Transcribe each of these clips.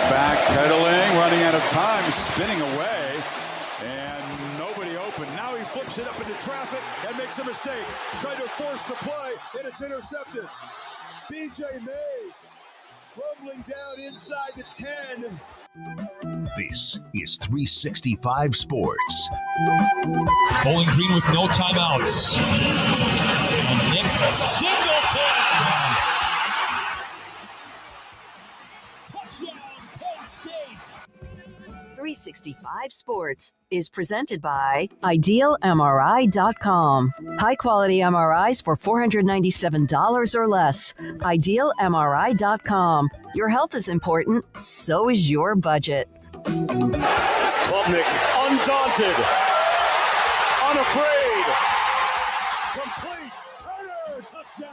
Backpedaling, running out of time, spinning away, and nobody open. Now he flips it up into traffic and makes a mistake. Trying to force the play, and it's intercepted. BJ Mays rumbling down inside the 10. This is 365 Sports. Bowling Green with no timeouts. And Nick Singleton. Touchdown, Penn State. 365 Sports is presented by IdealMRI.com. High-quality MRIs for $497 or less. IdealMRI.com. Your health is important, so is your budget. Klubnik, undaunted, unafraid, complete, Turner, touchdown.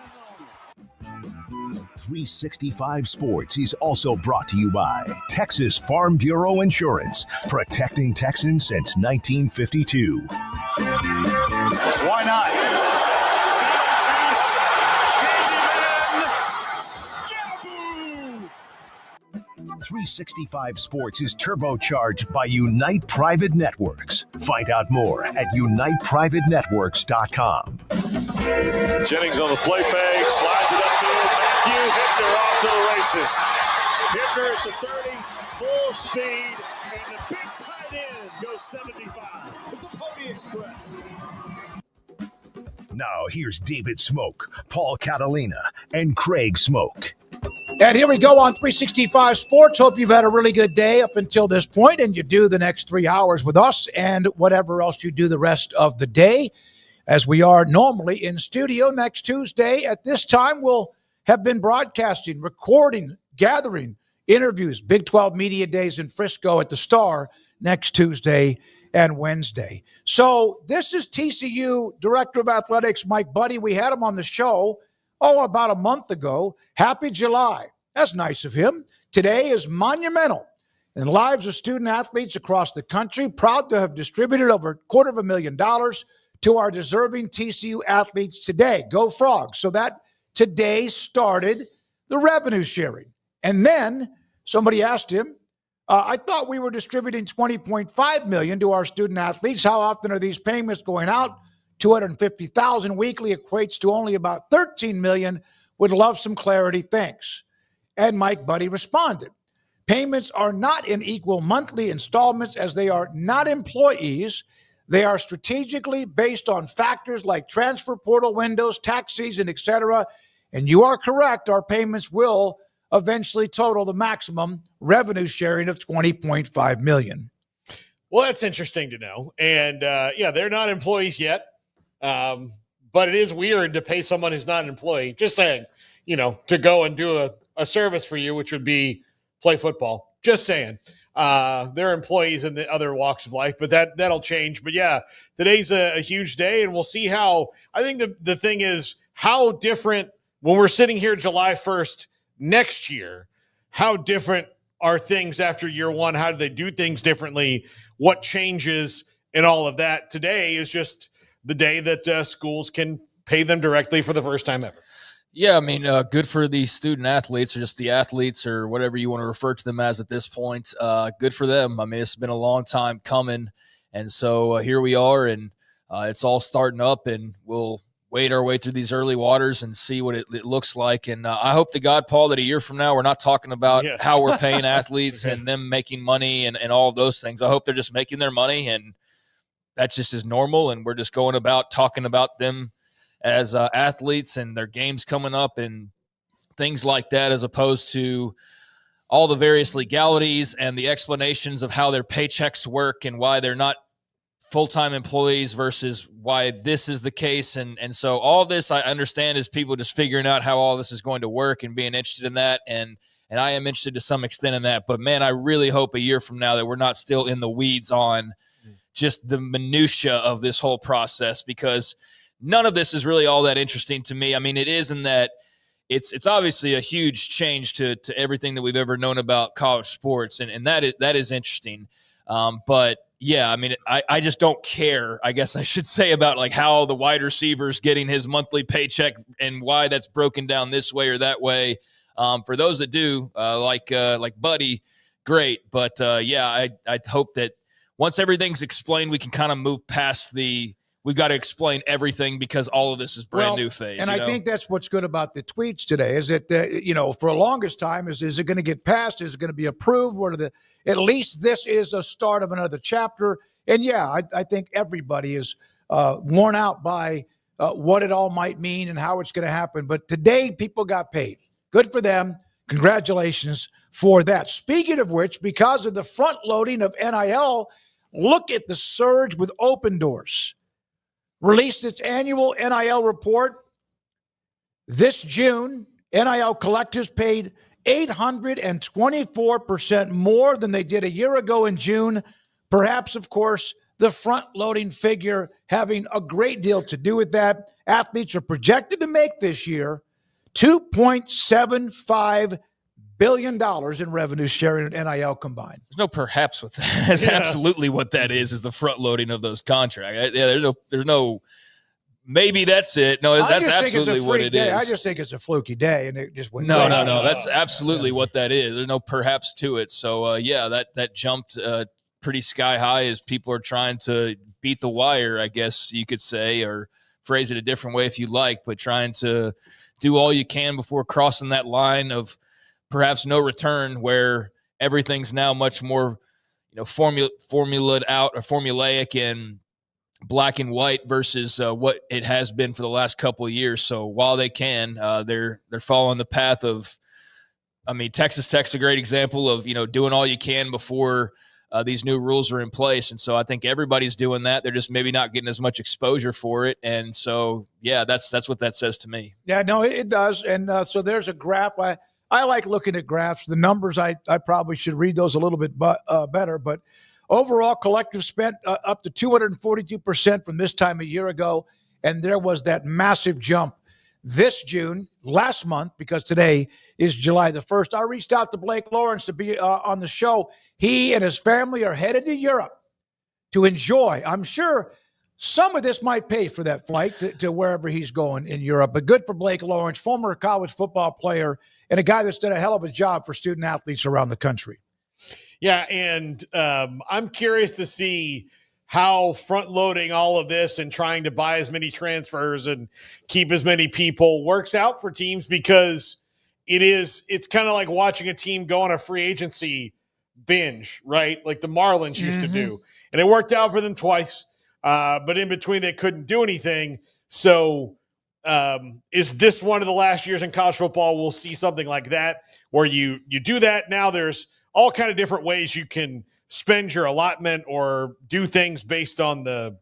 365 Sports is also brought to you by Texas Farm Bureau Insurance, protecting Texans since 1952. Why not? 365 Sports is turbocharged by Unite Private Networks. Find out more at uniteprivatenetworks.com. Jennings on the play fake, slides it upfield. Matthew Hittner off to the races. Hittner at the 30, full speed, and the big tight end goes 75. It's a Pony Express. Now here's David Smoak, Paul Catalina, and Craig Smoak. And here we go on 365 Sports. Hope you've had a really good day up until this point, and you do the next 3 hours with us and whatever else you do the rest of the day, as we are normally in studio. Next Tuesday at this time, we'll have been broadcasting, recording, gathering interviews, Big 12 Media Days in Frisco at the Star next Tuesday and Wednesday. So this is TCU Director of Athletics, Mike Buddy. We had him on the show about a month ago. Happy July. That's nice of him. Today is monumental in the lives of student athletes across the country. Proud to have distributed over $250,000 to our deserving TCU athletes today. Go Frogs. So that today started the revenue sharing. And then somebody asked him, I thought we were distributing $20.5 million to our student athletes. How often are these payments going out? $250,000 weekly equates to only about $13 million. Would love some clarity. Thanks. And Mike Buddy responded, payments are not in equal monthly installments as they are not employees. They are strategically based on factors like transfer portal windows, tax season, etc. And you are correct. Our payments will eventually total the maximum revenue sharing of $20.5 million. Well, that's interesting to know. And they're not employees yet. But it is weird to pay someone who's not an employee, just saying, to go and do a service for you, which would be play football. Just saying. their employees in the other walks of life, but that'll change. But yeah, today's a huge day, and we'll see how. I think the thing is how different when we're sitting here July 1st next year. How different are things after year one? How do they do things differently? What changes and all of that? Today is just the day that schools can pay them directly for the first time ever. Yeah, I mean, good for the student athletes or just the athletes or whatever you want to refer to them as at this point. Good for them. I mean, it's been a long time coming. And so here we are, and it's all starting up, and we'll wade our way through these early waters and see what it looks like. And I hope to God, Paul, that a year from now we're not talking about how we're paying athletes and them making money and all of those things. I hope they're just making their money, and that's just as normal, and we're just going about talking about them as athletes and their games coming up and things like that, as opposed to all the various legalities and the explanations of how their paychecks work and why they're not full-time employees versus why this is the case. And so all this I understand is people just figuring out how all this is going to work and being interested in that. And I am interested to some extent in that. But, man, I really hope a year from now that we're not still in the weeds on just the minutia of this whole process, because none of this is really all that interesting to me. I mean, it is in that it's obviously a huge change to everything that we've ever known about college sports, and that is interesting. But yeah, I mean, I just don't care, I guess I should say, about like how the wide receiver's getting his monthly paycheck and why that's broken down this way or that way. For those that do, like Buddy, great. But yeah, I hope that once everything's explained, we can kind of move past we've got to explain everything because all of this is brand new phase. And I think that's what's good about the tweets today is that, for the longest time, is it going to get passed? Is it going to be approved? At least this is a start of another chapter. And yeah, I think everybody is worn out by what it all might mean and how it's going to happen. But today, people got paid. Good for them. Congratulations for that. Speaking of which, because of the front loading of NIL, look at the surge with Open Doors. Released its annual NIL report this June. NIL collectives paid 824% more than they did a year ago in June. Perhaps, of course, the front-loading figure having a great deal to do with that. Athletes are projected to make this year $2.75 billion in revenue sharing and NIL combined. There's no perhaps with that. That's absolutely what that is the front loading of those contracts. Yeah, there's no maybe that's it. No, that's absolutely what it is. I just think it's a fluky day, and it just went. No. That's absolutely what that is. There's no perhaps to it. So yeah, that jumped pretty sky high as people are trying to beat the wire, I guess you could say, or phrase it a different way if you like, but trying to do all you can before crossing that line of perhaps no return, where everything's now much more, formulated out or formulaic and black and white versus what it has been for the last couple of years. So while they can, they're following the path of, Texas Tech's a great example of, doing all you can before these new rules are in place. And so I think everybody's doing that. They're just maybe not getting as much exposure for it. And so, yeah, that's what that says to me. Yeah, no, it does. And so there's a graph. I like looking at graphs. The numbers, I probably should read those a little bit better. But overall, collective spent up to 242% from this time a year ago. And there was that massive jump this June, last month, because today is July the 1st. I reached out to Blake Lawrence to be on the show. He and his family are headed to Europe to enjoy. I'm sure some of this might pay for that flight to wherever he's going in Europe. But good for Blake Lawrence, former college football player, and a guy that's done a hell of a job for student athletes around the country. Yeah, and I'm curious to see how front-loading all of this and trying to buy as many transfers and keep as many people works out for teams, because it's kind of like watching a team go on a free agency binge, right? Like the Marlins used to do. And it worked out for them twice, but in between they couldn't do anything. So is this one of the last years in college football we'll see something like that, where you do that? Now there's all kind of different ways you can spend your allotment or do things based on the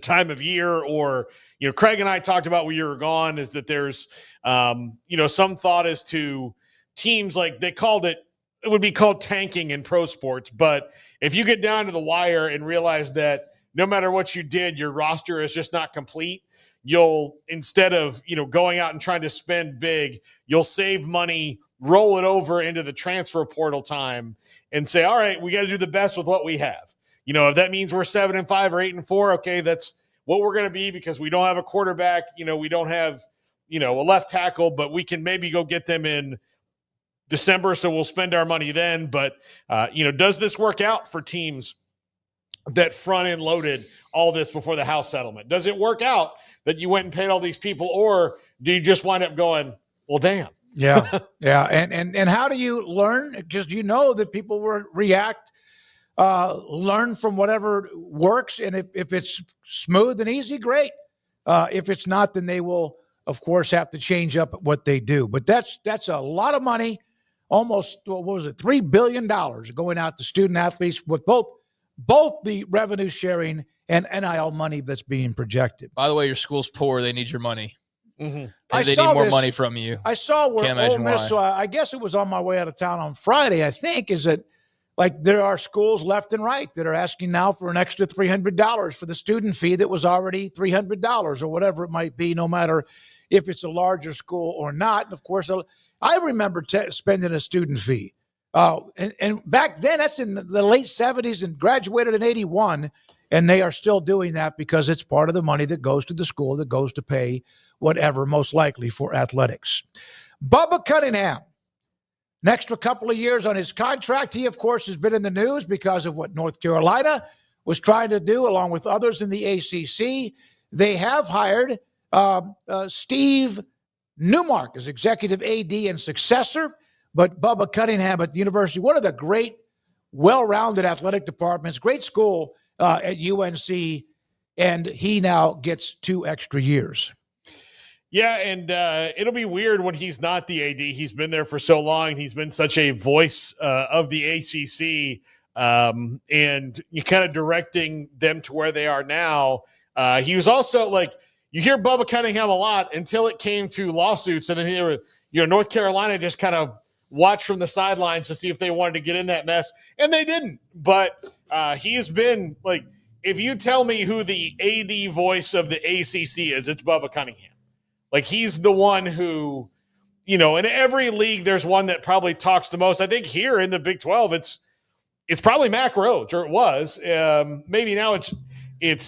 time of year. Or, Craig and I talked about when you were gone, is that there's, some thought as to teams, like they called it it would be called tanking in pro sports. But if you get down to the wire and realize that no matter what you did, your roster is just not complete, you'll, instead of, going out and trying to spend big, you'll save money, roll it over into the transfer portal time and say, all right, we got to do the best with what we have. If that means we're 7-5 or 8-4, okay, that's what we're going to be, because we don't have a quarterback, we don't have, a left tackle, but we can maybe go get them in December, so we'll spend our money then. But, does this work out for teams that front end loaded all this before the house settlement? Does it work out that you went and paid all these people, or do you just wind up going, well, damn? Yeah. Yeah. And how do you learn? Because that people will react, learn from whatever works. And if it's smooth and easy, great. If it's not, then they will, of course, have to change up what they do. But that's a lot of money, almost, what was it, $3 billion going out to student athletes with both the revenue sharing and NIL money that's being projected. By the way, your school's poor. They need your money. Mm-hmm. They need more money from you. I saw where Can't imagine Ole Miss, why. I guess it was on my way out of town on Friday, I think, is that like there are schools left and right that are asking now for an extra $300 for the student fee that was already $300 or whatever it might be, no matter if it's a larger school or not. And of course, I remember spending a student fee. And back then, that's in the late 70s, and graduated in 81, and they are still doing that because it's part of the money that goes to the school that goes to pay whatever, most likely for athletics. Bubba Cunningham, an extra couple of years on his contract. He, of course, has been in the news because of what North Carolina was trying to do, along with others in the ACC. They have hired Steve Newmark as executive AD and successor, but Bubba Cunningham at the university, one of the great, well-rounded athletic departments, great school at UNC, and he now gets 2 extra years. Yeah, and it'll be weird when he's not the AD. He's been there for so long. He's been such a voice of the ACC, and you're kind of directing them to where they are now. He was also you hear Bubba Cunningham a lot until it came to lawsuits, and then North Carolina just kind of watched from the sidelines to see if they wanted to get in that mess, and they didn't. But he has been if you tell me who the AD voice of the ACC is, it's Bubba Cunningham. He's the one who, in every league, there's one that probably talks the most. I think here in the Big 12, it's probably Mac Roach, or it was. Maybe now it's maybe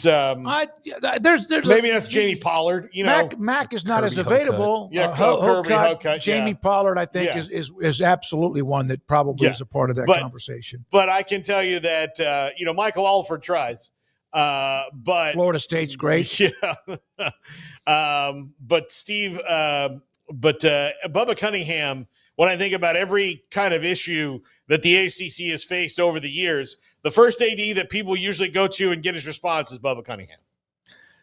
that's Jamie Pollard. Mac is not Kirby as available. Hocutt. Kirby Hocutt, Jamie Pollard, I think, is absolutely one that probably is a part of that conversation. But I can tell you that Michael Alford tries. But Florida State's great. Yeah. But Bubba Cunningham, when I think about every kind of issue that the ACC has faced over the years, the first AD that people usually go to and get his response is Bubba Cunningham.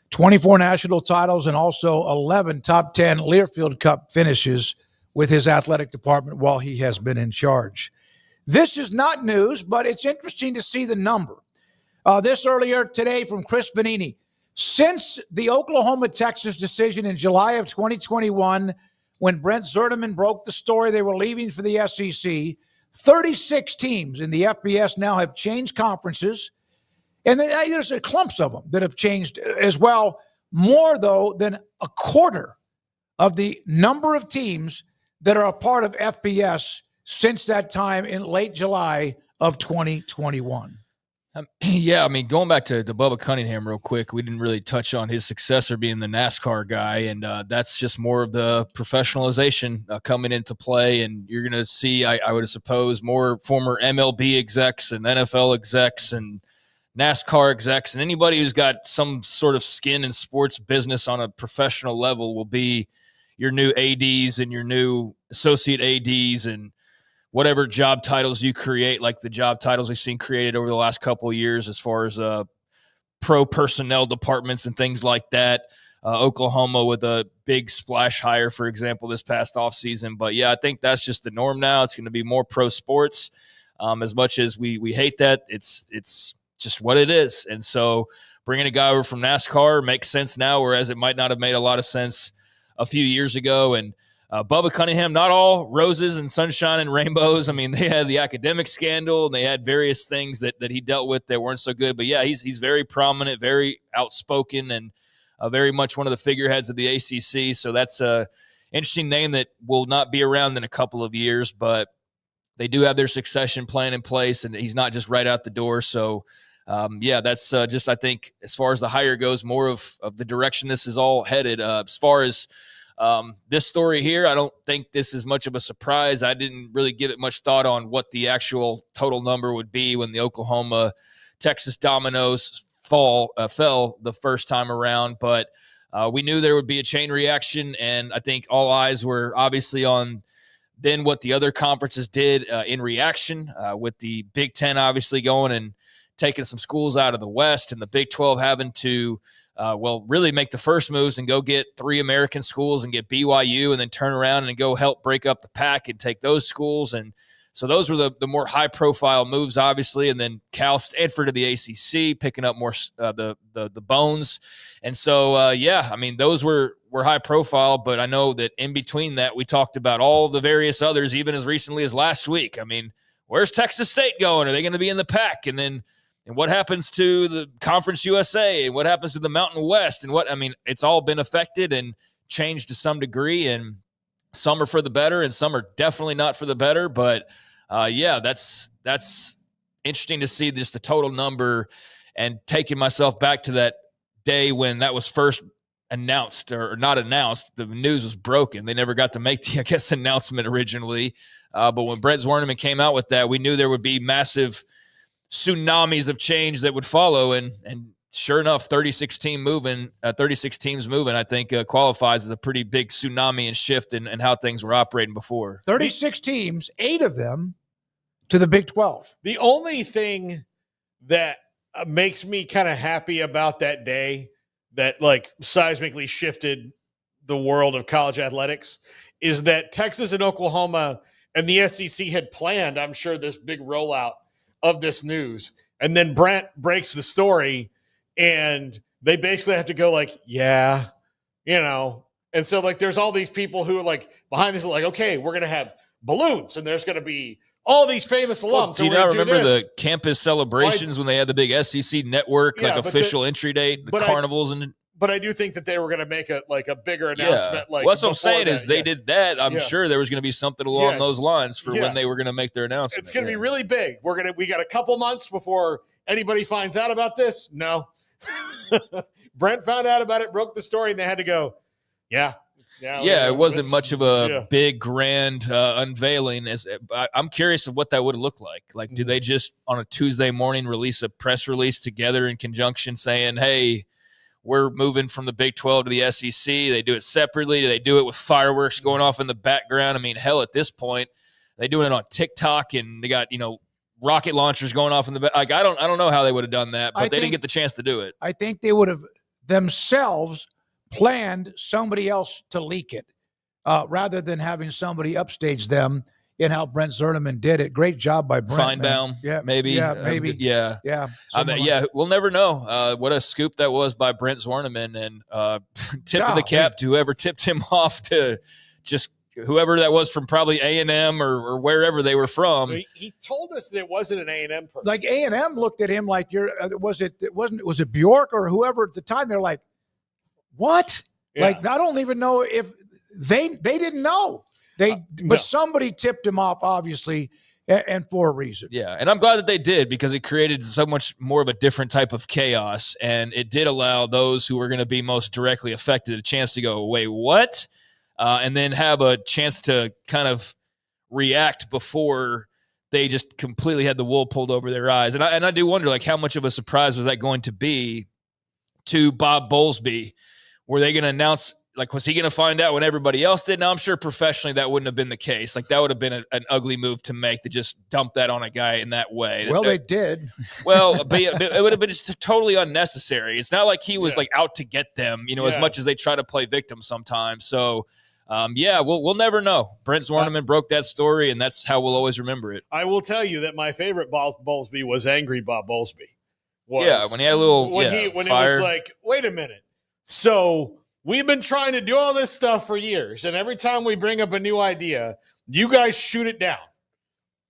24 national titles and also 11 top 10 Learfield Cup finishes with his athletic department while he has been in charge. This is not news, but it's interesting to see the number. This earlier today from Chris Vanini. Since the Oklahoma-Texas decision in July of 2021, when Brent Zerneman broke the story they were leaving for the SEC, 36 teams in the FBS now have changed conferences, and there's clumps of them that have changed as well. More, though, than a quarter of the number of teams that are a part of FBS since that time in late July of 2021. Yeah, going back to Bubba Cunningham real quick, we didn't really touch on his successor being the NASCAR guy, and that's just more of the professionalization coming into play, and you're going to see, I would suppose, more former MLB execs and NFL execs and NASCAR execs, and anybody who's got some sort of skin in sports business on a professional level will be your new ADs and your new associate ADs and whatever job titles you create, like the job titles we've seen created over the last couple of years as far as pro personnel departments and things like that. Oklahoma with a big splash hire, for example, this past offseason. But, yeah, I think that's just the norm now. It's going to be more pro sports. As much as we hate that, it's just what it is. And so bringing a guy over from NASCAR makes sense now, whereas it might not have made a lot of sense a few years ago. And Bubba Cunningham, not all roses and sunshine and rainbows. I mean, they had the academic scandal, and they had various things that he dealt with that weren't so good. But, yeah, he's very prominent, very outspoken, and very much one of the figureheads of the ACC. So that's a interesting name that will not be around in a couple of years, but they do have their succession plan in place, and he's not just right out the door. So, that's just, I think, as far as the hire goes, more of the direction this is all headed. As far as this story here, I don't think this is much of a surprise. I didn't really give it much thought on what the actual total number would be when the Oklahoma-Texas dominoes fell the first time around, but we knew there would be a chain reaction, and I think all eyes were obviously on then what the other conferences did in reaction, with the Big Ten obviously going and taking some schools out of the West, and the Big 12 having to really make the first moves and go get 3 American schools and get BYU, and then turn around and go help break up the pack and take those schools. And so those were the more high-profile moves, obviously, and then Cal, Stanford to the ACC, picking up more the bones. And so, I mean, those were high-profile, but I know that in between that, we talked about all the various others, even as recently as last week. I mean, where's Texas State going? Are they going to be in the pack? And what happens to the Conference USA? And what happens to the Mountain West? And it's all been affected and changed to some degree, and some are for the better and some are definitely not for the better. But that's interesting to see just the total number, and taking myself back to that day when that was first announced, or not announced. The news was broken. They never got to make the, announcement originally. But when Brent Zwerneman came out with that, we knew there would be massive tsunamis of change that would follow. And sure enough, 36 teams moving, I think qualifies as a pretty big tsunami and shift in how things were operating before. 36 teams, 8 of them to the Big 12. The only thing that makes me kind of happy about that day that seismically shifted the world of college athletics is that Texas and Oklahoma and the SEC had planned, I'm sure, this big rollout of this news. And then Brent breaks the story, and they basically have to go And so there's all these people who are behind this, okay, we're going to have balloons, and there's going to be all these famous alums. Do you not remember the campus celebrations when they had the big SEC network, official entry date, the carnivals? But I do think that they were going to make a bigger announcement. Well, that's what I'm saying is they did that. I'm sure there was going to be something along those lines for when they were going to make their announcement. It's going to be really big. We got a couple months before anybody finds out about this. No. Brent found out about it, broke the story, and they had to go, it wasn't much of a big, grand unveiling. I'm curious of what that would have looked like. Do they just on a Tuesday morning release a press release together in conjunction saying, hey, we're moving from the Big 12 to the SEC? They do it separately. Do they do it with fireworks going off in the background? I mean, hell, at this point, they doing it on TikTok, and they got, rocket launchers going off in the back. I don't know how they would have done that, but they didn't get the chance to do it. I think they would have themselves planned somebody else to leak it, rather than having somebody upstage them in how Brent Zwerneman did it. Great job by Brent. Feinbaum, maybe. Yeah, maybe. We'll never know what a scoop that was by Brent Zwerneman, and tip of the cap to whoever tipped him off, to just whoever that was from probably A&M or wherever they were from. He told us that it wasn't an A&M person. A&M looked at him like was it Bjork or whoever at the time? They're like, what? Yeah. I don't even know if they didn't know. But somebody tipped him off, obviously, and for a reason. Yeah, and I'm glad that they did, because it created so much more of a different type of chaos, and it did allow those who were going to be most directly affected a chance to go, wait, what? And then have a chance to kind of react before they just completely had the wool pulled over their eyes. And I do wonder, how much of a surprise was that going to be to Bob Bowlesby? Were they going to announce, was he going to find out when everybody else did? Now, I'm sure professionally that wouldn't have been the case. That would have been an ugly move to make, to just dump that on a guy in that way. Well, they did. Well, but it would have been just totally unnecessary. It's not like he was out to get them, as much as they try to play victim sometimes. So, we'll never know. Brent Zwerneman broke that story, and that's how we'll always remember it. I will tell you that my favorite Bowlesby was Angry Bob Bowlesby. When he had a little when he was like, wait a minute. So we've been trying to do all this stuff for years, and every time we bring up a new idea, you guys shoot it down.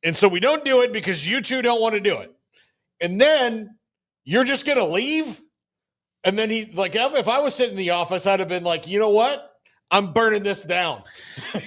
And so we don't do it because you two don't want to do it. And then you're just going to leave? And then he, like, if I was sitting in the office, I'd have been like, you know what? I'm burning this down. I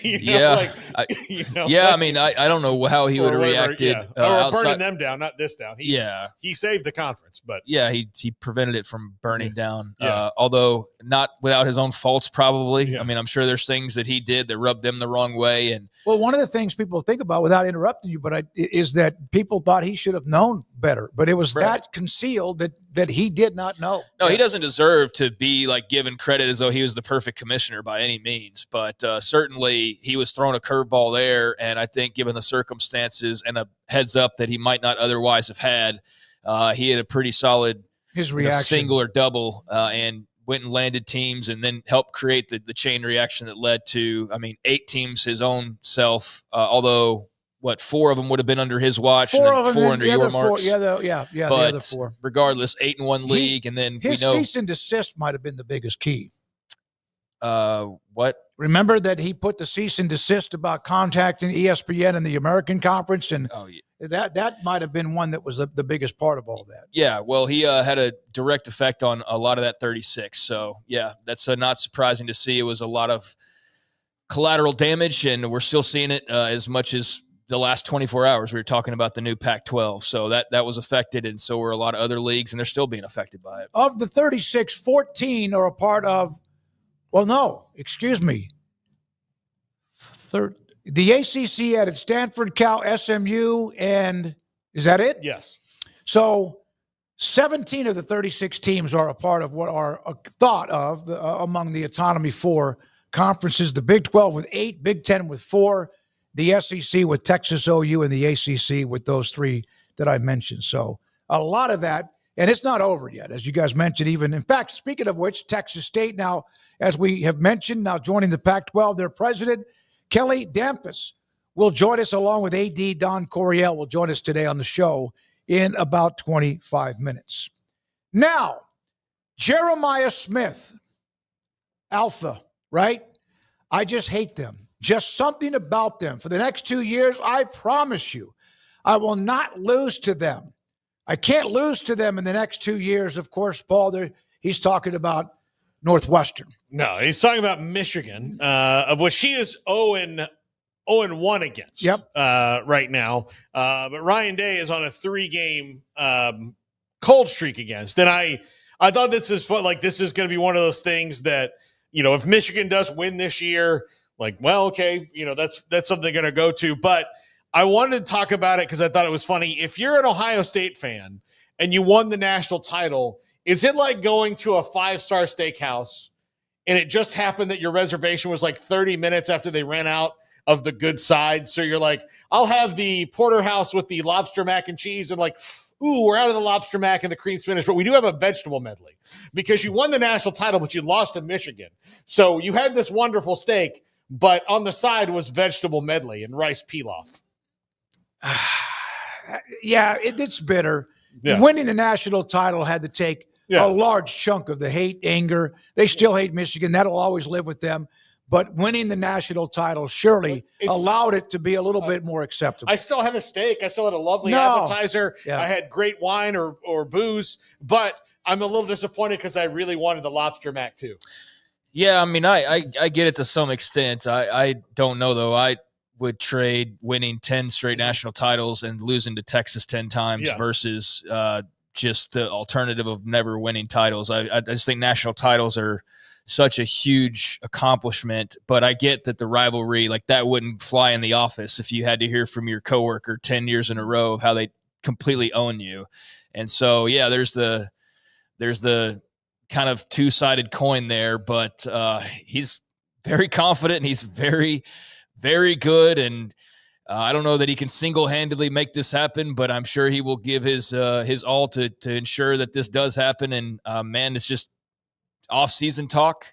mean, I don't know how he would have reacted. Or burning them down, not this down. He saved the conference, but he prevented it from burning down. Yeah. Although not without his own faults, probably. Yeah. I mean, I'm sure there's things that he did that rubbed them the wrong way. And well, one of the things people think about, without interrupting you, is that people thought he should have known better, but it was that concealed that he did not know. No, he doesn't deserve to be like given credit as though he was the perfect commissioner by any means, but certainly he was thrown a curveball there, and I think given the circumstances and a heads up that he might not otherwise have had, he had a pretty solid single or double and went and landed teams and then helped create the chain reaction that led to, 8 teams his own self, although what, 4 of them would have been under his watch, and then 4 under your marks. The other 4. Regardless, 8-1 league, and then his cease and desist might have been the biggest key. What? Remember that he put the cease and desist about contacting ESPN and the American Conference, and that might have been one that was the biggest part of all that. Yeah, well, he had a direct effect on a lot of that 36. So, yeah, that's not surprising to see. It was a lot of collateral damage, and we're still seeing it as much as the last 24 hours. We were talking about the new Pac-12. So that was affected, and so were a lot of other leagues, and they're still being affected by it. Of the 36, 14 are a part of – well, no, excuse me. The ACC added Stanford, Cal, SMU, and is that it? Yes. So 17 of the 36 teams are a part of what are thought of among the Autonomy 4 conferences, the Big 12 with 8, Big 10 with 4, the SEC with Texas OU, and the ACC with those 3 that I mentioned. So a lot of that, and it's not over yet, as you guys mentioned. Even, in fact, speaking of which, Texas State now, as we have mentioned, now joining the Pac-12, their president, Kelly Damphus, will join us along with AD Don Coryell will join us today on the show in about 25 minutes. Now, Jeremiah Smith, Alpha, right? I just hate them. Just something about them. For the next 2 years, I promise you, I will not lose to them. I can't lose to them in the next 2 years. Of course, Paul, he's talking about Northwestern. No, he's talking about Michigan, of which he is 0-1 against right now. But Ryan Day is on a 3-game cold streak against. And I thought this is fun. Like, this is going to be one of those things that, if Michigan does win this year, like, well, okay, that's something they're going to go to. But I wanted to talk about it because I thought it was funny. If you're an Ohio State fan and you won the national title, is it like going to a 5-star steakhouse and it just happened that your reservation was like 30 minutes after they ran out of the good side? So you're like, I'll have the porterhouse with the lobster mac and cheese, and like, ooh, we're out of the lobster mac and the cream spinach, but we do have a vegetable medley because you won the national title, but you lost to Michigan. So you had this wonderful steak, but on the side was vegetable medley and rice pilaf. Yeah, it's bitter. Yeah. Winning the national title had to take a large chunk of the hate, anger. They still hate Michigan. That'll always live with them. But winning the national title surely allowed it to be a little bit more acceptable. I still had a steak. I still had a lovely appetizer. Yeah. I had great wine or booze. But I'm a little disappointed because I really wanted the lobster mac too. Yeah, I mean, I get it to some extent. I don't know, though. I would trade winning 10 straight national titles and losing to Texas 10 times versus just the alternative of never winning titles. I just think national titles are such a huge accomplishment, but I get that the rivalry, like, that wouldn't fly in the office if you had to hear from your coworker 10 years in a row of how they completely own you. And so, yeah, there's the kind of two-sided coin there, but he's very confident and he's very, very good. And I don't know that he can single-handedly make this happen, but I'm sure he will give his all to ensure that this does happen. And man, it's just off-season talk,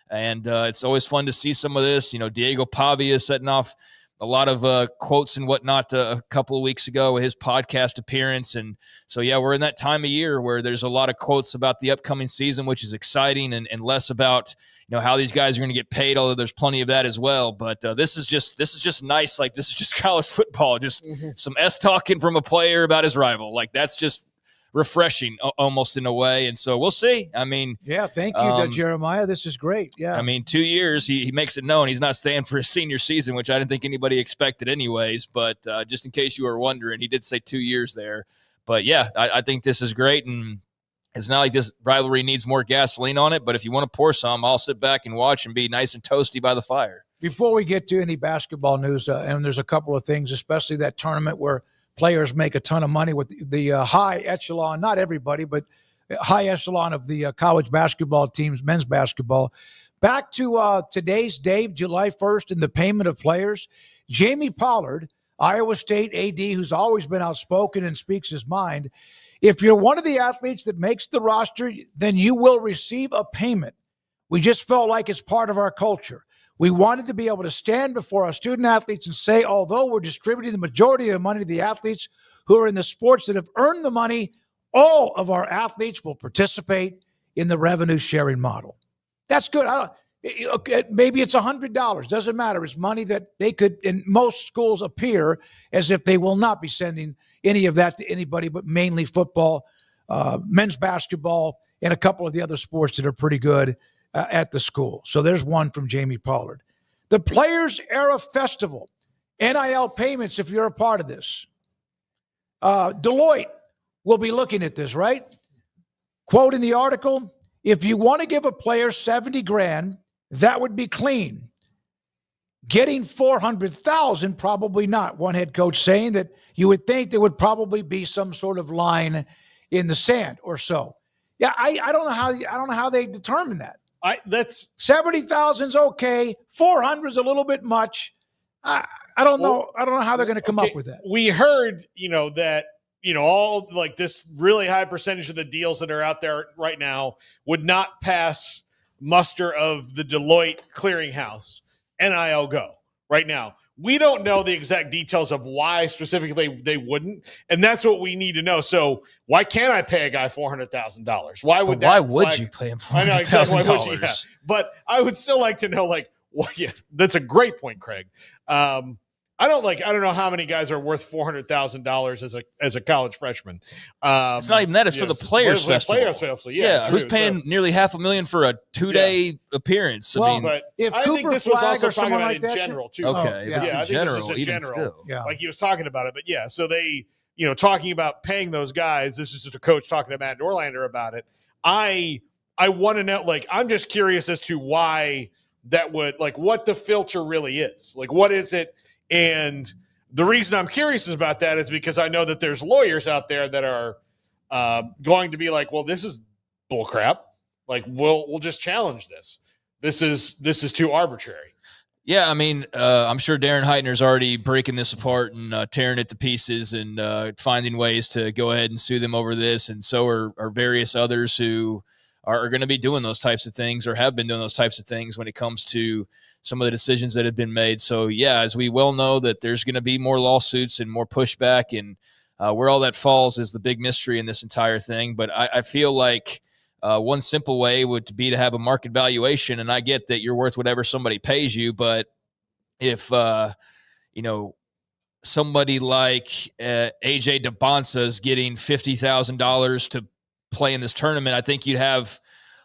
and it's always fun to see some of this. Diego Pavia is setting off a lot of quotes and whatnot a couple of weeks ago, his podcast appearance. And so, yeah, we're in that time of year where there's a lot of quotes about the upcoming season, which is exciting, and less about, how these guys are going to get paid, although there's plenty of that as well. But this is just nice. Like, this is just college football, just some talking from a player about his rival. Like, that's just refreshing almost in a way. And so we'll see. I mean, yeah, thank you, Jeremiah. This is great. Yeah. I mean, 2 years, he makes it known he's not staying for his senior season, which I didn't think anybody expected anyways. But just in case you were wondering, he did say 2 years there. But yeah, I think this is great. And it's not like this rivalry needs more gasoline on it, but if you want to pour some, I'll sit back and watch and be nice and toasty by the fire. Before we get to any basketball news, and there's a couple of things, especially that tournament where players make a ton of money with the high echelon, not everybody, but high echelon of the college basketball teams, men's basketball. Back to today's day, July 1st, and the payment of players. Jamie Pollard, Iowa State AD, who's always been outspoken and speaks his mind. If you're one of the athletes that makes the roster, then you will receive a payment. We just felt like it's part of our culture. We wanted to be able to stand before our student athletes and say, although we're distributing the majority of the money to the athletes who are in the sports that have earned the money, all of our athletes will participate in the revenue sharing model. That's good. Maybe it's $100. Doesn't matter. It's money that they could, in most schools, appear as if they will not be sending any of that to anybody, but mainly football, men's basketball, and a couple of the other sports that are pretty good at the school. So there's one from Jamie Pollard. The Players Era Festival, NIL payments, if you're a part of this. Deloitte will be looking at this, right? Quote in the article, if you want to give a player $70,000, that would be clean. Getting $400,000, probably not. One head coach saying that you would think there would probably be some sort of line in the sand or so. Yeah, I don't know how they determine that. That's 70,000 is okay. 400 is a little bit much. I don't know. I don't know how they're going to come up with that. We heard, that all like this really high percentage of the deals that are out there right now would not pass muster of the Deloitte clearinghouse NIL Go right now. We don't know the exact details of why specifically they wouldn't, and that's what we need to know. So why can't I pay a guy $400,000? Why would you pay him $400,000? Yeah. But I would still like to know, that's a great point, Craig. I don't know how many guys are worth $400,000 as a college freshman. It's not even that; it's for the Players Festival. Players Festival, yeah. Who's paying nearly $500,000 for a 2-day appearance? Well, but if I Cooper think this Flag was also or talking someone about like in that general too. Okay, yeah. it's I in think general, this is in even general, still. Yeah. like he was talking about it. But yeah, so they, talking about paying those guys. This is just a coach talking to Matt Norlander about it. I want to know. I'm just curious as to why that would what the filter really is. What is it? And the reason I'm curious about that is because I know that there's lawyers out there that are going to be like, well, this is bullcrap. We'll just challenge this. This is too arbitrary. Yeah, I mean, I'm sure Darren Heitner's already breaking this apart and tearing it to pieces and finding ways to go ahead and sue them over this. And so are various others who are going to be doing those types of things or have been doing those types of things when it comes to some of the decisions that have been made. So, yeah, as we well know that there's going to be more lawsuits and more pushback, and where all that falls is the big mystery in this entire thing. But I feel like one simple way would be to have a market valuation, and I get that you're worth whatever somebody pays you, but if, somebody like AJ DeBonsa is getting $50,000 to play in this tournament, I think you'd have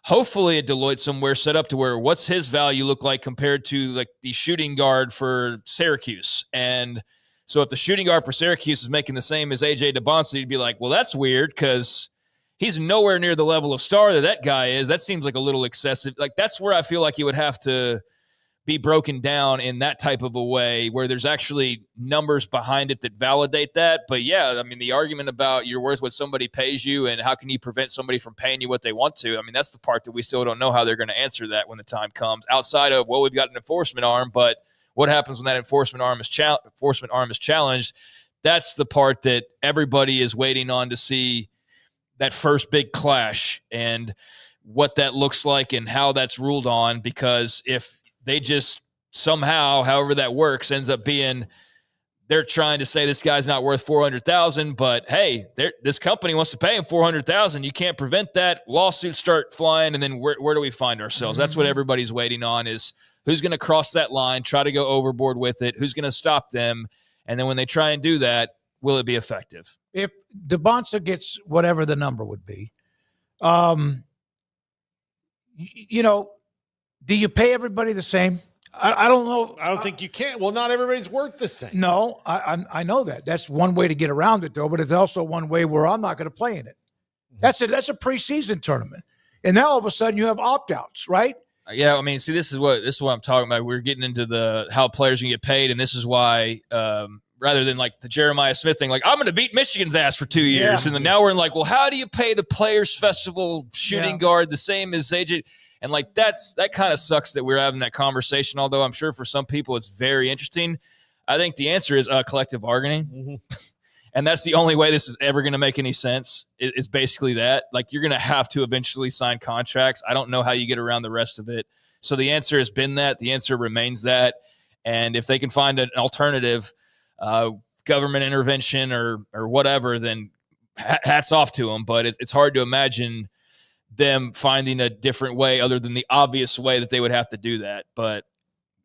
hopefully a Deloitte somewhere set up to where what's his value look like compared to the shooting guard for Syracuse. And so if the shooting guard for Syracuse is making the same as AJ DeBonsa, you'd be like, well, that's weird because he's nowhere near the level of star that guy is. That seems like a little excessive. That's where I feel like you would have to be broken down in that type of a way where there's actually numbers behind it that validate that. But yeah, I mean, the argument about you're worth what somebody pays you and how can you prevent somebody from paying you what they want to, I mean, that's the part that we still don't know how they're going to answer that when the time comes, outside of, well, we've got an enforcement arm, but what happens when that enforcement arm is challenged? That's the part that everybody is waiting on to see that first big clash and what that looks like and how that's ruled on, because if they just somehow, however that works, ends up being they're trying to say this guy's not worth $400,000, but hey, this company wants to pay him $400,000. You can't prevent that. Lawsuits start flying, and then where do we find ourselves? That's what everybody's waiting on, is who's going to cross that line, try to go overboard with it, who's going to stop them, and then when they try and do that, will it be effective? If DeBonsa gets whatever the number would be, do you pay everybody the same? I don't know. I don't think you can. Well, not everybody's worth the same. No, I know that. That's one way to get around it, though. But it's also one way where I'm not going to play in it. That's a preseason tournament, and now all of a sudden you have opt-outs, right? Yeah, I mean, see, this is what I'm talking about. We're getting into how players can get paid, and this is why rather than like the Jeremiah Smith thing, like I'm going to beat Michigan's ass for 2 years, and then now we're in like, well, how do you pay the Players Festival shooting guard the same as AJ? And like that kind of sucks that we're having that conversation, although I'm sure for some people it's very interesting. I think the answer is collective bargaining. Mm-hmm. And that's the only way this is ever going to make any sense, is basically that. Like, you're going to have to eventually sign contracts. I don't know how you get around the rest of it. So the answer has been that. The answer remains that. And if they can find an alternative government intervention or whatever, then hats off to them. But it's hard to imagine them finding a different way other than the obvious way that they would have to do that. But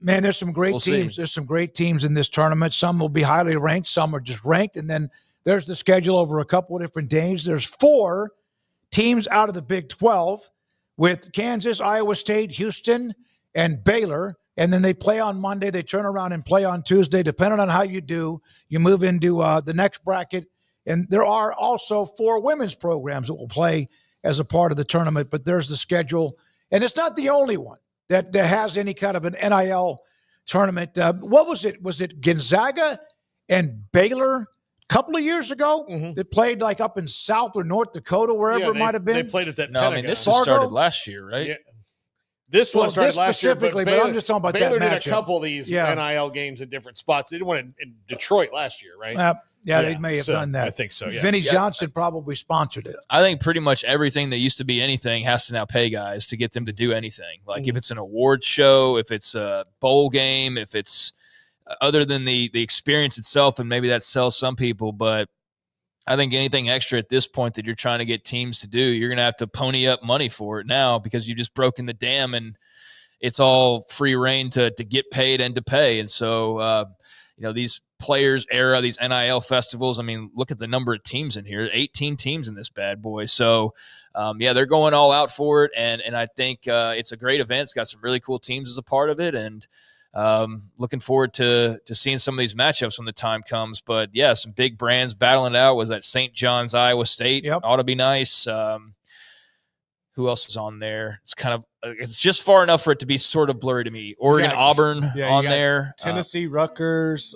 man, there's some great teams. See. There's some great teams in this tournament. Some will be highly ranked. Some are just ranked. And then there's the schedule over a couple of different days. There's 4 teams out of the Big 12 with Kansas, Iowa State, Houston, and Baylor. And then they play on Monday. They turn around and play on Tuesday. Depending on how you do, you move into the next bracket. And there are also 4 women's programs that will play as a part of the tournament, but there's the schedule. And it's not the only one that has any kind of an NIL tournament. What was it? Was it Gonzaga and Baylor a couple of years ago that played like up in South or North Dakota, wherever it might have been? They played at that No, I mean, this started last year, right? Yeah. This one started last year, but I'm just talking about Baylor that did matchup. a couple of these NIL games in different spots. They did one in Detroit last year, right? They may have done that. I think so, yeah. Vinny Johnson probably sponsored it. I think pretty much everything that used to be anything has to now pay guys to get them to do anything. Like if it's an award show, if it's a bowl game, if it's other than the experience itself, and maybe that sells some people, but I think anything extra at this point that you're trying to get teams to do, you're going to have to pony up money for it now, because you've just broken the dam and it's all free reign to get paid and to pay. And so, these players era, these NIL festivals, I mean, look at the number of teams in here, 18 teams in this bad boy. So, they're going all out for it. And I think it's a great event. It's got some really cool teams as a part of it. And looking forward to seeing some of these matchups when the time comes. But, yeah, some big brands battling it out. Was that St. John's, Iowa State? Yep. Ought to be nice. Who else is on there? It's just far enough for it to be sort of blurry to me. Oregon, Auburn on there. Tennessee, Rutgers,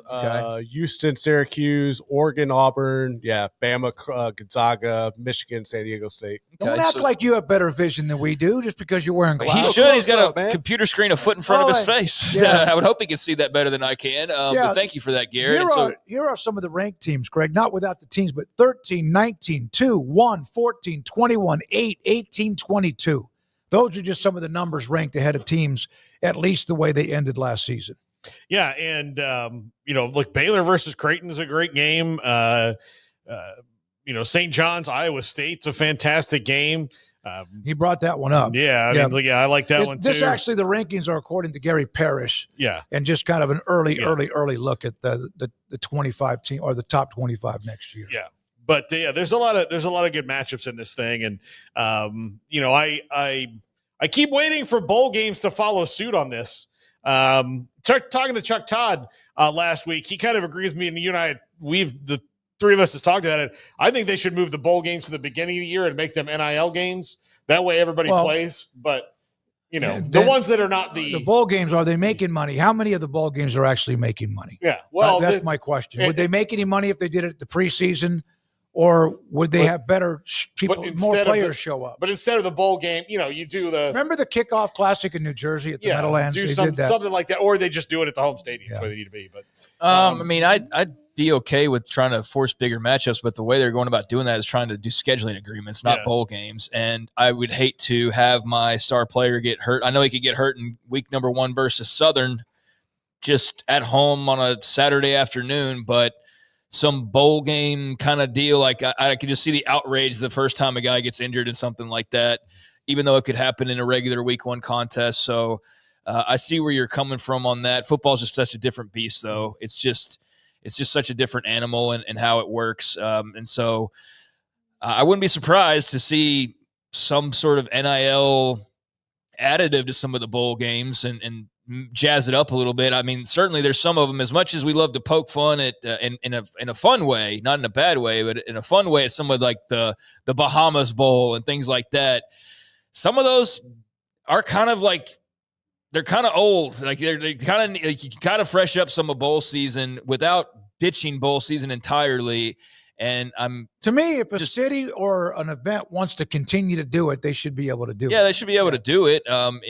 Houston, Syracuse, Oregon, Auburn. Yeah, Bama, Gonzaga, Michigan, San Diego State. Don't act like you have better vision than we do just because you're wearing glasses. He should. He's got a computer screen a foot in front of his face. Yeah. I would hope he can see that better than I can. But thank you for that, Garrett. Here are some of the ranked teams, Greg, not without the teams, but 13, 19, 2, 1, 14, 21, 8, 18, 22. Those are just some of the numbers ranked ahead of teams, at least the way they ended last season. Yeah, and look, Baylor versus Creighton is a great game. St. John's, Iowa State's a fantastic game. He brought that one up. Yeah, I like that one too. This actually, the rankings are according to Gary Parrish. Yeah, and just kind of an early look at the 25 team or the top 25 next year. Yeah. But there's a lot of good matchups in this thing, and I keep waiting for bowl games to follow suit on this. Talking to Chuck Todd last week, he kind of agrees with me, and the three of us has talked about it. I think they should move the bowl games to the beginning of the year and make them NIL games. That way, everybody plays. But the ones that are not the bowl games, are they making money? How many of the bowl games are actually making money? Yeah, well, that's my question. Would they make any money if they did it at the preseason? Or would they have better people, more players show up? But instead of the bowl game, you do the – remember the kickoff classic in New Jersey at the Meadowlands? Do something like that. Or they just do it at the home stadium where they need to be. But I'd be okay with trying to force bigger matchups, but the way they're going about doing that is trying to do scheduling agreements, not bowl games. And I would hate to have my star player get hurt. I know he could get hurt in week number 1 versus Southern, just at home on a Saturday afternoon, but some bowl game kind of deal. Like I could just see the outrage the first time a guy gets injured in something like that, even though it could happen in a regular week 1 contest. So I see where you're coming from on that. Football's just such a different beast, though. It's just such a different animal and how it works. And so I wouldn't be surprised to see some sort of NIL additive to some of the bowl games and jazz it up a little bit. I mean, certainly there's some of them, as much as we love to poke fun at in a fun way, not in a bad way, but in a fun way, at some of like the Bahamas Bowl and things like that. Some of those are kind of like, they're kind of old. Like they're kind of, like, you can kind of fresh up some of bowl season without ditching bowl season entirely. And to me, if a city or an event wants to continue to do it, they should be able to do it. Yeah, they should be able to do it. I'm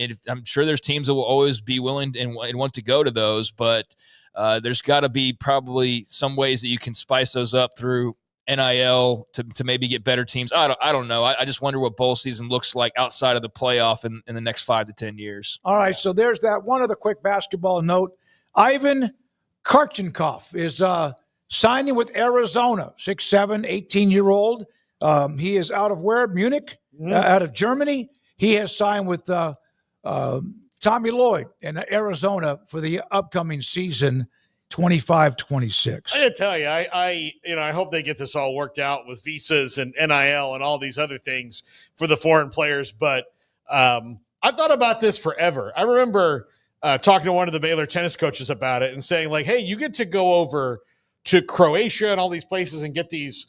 sure there's teams that will always be willing and want to go to those, but there's got to be probably some ways that you can spice those up through NIL to maybe get better teams. I don't know. I just wonder what bowl season looks like outside of the playoff in the next 5 to 10 years. All right, so there's that. One other quick basketball note. Ivan Karchenkov is signing with Arizona, 6'7", 18-year-old. He is out of where? Munich, out of Germany. He has signed with Tommy Lloyd in Arizona for the upcoming season, 25-26. I gotta tell you, I hope they get this all worked out with visas and NIL and all these other things for the foreign players. But I thought about this forever. I remember talking to one of the Baylor tennis coaches about it and saying, like, hey, you get to go over to Croatia and all these places and get these,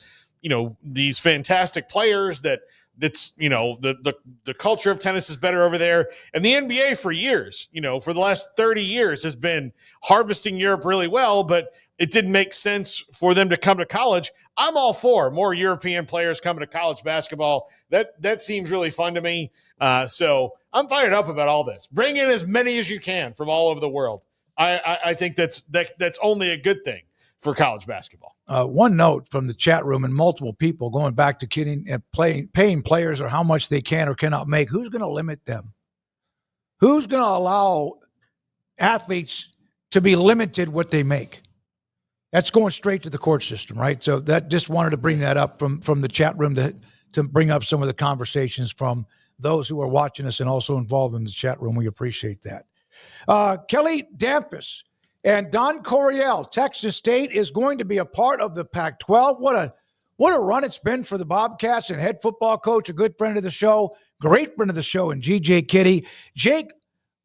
these fantastic players that's, the culture of tennis is better over there. And the NBA for years, for the last 30 years has been harvesting Europe really well, but it didn't make sense for them to come to college. I'm all for more European players coming to college basketball. That seems really fun to me. So I'm fired up about all this. Bring in as many as you can from all over the world. I think that's only a good thing for college basketball. One note from the chat room and multiple people going back to paying players or how much they can or cannot make. Who's going to limit them? Who's going to allow athletes to be limited what they make? That's going straight to the court system, right? So that just wanted to bring that up from the chat room to bring up some of the conversations from those who are watching us and also involved in the chat room. We appreciate that. Kelly Damphus and Don Coryell, Texas State is going to be a part of the Pac-12. What a run it's been for the Bobcats, and head football coach, a good friend of the show, great friend of the show, and GJ Kitty. Jake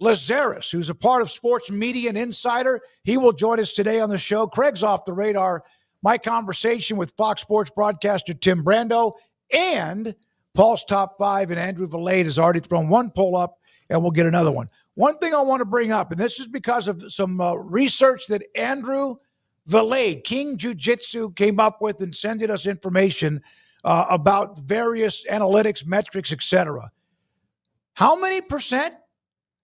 Lazarus, who's a part of Sports Media and Insider, he will join us today on the show. Craig's off the radar. My conversation with Fox Sports broadcaster Tim Brando and Paul's Top 5, and Andrew Valade has already thrown one poll up, and we'll get another one. One thing I want to bring up, and this is because of some research that Andrew Valade, King Jiu-Jitsu, came up with and sending us information about various analytics, metrics, etc. How many percent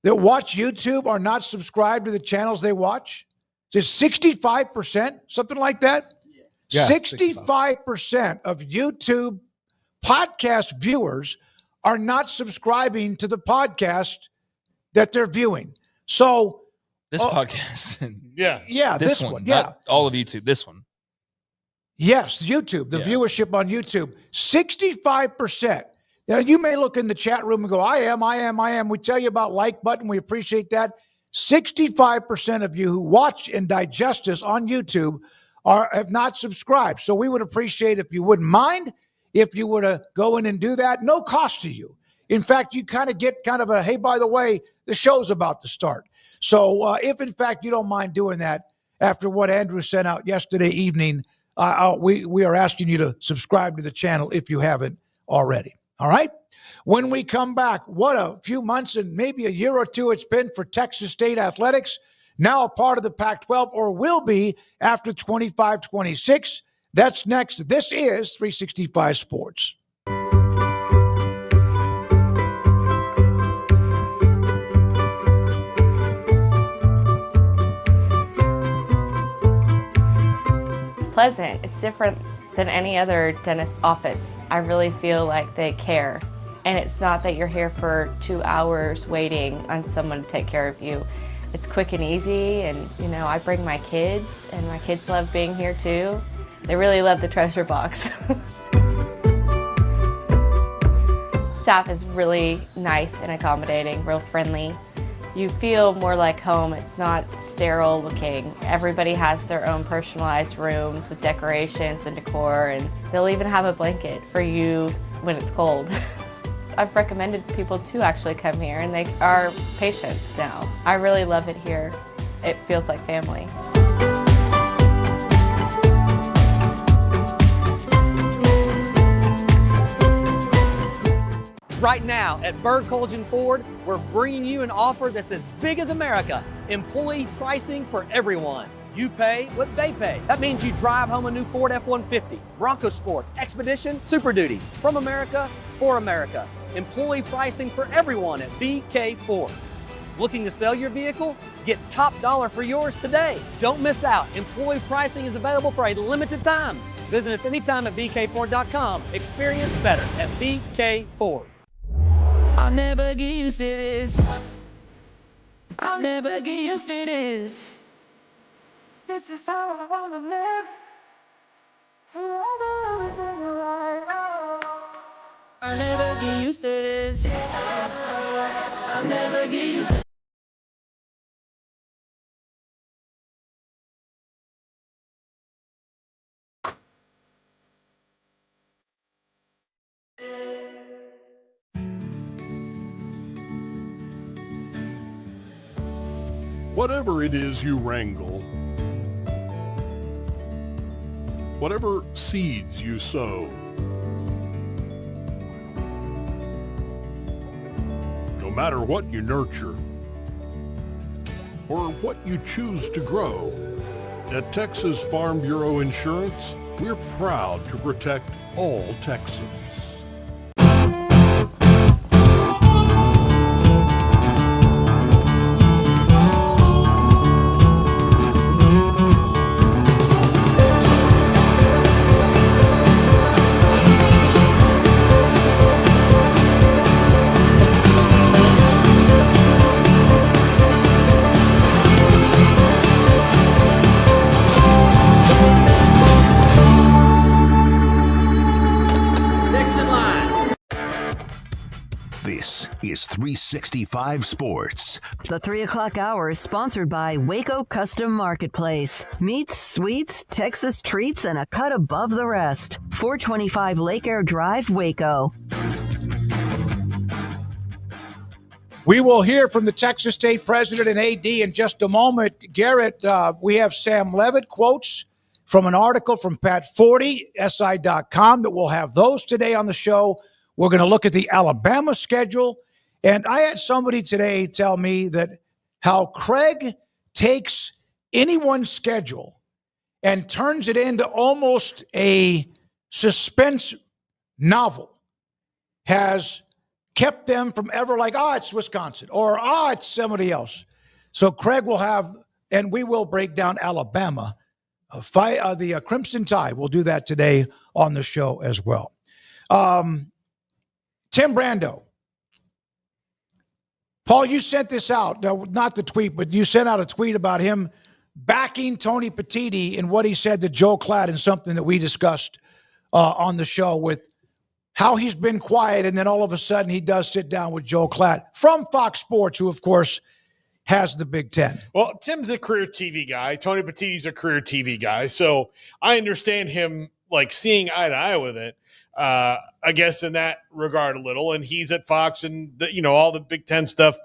that watch YouTube are not subscribed to the channels they watch? Is it 65%, something like that? Yeah, 65% of YouTube podcast viewers are not subscribing to the podcast that they're viewing. So this podcast. Yeah, this one. Yeah. Not all of YouTube, this one. Yes, YouTube, the viewership on YouTube, 65%. Now, you may look in the chat room and go, I am. We tell you about like button. We appreciate that. 65% of you who watch and digest us on YouTube have not subscribed. So we would appreciate if you wouldn't mind if you were to go in and do that. No cost to you. In fact, you kind of get kind of a, hey, by the way, the show's about to start. So if, in fact, you don't mind doing that after what Andrew sent out yesterday evening, we are asking you to subscribe to the channel if you haven't already. All right? When we come back, what a few months and maybe a year or two it's been for Texas State athletics, now a part of the Pac-12, or will be after 25-26. That's next. This is 365 Sports. Pleasant. It's different than any other dentist office. I really feel like they care. And it's not that you're here for 2 hours waiting on someone to take care of you. It's quick and easy, and I bring my kids, and my kids love being here too. They really love the treasure box. Staff is really nice and accommodating, real friendly. You feel more like home. It's not sterile looking. Everybody has their own personalized rooms with decorations and decor, and they'll even have a blanket for you when it's cold. I've recommended people to actually come here, and they are patients now. I really love it here. It feels like family. Right now at Berg Collision Ford, we're bringing you an offer that's as big as America. Employee pricing for everyone. You pay what they pay. That means you drive home a new Ford F-150, Bronco Sport, Expedition, Super Duty. From America, for America. Employee pricing for everyone at BK Ford. Looking to sell your vehicle? Get top dollar for yours today. Don't miss out. Employee pricing is available for a limited time. Visit us anytime at bkford.com. Experience better at BK Ford. I'll never get used to this. I'll never get used to this. This is how I wanna live. I'll never get used to this. I'll never get used to this. Whatever it is you wrangle, whatever seeds you sow, no matter what you nurture or what you choose to grow, at Texas Farm Bureau Insurance, we're proud to protect all Texans. This is 365 Sports. The 3 o'clock hour is sponsored by Waco Custom Marketplace. Meats, sweets, Texas treats, and a cut above the rest. 425 Lake Air Drive, Waco. We will hear from the Texas State President and AD in just a moment. Garrett, we have Sam Levitt quotes from an article from Pat Forty, SI.com, that we'll have those today on the show. We're going to look at the Alabama schedule. And I had somebody today tell me that how Craig takes anyone's schedule and turns it into almost a suspense novel has kept them from ever like, it's Wisconsin, or it's somebody else. So Craig will have, and we will break down Alabama, the Crimson Tide. We'll do that today on the show as well. Tim Brando. Paul, you sent this out. No, not the tweet, but you sent out a tweet about him backing Tony Petitti in what he said to Joe Klatt, and something that we discussed on the show with how he's been quiet, and then all of a sudden he does sit down with Joe Klatt from Fox Sports, who, of course, has the Big Ten. Well, Tim's a career TV guy. Tony Petitti's a career TV guy. So I understand him like seeing eye to eye with it. I guess in that regard a little, and he's at Fox and all the Big Ten stuff,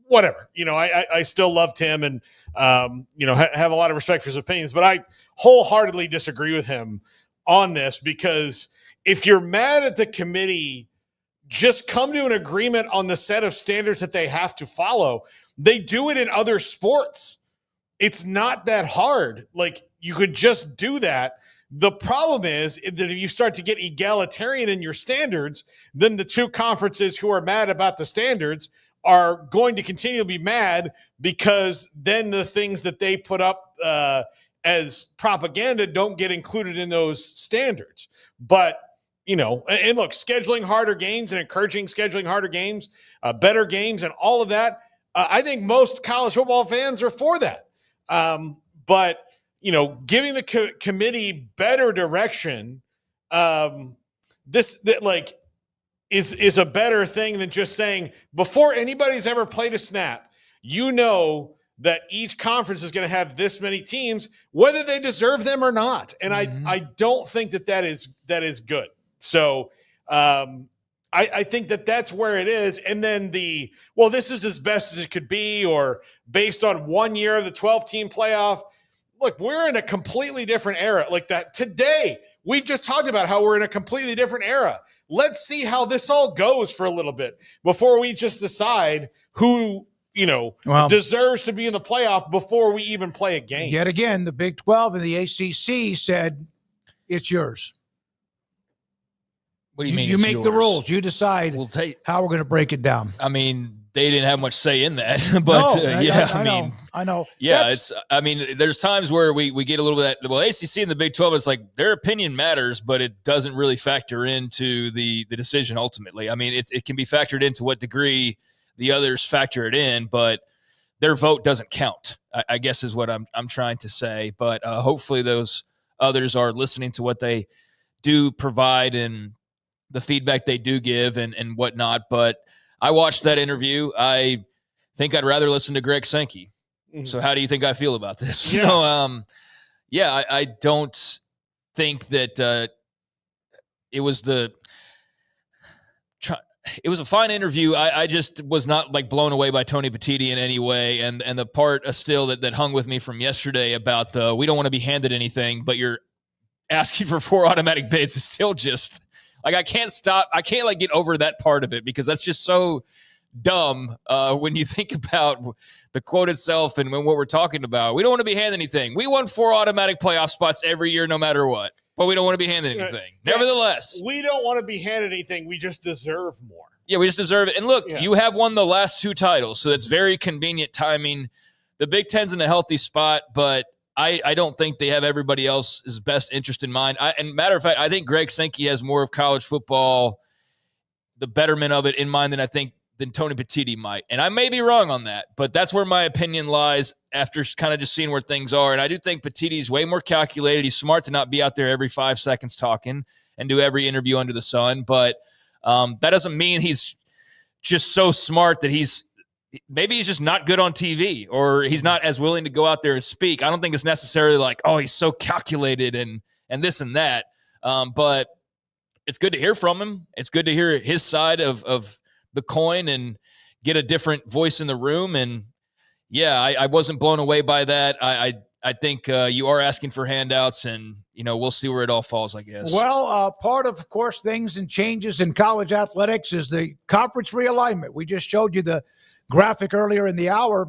whatever, I still love Tim and, have a lot of respect for his opinions, but I wholeheartedly disagree with him on this, because if you're mad at the committee, just come to an agreement on the set of standards that they have to follow. They do it in other sports. It's not that hard. Like, you could just do that. The problem is that if you start to get egalitarian in your standards, then the two conferences who are mad about the standards are going to continue to be mad, because then the things that they put up as propaganda don't get included in those standards. But, and look, scheduling harder games and encouraging scheduling harder games, better games, and all of that, I think most college football fans are for that. But, giving the committee better direction, is a better thing than just saying before anybody's ever played a snap, that each conference is going to have this many teams, whether they deserve them or not. And I don't think that is good. So I think that's where it is. And then this is as best as it could be, or based on 1 year of the 12-team playoff. Look, we're in a completely different era like that today. We've just talked about how we're in a completely different era. Let's see how this all goes for a little bit before we just decide who, deserves to be in the playoff before we even play a game. Yet again, the Big 12 and the ACC said, it's yours. What do you mean? You make the rules. You decide how we're going to break it down. I mean, they didn't have much say in that, but I know. Yeah, there's times where we get a little bit ACC and the Big 12, it's like their opinion matters, but it doesn't really factor into the decision ultimately. I mean, it can be factored into what degree the others factor it in, but their vote doesn't count, I guess is what I'm trying to say. But hopefully those others are listening to what they do provide and the feedback they do give and whatnot. But I watched that interview. I think I'd rather listen to Greg Sankey. Mm-hmm. So how do you think I feel about this? Yeah. I don't think that it was it was a fine interview. I just was not blown away by Tony Petitti in any way. And the part still that hung with me from yesterday about we don't want to be handed anything, but you're asking for 4 automatic bids is still just I can't get over that part of it, because that's just so dumb when you think about the quote itself and what we're talking about. We don't want to be handed anything. We want 4 automatic playoff spots every year, no matter what. But we don't want to be handed anything. Yeah. Nevertheless, we don't want to be handed anything. We just deserve more. Yeah, we just deserve it. And look, you have won the last 2 titles, so it's very convenient timing. The Big Ten's in a healthy spot, but I don't think they have everybody else's best interest in mind. And matter of fact, I think Greg Sankey has more of college football, the betterment of it in mind than Tony Petitti might. And I may be wrong on that, but that's where my opinion lies after kind of just seeing where things are. And I do think Petitti's way more calculated. He's smart to not be out there every 5 seconds talking and do every interview under the sun. But that doesn't mean he's just so smart that maybe he's just not good on TV, or he's not as willing to go out there and speak. I don't think it's necessarily he's so calculated and this and that. But it's good to hear from him. It's good to hear his side of the coin and get a different voice in the room. And I wasn't blown away by that. I think you are asking for handouts, and we'll see where it all falls, I guess. Well, part of course, things and changes in college athletics is the conference realignment. We just showed you the graphic earlier in the hour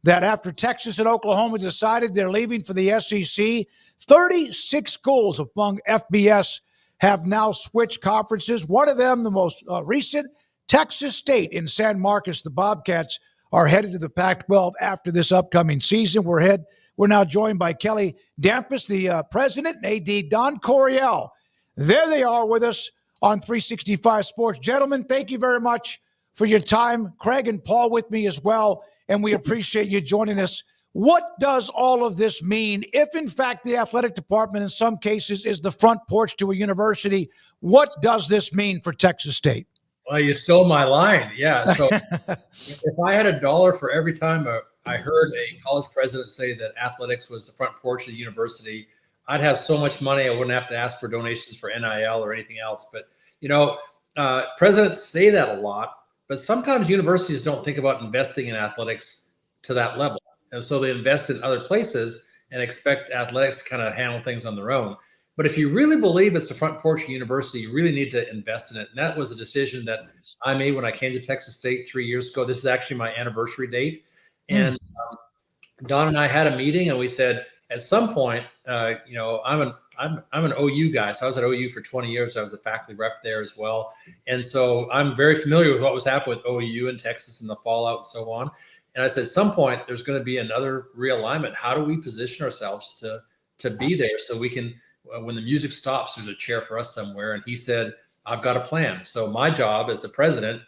that after Texas and Oklahoma decided they're leaving for the SEC, 36 schools among FBS have now switched conferences. One of them, the most recent, Texas State in San Marcos. The Bobcats are headed to the Pac-12 after this upcoming season. We're now joined by Kelly Dampus, the president, and AD Don Coryell. There they are with us on 365 Sports. Gentlemen, thank you very much for your time. Craig and Paul with me as well, and we appreciate you joining us. What does all of this mean if, in fact, the athletic department in some cases is the front porch to a university? What does this mean for Texas State? Well, you stole my line. Yeah. So if I had $1 for every time I heard a college president say that athletics was the front porch of the university, I'd have so much money I wouldn't have to ask for donations for NIL or anything else. But, presidents say that a lot. But sometimes universities don't think about investing in athletics to that level. And so they invest in other places and expect athletics to kind of handle things on their own. But if you really believe it's the front porch of university, you really need to invest in it. And that was a decision that I made when I came to Texas State 3 years ago. This is actually my anniversary date. And Don and I had a meeting, and we said, at some point, I'm an OU guy, so I was at OU for 20 years. I was a faculty rep there as well. And so I'm very familiar with what was happening with OU in Texas and the fallout and so on. And I said, at some point, there's going to be another realignment. How do we position ourselves to be there so we can, when the music stops, there's a chair for us somewhere? And he said, I've got a plan. So my job as the president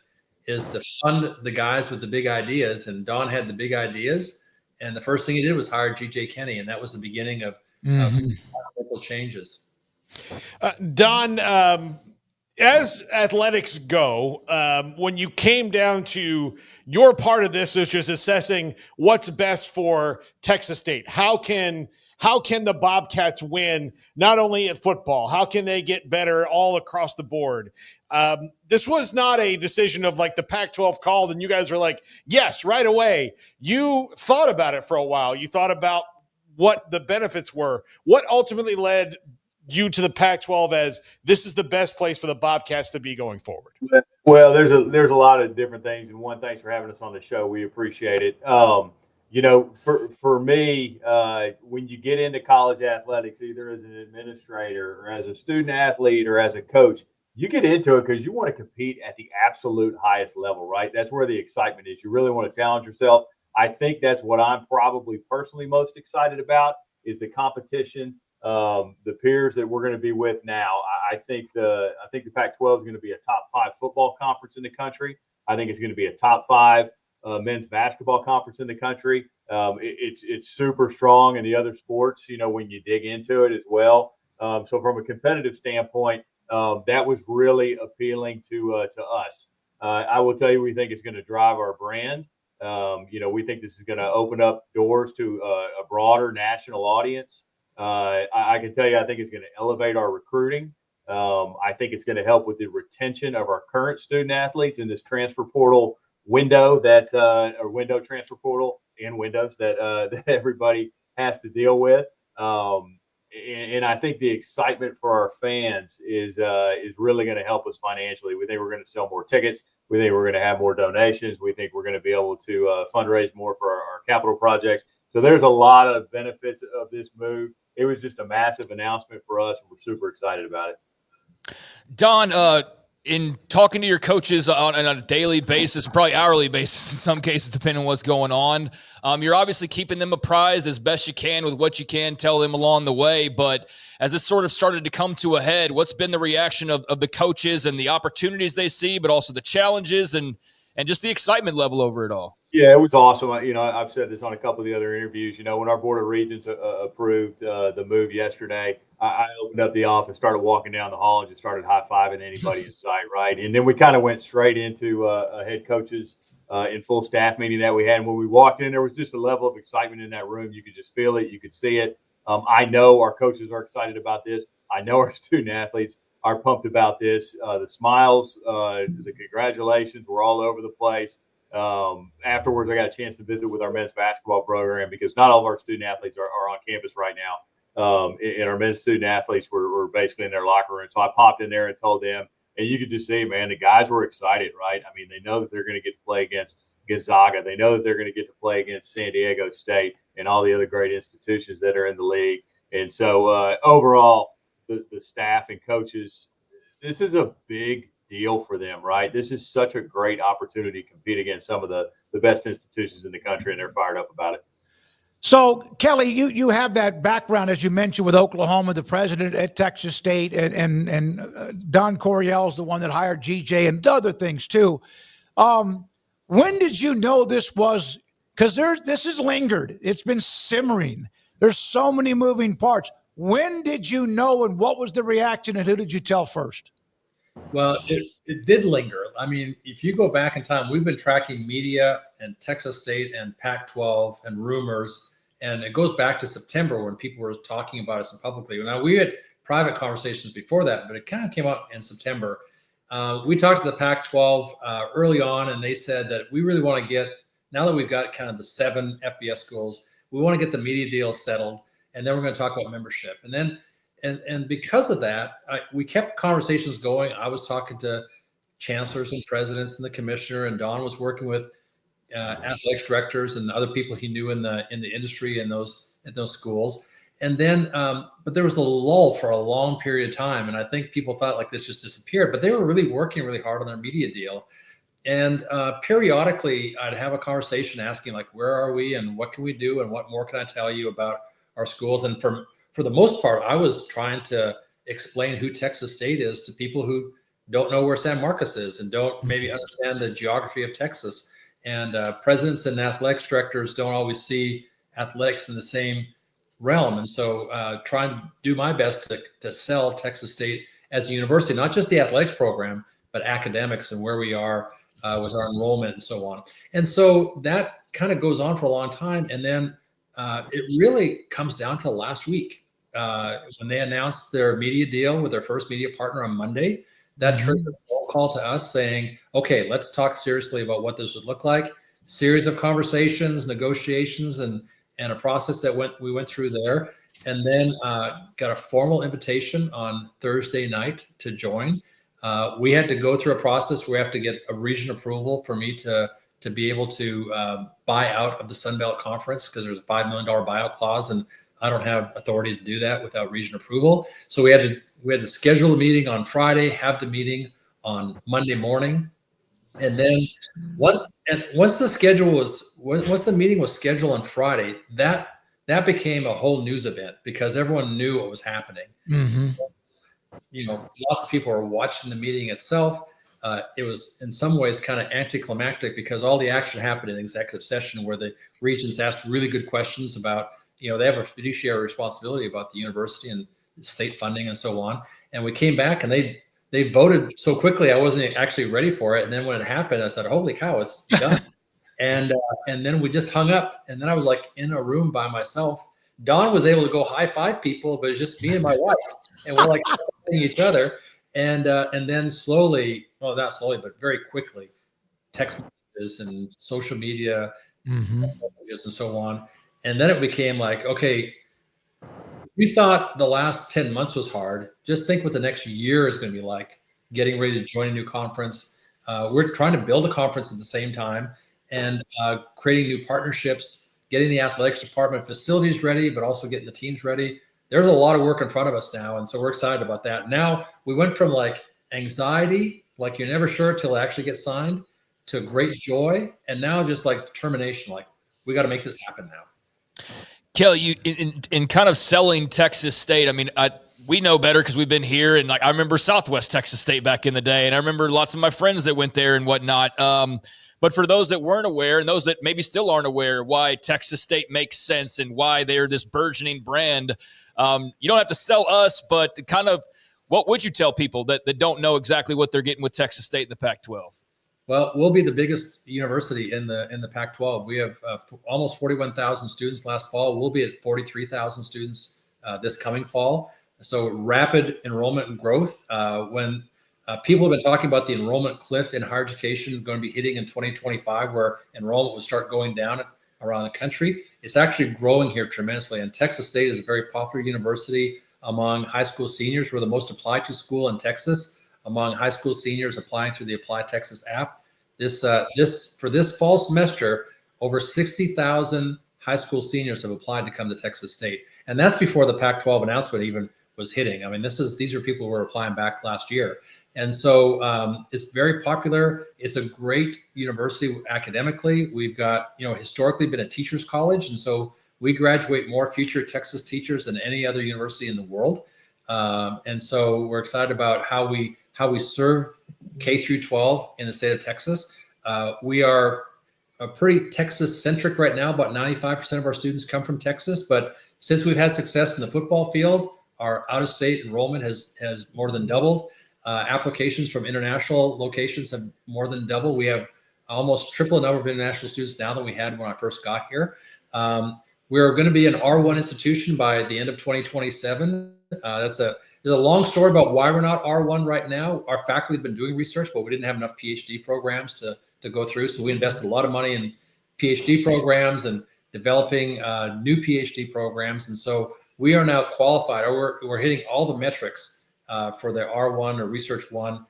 is to fund the guys with the big ideas. And Don had the big ideas. And the first thing he did was hire G.J. Kenny. And that was the beginning of fundamental changes. Don, as athletics go, when you came down to your part of this, which is assessing what's best for Texas State, how can the Bobcats win not only at football? How can they get better all across the board? This was not a decision of like the Pac-12 called and you guys were like, yes, right away. You thought about it for a while. You thought about what the benefits were. What ultimately led you to the Pac-12 as this is the best place for the Bobcats to be going forward? Well, there's a lot of different things. And one, thanks for having us on the show. We appreciate it. For me, when you get into college athletics, either as an administrator or as a student athlete or as a coach, you get into it because you want to compete at the absolute highest level, right? That's where the excitement is. You really want to challenge yourself. I think that's what I'm probably personally most excited about is the competition, the peers that we're going to be with now. I think the Pac-12 is going to be a top 5 football conference in the country. I think it's going to be a top 5 men's basketball conference in the country. It's super strong in the other sports, when you dig into it as well. So from a competitive standpoint, that was really appealing to us. I will tell you, we think it's going to drive our brand. We think this is going to open up doors to a broader national audience. I can tell you, I think it's going to elevate our recruiting. I think it's going to help with the retention of our current student athletes in this transfer portal window window transfer portal and windows that everybody has to deal with. And I think the excitement for our fans is really going to help us financially. We think we're going to sell more tickets. We think we're going to have more donations. We think we're going to be able to fundraise more for our capital projects. So there's a lot of benefits of this move. It was just a massive announcement for us, and we're super excited about it. Don, in talking to your coaches on a daily basis, probably hourly basis in some cases, depending on what's going on, you're obviously keeping them apprised as best you can with what you can tell them along the way. But as this sort of started to come to a head, what's been the reaction of the coaches and the opportunities they see, but also the challenges and just the excitement level over it all? Yeah, it was awesome. I've said this on a couple of the other interviews. When our Board of Regents approved the move yesterday, I opened up the office, started walking down the hall, and just started high-fiving anybody in sight, right? And then we kind of went straight into a head coaches in full staff meeting that we had. And when we walked in, there was just a level of excitement in that room. You could just feel it. You could see it. I know our coaches are excited about this. I know our student athletes are pumped about this. The smiles, the congratulations were all over the place. Afterwards, I got a chance to visit with our men's basketball program because not all of our student athletes are on campus right now. And our men's student athletes were basically in their locker room. So I popped in there and told them, and you could just see, man, the guys were excited, right? I mean, they know that they're going to get to play against Gonzaga. They know that they're going to get to play against San Diego State and all the other great institutions that are in the league. And so overall, the staff and coaches, this is a big deal for them, right? This is such a great opportunity to compete against some of the best institutions in the country, and they're fired up about it. So, Kelly, you have that background, as you mentioned, with Oklahoma, the president at Texas State, and Don Coryell is the one that hired GJ and other things too. When did you know this was – because this has lingered. It's been simmering. There's so many moving parts. When did you know, and what was the reaction, and who did you tell first? Well, it did linger. I mean, if you go back in time, we've been tracking media and Texas State and Pac-12 and rumors, and it goes back to September when people were talking about us publicly. Now, we had private conversations before that, but it kind of came out in September. We talked to the Pac-12 early on, and they said that we really want to get, now that we've got kind of the 7 FBS schools, we want to get the media deal settled, and then we're going to talk about membership. And then And because of that, we kept conversations going. I was talking to chancellors and presidents and the commissioner, and Don was working with athletics directors and other people he knew in the industry in those schools. And then, but there was a lull for a long period of time, and I think people thought like this just disappeared. But they were really working really hard on their media deal. And periodically, I'd have a conversation asking like, "Where are we, and what can we do, and what more can I tell you about our schools?" And for the most part, I was trying to explain who Texas State is to people who don't know where San Marcos is and don't maybe understand the geography of Texas. And presidents and athletics directors don't always see athletics in the same realm. And so trying to do my best to sell Texas State as a university, not just the athletics program, but academics and where we are with our enrollment and so on. And so that kind of goes on for a long time. And then it really comes down to last week when they announced their media deal with their first media partner on Monday. That triggered a phone call to us saying, okay, let's talk seriously about what this would look like. Series of conversations, negotiations, and a process that we went through there. And then got a formal invitation on Thursday night to join. We had to go through a process where we have to get a region approval for me to be able to buy out of the Sun Belt Conference, because there's a $5 million buyout clause, and I don't have authority to do that without region approval. So we had to schedule a meeting on Friday, have the meeting on Monday morning, and then once the meeting was scheduled on Friday, that became a whole news event because everyone knew what was happening. Mm-hmm. You know, lots of people were watching the meeting itself. It was in some ways kind of anticlimactic because all the action happened in executive session where the regents asked really good questions about, you know, they have a fiduciary responsibility about the university and state funding and so on. And we came back and they voted so quickly, I wasn't actually ready for it. And then when it happened, I said, holy cow, it's done. And then we just hung up. And then I was like in a room by myself. Dawn was able to go high five people, but it's just me and my wife. And we're like each other. And then slowly, well, not slowly, but very quickly, text messages and social media messages and so on. And then it became like, okay, we thought the last 10 months was hard. Just think what the next year is going to be like, getting ready to join a new conference. We're trying to build a conference at the same time and creating new partnerships, getting the athletics department facilities ready, but also getting the teams ready. There's a lot of work in front of us now. And so we're excited about that. Now we went from like anxiety, like you're never sure till it actually gets signed, to great joy. And now just like determination, like we got to make this happen now. Kelly, you in kind of selling Texas State, I mean, we know better because we've been here, and like I remember Southwest Texas State back in the day, and I remember lots of my friends that went there and whatnot. But for those that weren't aware, and those that maybe still aren't aware why Texas State makes sense and why they're this burgeoning brand, you don't have to sell us, but kind of what would you tell people that don't know exactly what they're getting with Texas State in the Pac-12? Well, we'll be the biggest university in the Pac-12. We have almost 41,000 students last fall. We'll be at 43,000 students this coming fall. So rapid enrollment and growth. When people have been talking about the enrollment cliff in higher education going to be hitting in 2025, where enrollment will start going down around the country, it's actually growing here tremendously. And Texas State is a very popular university among high school seniors. We're the most applied to school in Texas among high school seniors applying through the Apply Texas app. For this fall semester, over 60,000 high school seniors have applied to come to Texas State. And that's before the Pac-12 announcement even was hitting. I mean, these are people who were applying back last year. And so it's very popular. It's a great university academically. We've got, historically been a teacher's college. And so we graduate more future Texas teachers than any other university in the world. And so we're excited about how we serve K through 12 in the state of Texas. We are pretty Texas centric right now. About 95% of our students come from Texas, but since we've had success in the football field, our out of state enrollment has more than doubled. Applications from international locations have more than doubled. We have almost triple the number of international students now than we had when I first got here. We're going to be an R1 institution by the end of 2027. There's a long story about why we're not R1 right now. Our faculty have been doing research, but we didn't have enough PhD programs to go through. So we invested a lot of money in PhD programs and developing new PhD programs. And so we are now qualified, or we're hitting all the metrics for the R1 or Research 1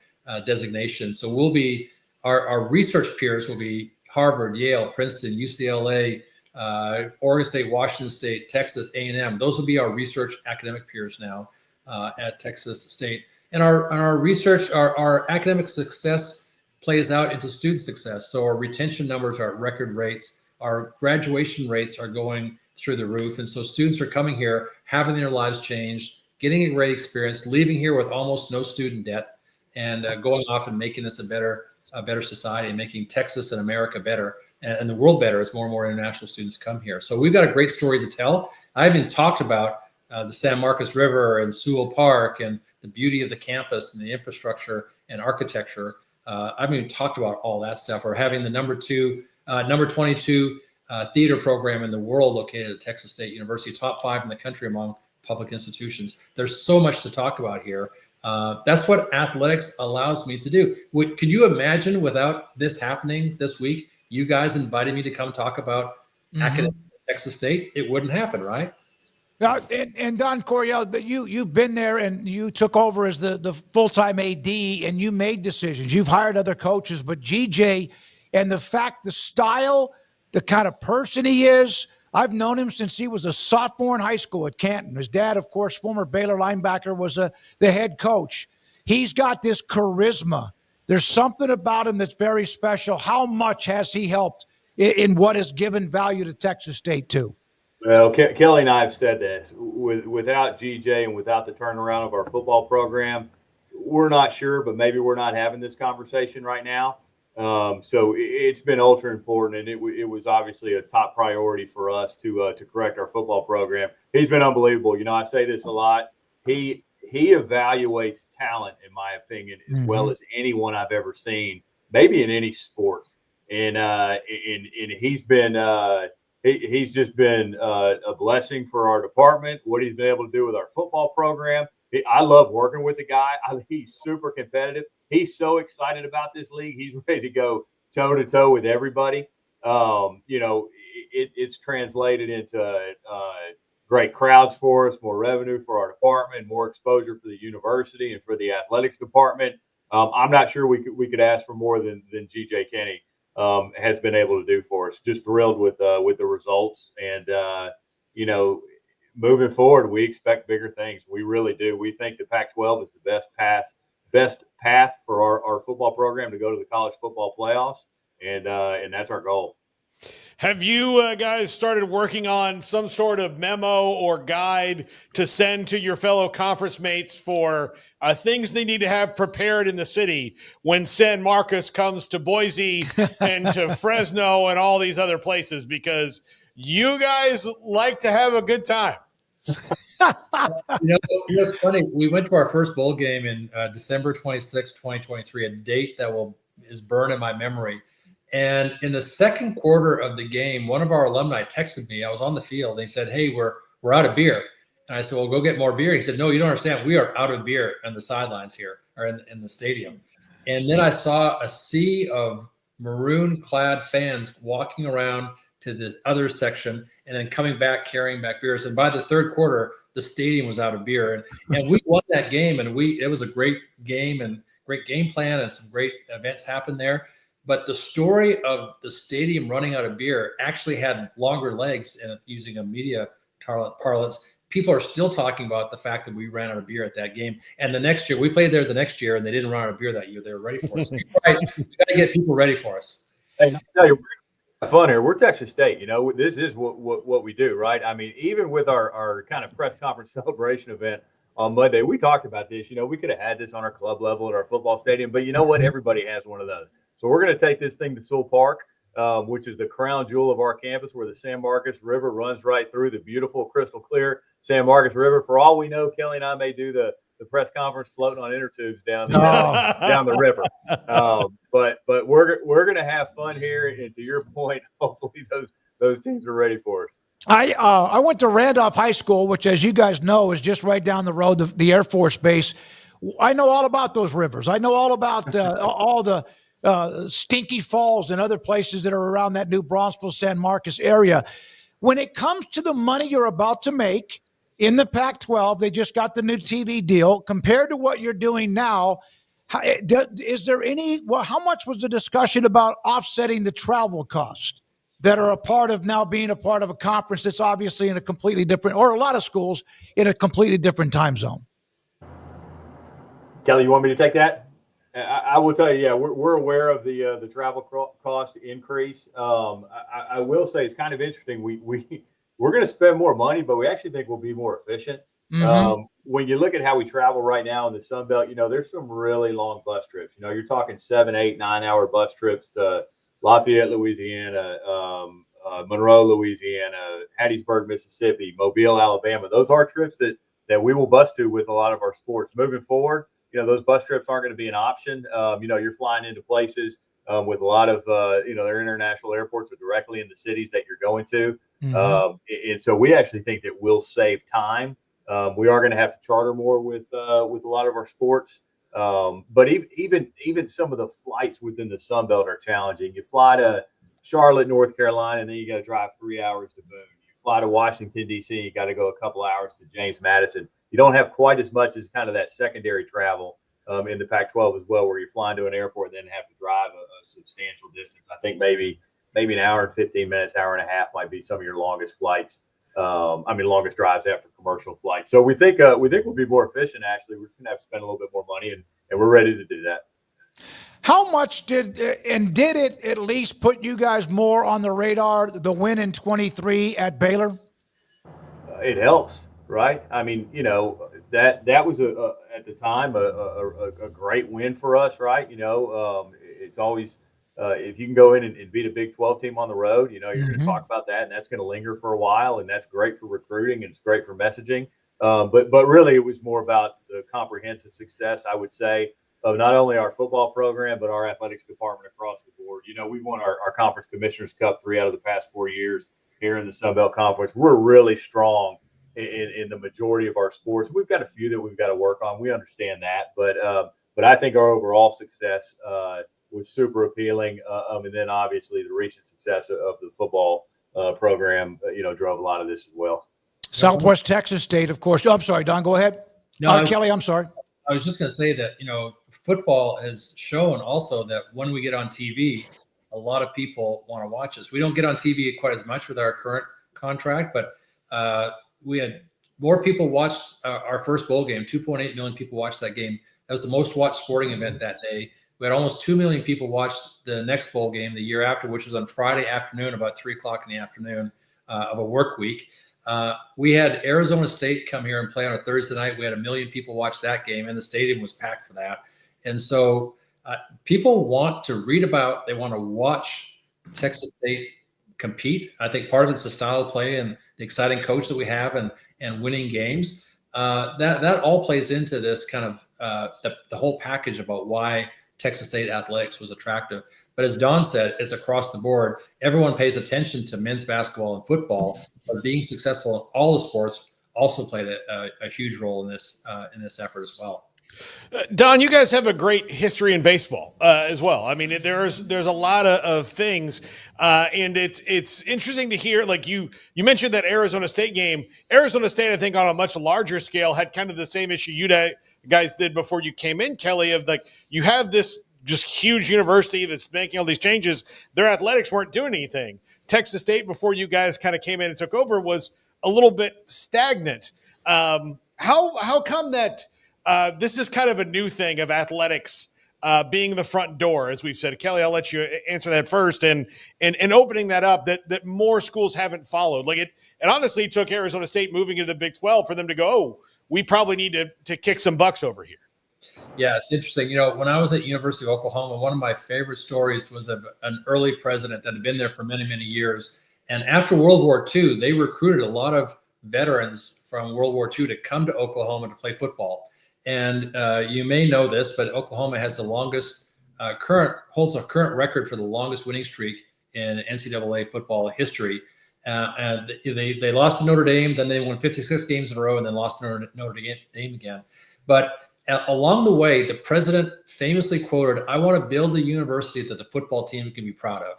designation. So we'll be, our research peers will be Harvard, Yale, Princeton, UCLA, Oregon State, Washington State, Texas, A&M. Those will be our research academic peers now at Texas State. And our research, our academic success plays out into student success. So our retention numbers are at record rates. Our graduation rates are going through the roof. And so students are coming here, having their lives changed, getting a great experience, leaving here with almost no student debt. and going off and making this a better society and making Texas and America better and the world better as more and more international students come here. So we've got a great story to tell. I haven't talked about the San Marcos River and Sewell Park and the beauty of the campus and the infrastructure and architecture. I haven't even talked about all that stuff, or having the number 22 theater program in the world located at Texas State University, top 5 in the country among public institutions. There's so much to talk about here. That's what athletics allows me to do. Could you imagine without this happening this week, you guys invited me to come talk about academics at Texas State? It wouldn't happen, right? Now, and Don Coryell, you've been there and you took over as the full-time AD and you made decisions. You've hired other coaches, but GJ and the style, the kind of person he is, I've known him since he was a sophomore in high school at Canton. His dad, of course, former Baylor linebacker, was the head coach. He's got this charisma. There's something about him that's very special. How much has he helped in what has given value to Texas State too? Well, Kelly and I have said this. Without GJ and without the turnaround of our football program, we're not sure, but maybe we're not having this conversation right now. So it's been ultra important, and it was obviously a top priority for us to correct our football program. He's been unbelievable. You know, I say this a lot. He evaluates talent, in my opinion, as well as anyone I've ever seen, maybe in any sport. And he's been he's just been a blessing for our department. What he's been able to do with our football program. I love working with the guy. He's super competitive. He's so excited about this league. He's ready to go toe to toe with everybody. You know, it's translated into great crowds for us, more revenue for our department, more exposure for the university and for the athletics department. I'm not sure we could ask for more than GJ Kenny has been able to do for us. Just thrilled with the results, and you know, moving forward, we expect bigger things. We really do. We think the Pac-12 is the best path for our football program to go to the college football playoffs, and that's our goal. Have you guys started working on some sort of memo or guide to send to your fellow conference mates for things they need to have prepared in the city when San Marcos comes to Boise and to Fresno and all these other places? Because you guys like to have a good time. It's funny. We went to our first bowl game in December 26, 2023, a date that is burned in my memory. And in the second quarter of the game, one of our alumni texted me. I was on the field. And he said, "Hey, we're out of beer." And I said, "Well, go get more beer." He said, "No, you don't understand. We are out of beer on the sidelines here, or in the stadium." And then I saw a sea of maroon-clad fans walking around to the other section and then coming back carrying back beers. And by the third quarter, the stadium was out of beer. And we won that game, and it was a great game and great game plan, and some great events happened there. But the story of the stadium running out of beer actually had longer legs, using a media parlance. People are still talking about the fact that we ran out of beer at that game. And the next year, we played there the next year, and they didn't run out of beer that year. They were ready for us. Right. We got to get people ready for us. Hey, I tell you, we're having fun here. We're Texas State. You know, this is what we do, right? I mean, even with our kind of press conference celebration event on Monday, we talked about this. You know, we could have had this on our club level at our football stadium, but you know what? Everybody has one of those. So we're going to take this thing to Sewell Park, which is the crown jewel of our campus, where the San Marcos River runs right through the beautiful, crystal clear San Marcos River. For all we know, Kelly and I may do the press conference floating on inner tubes down the river. But we're going to have fun here. And to your point, hopefully those teams are ready for us. I went to Randolph High School, which, as you guys know, is just right down the road, the Air Force Base. I know all about those rivers. I know all about all the Stinky Falls and other places that are around that New Braunfels, San Marcos area. When it comes to the money you're about to make in the Pac-12, they just got the new TV deal. Compared to what you're doing now, is there how much was the discussion about offsetting the travel cost that are a part of now being a part of a conference that's obviously in a completely different, or a lot of schools in a completely different time zone? Kelly, you want me to take that? I will tell you, yeah, we're aware of the travel cost increase. I will say it's kind of interesting. We're going to spend more money, but we actually think we'll be more efficient. when you look at how we travel right now in the Sun Belt, there's some really long bus trips. You're talking 7, 8, 9-hour bus trips to Lafayette, Louisiana, Monroe, Louisiana, Hattiesburg, Mississippi, Mobile, Alabama. Those are trips that we will bus to with a lot of our sports. Moving forward, those bus trips aren't going to be an option. You're flying into places with a lot of, their international airports are directly in the cities that you're going to. And so we actually think that we'll save time. We are going to have to charter more with a lot of our sports. But even some of the flights within the Sun Belt are challenging. You fly to Charlotte, North Carolina, and then you got to drive 3 hours to Boone. You fly to Washington, D.C., you got to go a couple hours to James Madison. You don't have quite as much as kind of that secondary travel in the Pac-12 as well, where you're flying to an airport and then have to drive a substantial distance. I think maybe an hour and 15 minutes, hour and a half might be some of your longest flights. Longest drives after commercial flights. So we think we'll be more efficient. Actually, we're just gonna have to spend a little bit more money, and we're ready to do that. How much did it at least put you guys more on the radar, the win in 23 at Baylor? It helps, right? I mean, that was at the time a great win for us, right? It's always if you can go in and beat a Big 12 team on the road, you're going to talk about that, and that's going to linger for a while, and that's great for recruiting and it's great for messaging. But really, it was more about the comprehensive success, I would say, of not only our football program but our athletics department across the board. We won our Conference Commissioners Cup 3 out of the past 4 years here in the Sun Belt Conference. We're really strong in the majority of our sports. We've got a few that we've got to work on. We understand that, but I think our overall success was super appealing. And then obviously the recent success of the football program, drove a lot of this as well. Southwest Texas State, of course. Oh, I'm sorry, Don, go ahead. No, Kelly, I'm sorry. I was just going to say that, football has shown also that when we get on TV, a lot of people want to watch us. We don't get on TV quite as much with our current contract, but we had more people watched our first bowl game. 2.8 million people watched that game. That was the most watched sporting event that day. We had almost 2 million people watch the next bowl game the year after, which was on Friday afternoon, about 3:00 in the afternoon of a work week. We had Arizona State come here and play on a Thursday night. We had 1 million people watch that game, and the stadium was packed for that. And so people want to read about, they want to watch Texas State compete. I think part of it's the style of play and the exciting coach that we have and winning games. That all plays into this kind of the whole package about why Texas State athletics was attractive. But as Don said, it's across the board. Everyone pays attention to men's basketball and football, but being successful in all the sports also played a huge role in this effort as well. Don, you guys have a great history in baseball as well. I mean, there's a lot of things, and it's interesting to hear. Like you mentioned that Arizona State game. Arizona State, I think, on a much larger scale, had kind of the same issue you guys did before you came in, Kelly. Of like you have this just huge university that's making all these changes. Their athletics weren't doing anything. Texas State, before you guys kind of came in and took over, was a little bit stagnant. How come that? This is kind of a new thing of athletics being the front door, as we've said. Kelly, I'll let you answer that first, and opening that up that more schools haven't followed. Like it honestly took Arizona State moving into the Big 12 for them to go, oh, we probably need to kick some bucks over here. Yeah, it's interesting. When I was at University of Oklahoma, one of my favorite stories was of an early president that had been there for many, many years. And after World War II, they recruited a lot of veterans from World War II to come to Oklahoma to play football. And you may know this, but Oklahoma has the longest holds a current record for the longest winning streak in NCAA football history. And they lost to Notre Dame, then they won 56 games in a row, and then lost to Notre Dame again. But along the way, the president famously quoted, "I want to build a university that the football team can be proud of."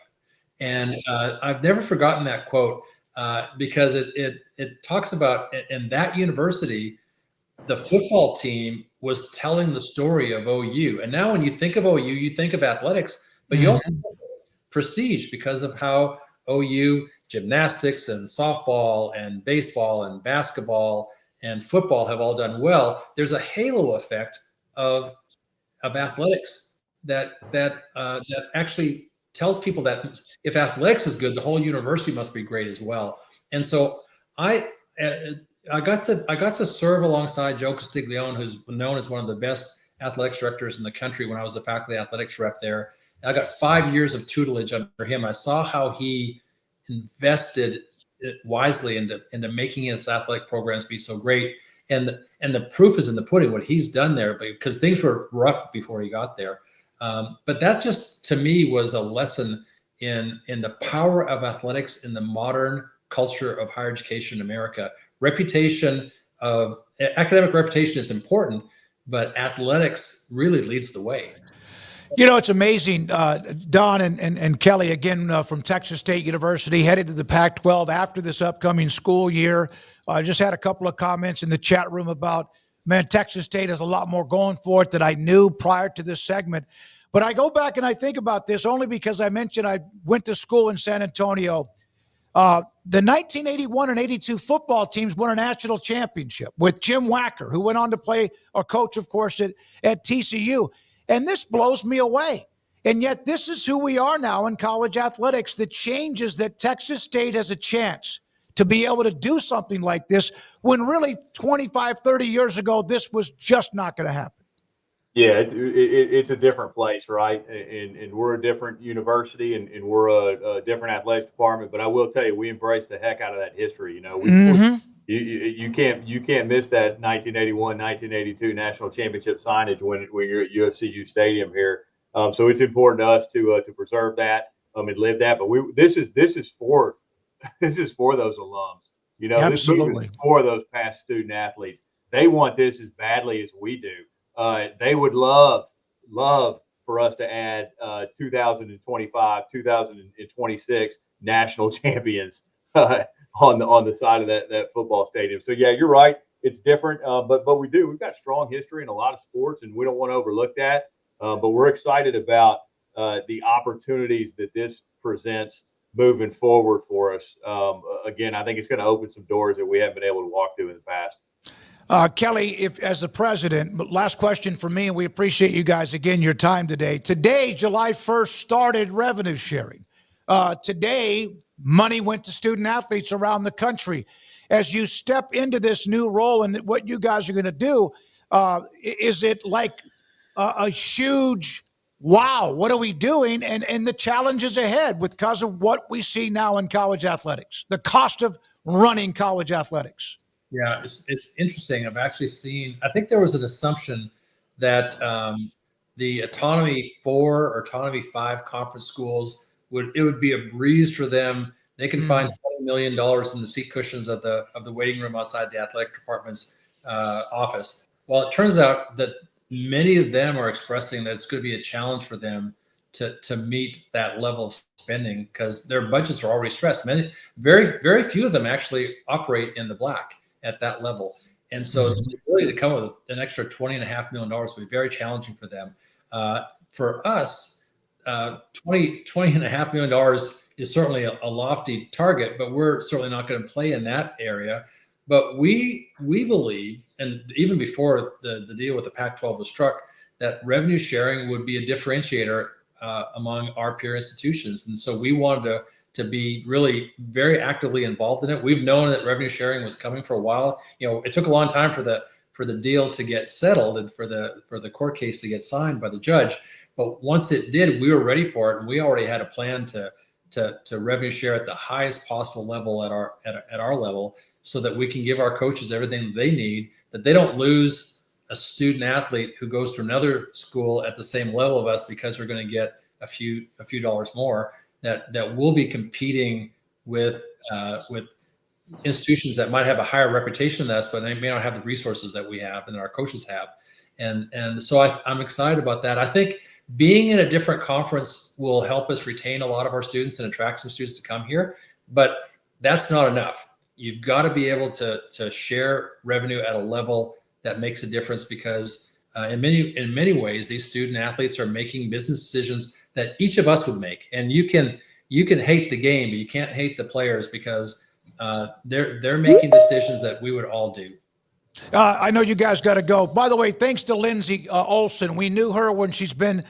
And I've never forgotten that quote because it talks about in that university, the football team was telling the story of OU. And now when you think of OU, you think of athletics, but you also think of prestige because of how OU gymnastics and softball and baseball and basketball and football have all done well. There's a halo effect of athletics that actually tells people that if athletics is good, the whole university must be great as well. And so I got to serve alongside Joe Castiglione, who's known as one of the best athletics directors in the country when I was a faculty athletics rep there. I got 5 years of tutelage under him. I saw how he invested it wisely into making his athletic programs be so great. And the proof is in the pudding, what he's done there, because things were rough before he got there. But that just, to me, was a lesson in the power of athletics in the modern culture of higher education in America. Academic reputation is important, but athletics really leads the way. You know, it's amazing, Don and Kelly, again, from Texas State University, headed to the Pac-12 after this upcoming school year. I just had a couple of comments in the chat room about, man, Texas State has a lot more going for it than I knew prior to this segment. But I go back and I think about this only because I mentioned I went to school in San Antonio. The 1981 and 82 football teams won a national championship with Jim Wacker, who went on to play or coach, of course, at TCU. And this blows me away. And yet this is who we are now in college athletics. The changes that Texas State has a chance to be able to do something like this when really 25, 30 years ago, this was just not going to happen. Yeah, it's a different place, right? And we're a different university and we're a different athletics department. But I will tell you, we embrace the heck out of that history. You know, you can't miss that 1981, 1982 national championship signage when you're at UFCU Stadium here. So it's important to us to preserve that and live that. But this is for those alums. You know, absolutely. This is for those past student athletes. They want this as badly as we do. They would love for us to add 2025, 2026 national champions on the side of that football stadium. So yeah, you're right. It's different, but we've got strong history in a lot of sports, and we don't want to overlook that. But we're excited about the opportunities that this presents moving forward for us. Again, I think it's going to open some doors that we haven't been able to walk through in the past. Kelly, if as the president, but last question for me, and we appreciate you guys again, your time today. Today, July 1st, started revenue sharing. Today, money went to student athletes around the country. As you step into this new role and what you guys are going to do, is it like a huge, wow, what are we doing? And the challenges ahead because of what we see now in college athletics, the cost of running college athletics. Yeah, it's interesting. I've actually seen, I think there was an assumption that the Autonomy 4 or Autonomy 5 conference schools would be a breeze for them. They can find $20 million in the seat cushions of the waiting room outside the athletic department's office. Well, it turns out that many of them are expressing that it's going to be a challenge for them to meet that level of spending because their budgets are already stressed. Very, very few of them actually operate in the black at that level. And so the ability to come up with an extra $20.5 million will be very challenging for them. For us, $20.5 million is certainly a lofty target, but we're certainly not going to play in that area. But we believe, and even before the deal with the Pac-12 was struck, that revenue sharing would be a differentiator among our peer institutions. And so we wanted to be really very actively involved in it. We've known that revenue sharing was coming for a while. You know, it took a long time for the deal to get settled and for the court case to get signed by the judge. But once it did, we were ready for it, and we already had a plan to revenue share at the highest possible level at our level, so that we can give our coaches everything they need, that they don't lose a student athlete who goes to another school at the same level of us because they're going to get a few dollars more. That we'll be competing with institutions that might have a higher reputation than us, but they may not have the resources that we have and our coaches have. And so I'm excited about that. I think being in a different conference will help us retain a lot of our students and attract some students to come here, but that's not enough. You've got to be able to share revenue at a level that makes a difference because in many ways, these student athletes are making business decisions that each of us would make. And you can hate the game, but you can't hate the players because they're making decisions that we would all do. I know you guys got to go. By the way, thanks to Lindsay Olson. We knew her when she's been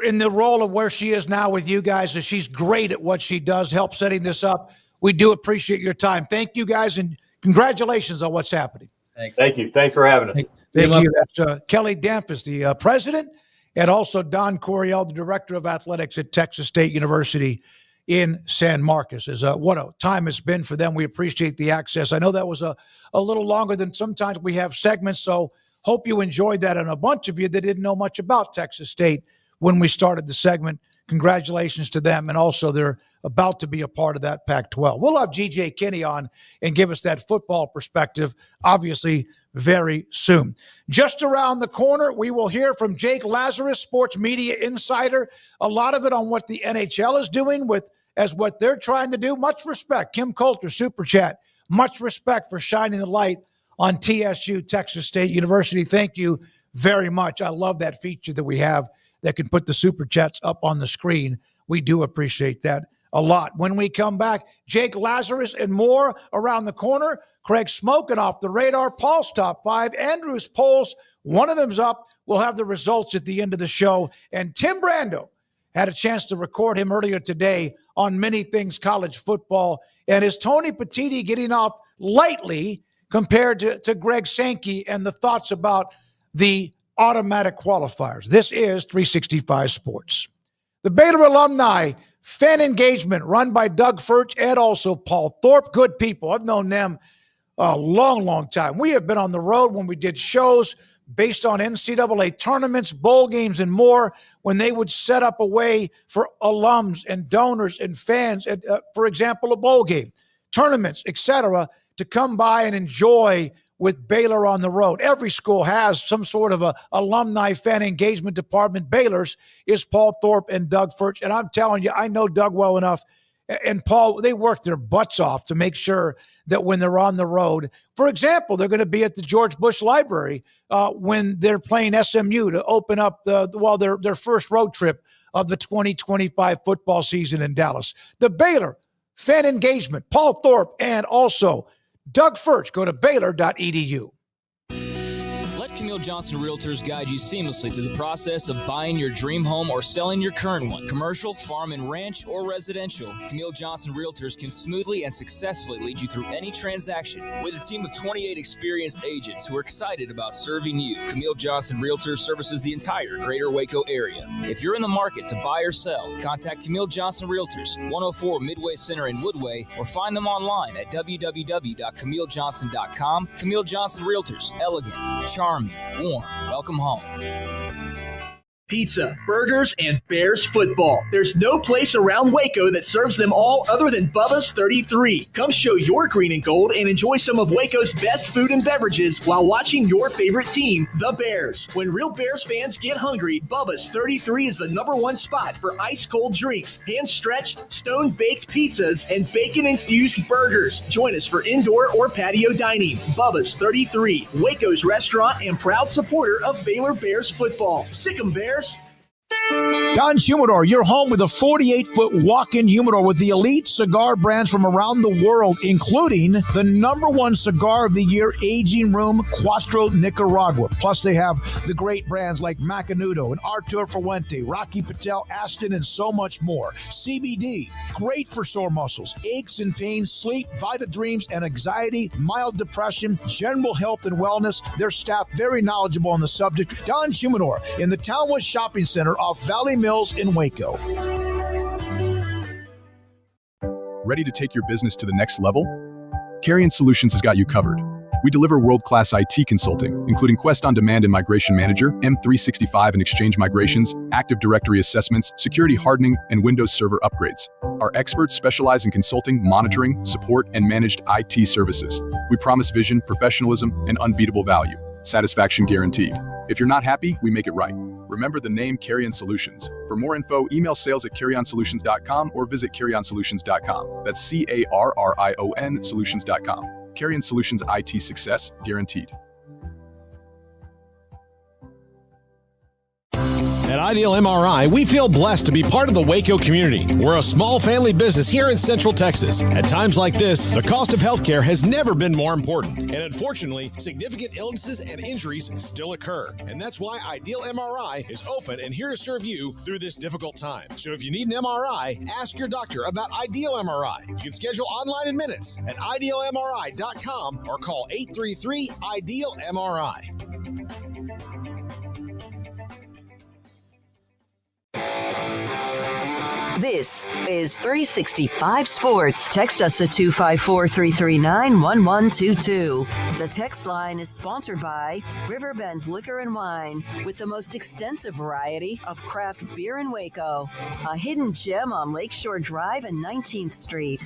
in the role of where she is now with you guys. She's great at what she does, help setting this up. We do appreciate your time. Thank you guys, and congratulations on what's happening. Thanks. Thank you. Thanks for having us. Thank you. That's Kelly Damp is the president, and also Don Coryell, the director of athletics at Texas State University in San Marcos. What a time it's been for them. We appreciate the access. I know that was a little longer than sometimes we have segments, so hope you enjoyed that. And a bunch of you that didn't know much about Texas State when we started the segment, congratulations to them. And also they're about to be a part of that Pac-12. We'll have G.J. Kinney on and give us that football perspective, obviously, very soon. Just around the corner, we will hear from Jake Lazarus, sports media insider, a lot of it on what the NHL is doing as what they're trying to do. Much respect. Kim Coulter, Super Chat. Much respect for shining the light on TSU, Texas State University. Thank you very much. I love that feature that we have that can put the Super Chats up on the screen. We do appreciate that a lot. When we come back, Jake Lazarus and more around the corner. Craig Smoak and Off the Radar. Paul's Top 5. Andrew's polls. One of them's up. We'll have the results at the end of the show. And Tim Brando, had a chance to record him earlier today on many things college football. And is Tony Petitti getting off lightly compared to Greg Sankey and the thoughts about the automatic qualifiers? This is 365 Sports. The Baylor alumni fan engagement run by Doug Furch and also Paul Thorpe. Good people. I've known them a long, long time. We have been on the road when we did shows based on NCAA tournaments, bowl games, and more, when they would set up a way for alums and donors and fans, for example, a bowl game, tournaments, etc., to come by and enjoy with Baylor on the road. Every school has some sort of a alumni fan engagement department. Baylor's is Paul Thorpe and Doug Furch. And I'm telling you, I know Doug well enough and Paul, they work their butts off to make sure that when they're on the road, for example, they're going to be at the George Bush Library when they're playing SMU to open up their first road trip of the 2025 football season in Dallas. The Baylor fan engagement, Paul Thorpe and also Doug Furch. Go to Baylor.edu. Let Camille Johnson Realtors guide you seamlessly through the process of buying your dream home or selling your current one. Commercial, farm and ranch, or residential, Camille Johnson Realtors can smoothly and successfully lead you through any transaction. With a team of 28 experienced agents who are excited about serving you, Camille Johnson Realtors services the entire greater Waco area. If you're in the market to buy or sell, contact Camille Johnson Realtors, 104 Midway Center in Woodway, or find them online at www.camillejohnson.com. Camille Johnson Realtors, elegant, charming, warm. Welcome home. Pizza, burgers, and Bears football. There's no place around Waco that serves them all other than Bubba's 33. Come show your green and gold and enjoy some of Waco's best food and beverages while watching your favorite team, the Bears. When real Bears fans get hungry, Bubba's 33 is the #1 spot for ice-cold drinks, hand-stretched, stone-baked pizzas, and bacon-infused burgers. Join us for indoor or patio dining. Bubba's 33, Waco's restaurant and proud supporter of Baylor Bears football. Sick 'em, Bears. Don's Humidor, your home with a 48-foot walk-in humidor with the elite cigar brands from around the world, including the #1 cigar of the year, Aging Room Cuatro Nicaragua. Plus, they have the great brands like Macanudo and Artur Fuente, Rocky Patel, Aston, and so much more. CBD, great for sore muscles, aches and pains, sleep, Vita Dreams, and anxiety, mild depression, general health and wellness. Their staff very knowledgeable on the subject. Don's Humidor in the Townwood Shopping Center off Valley Mills in Waco. Ready to take your business to the next level? Carrion Solutions has got you covered. We deliver world-class IT consulting, including Quest On Demand and Migration Manager, M365 and Exchange migrations, Active Directory assessments, security hardening, and Windows Server upgrades. Our experts specialize in consulting, monitoring, support, and managed IT services. We promise vision, professionalism, and unbeatable value. Satisfaction guaranteed. If you're not happy, we make it right. Remember the name Carrion Solutions. For more info, email sales@carrionsolutions.com or visit carrionsolutions.com. That's CARRION solutions.com. Carrion Solutions, IT success guaranteed. And Ideal MRI, we feel blessed to be part of the Waco community. We're a small family business here in Central Texas. At times like this, the cost of healthcare has never been more important. And unfortunately, significant illnesses and injuries still occur. And that's why Ideal MRI is open and here to serve you through this difficult time. So if you need an MRI, ask your doctor about Ideal MRI. You can schedule online in minutes at idealmri.com or call 833-IDEAL-MRI. This is 365 Sports. Text us at 254-339-1122. The text line is sponsored by Riverbend's Liquor and Wine, with the most extensive variety of craft beer in Waco. A hidden gem on Lakeshore Drive and 19th Street.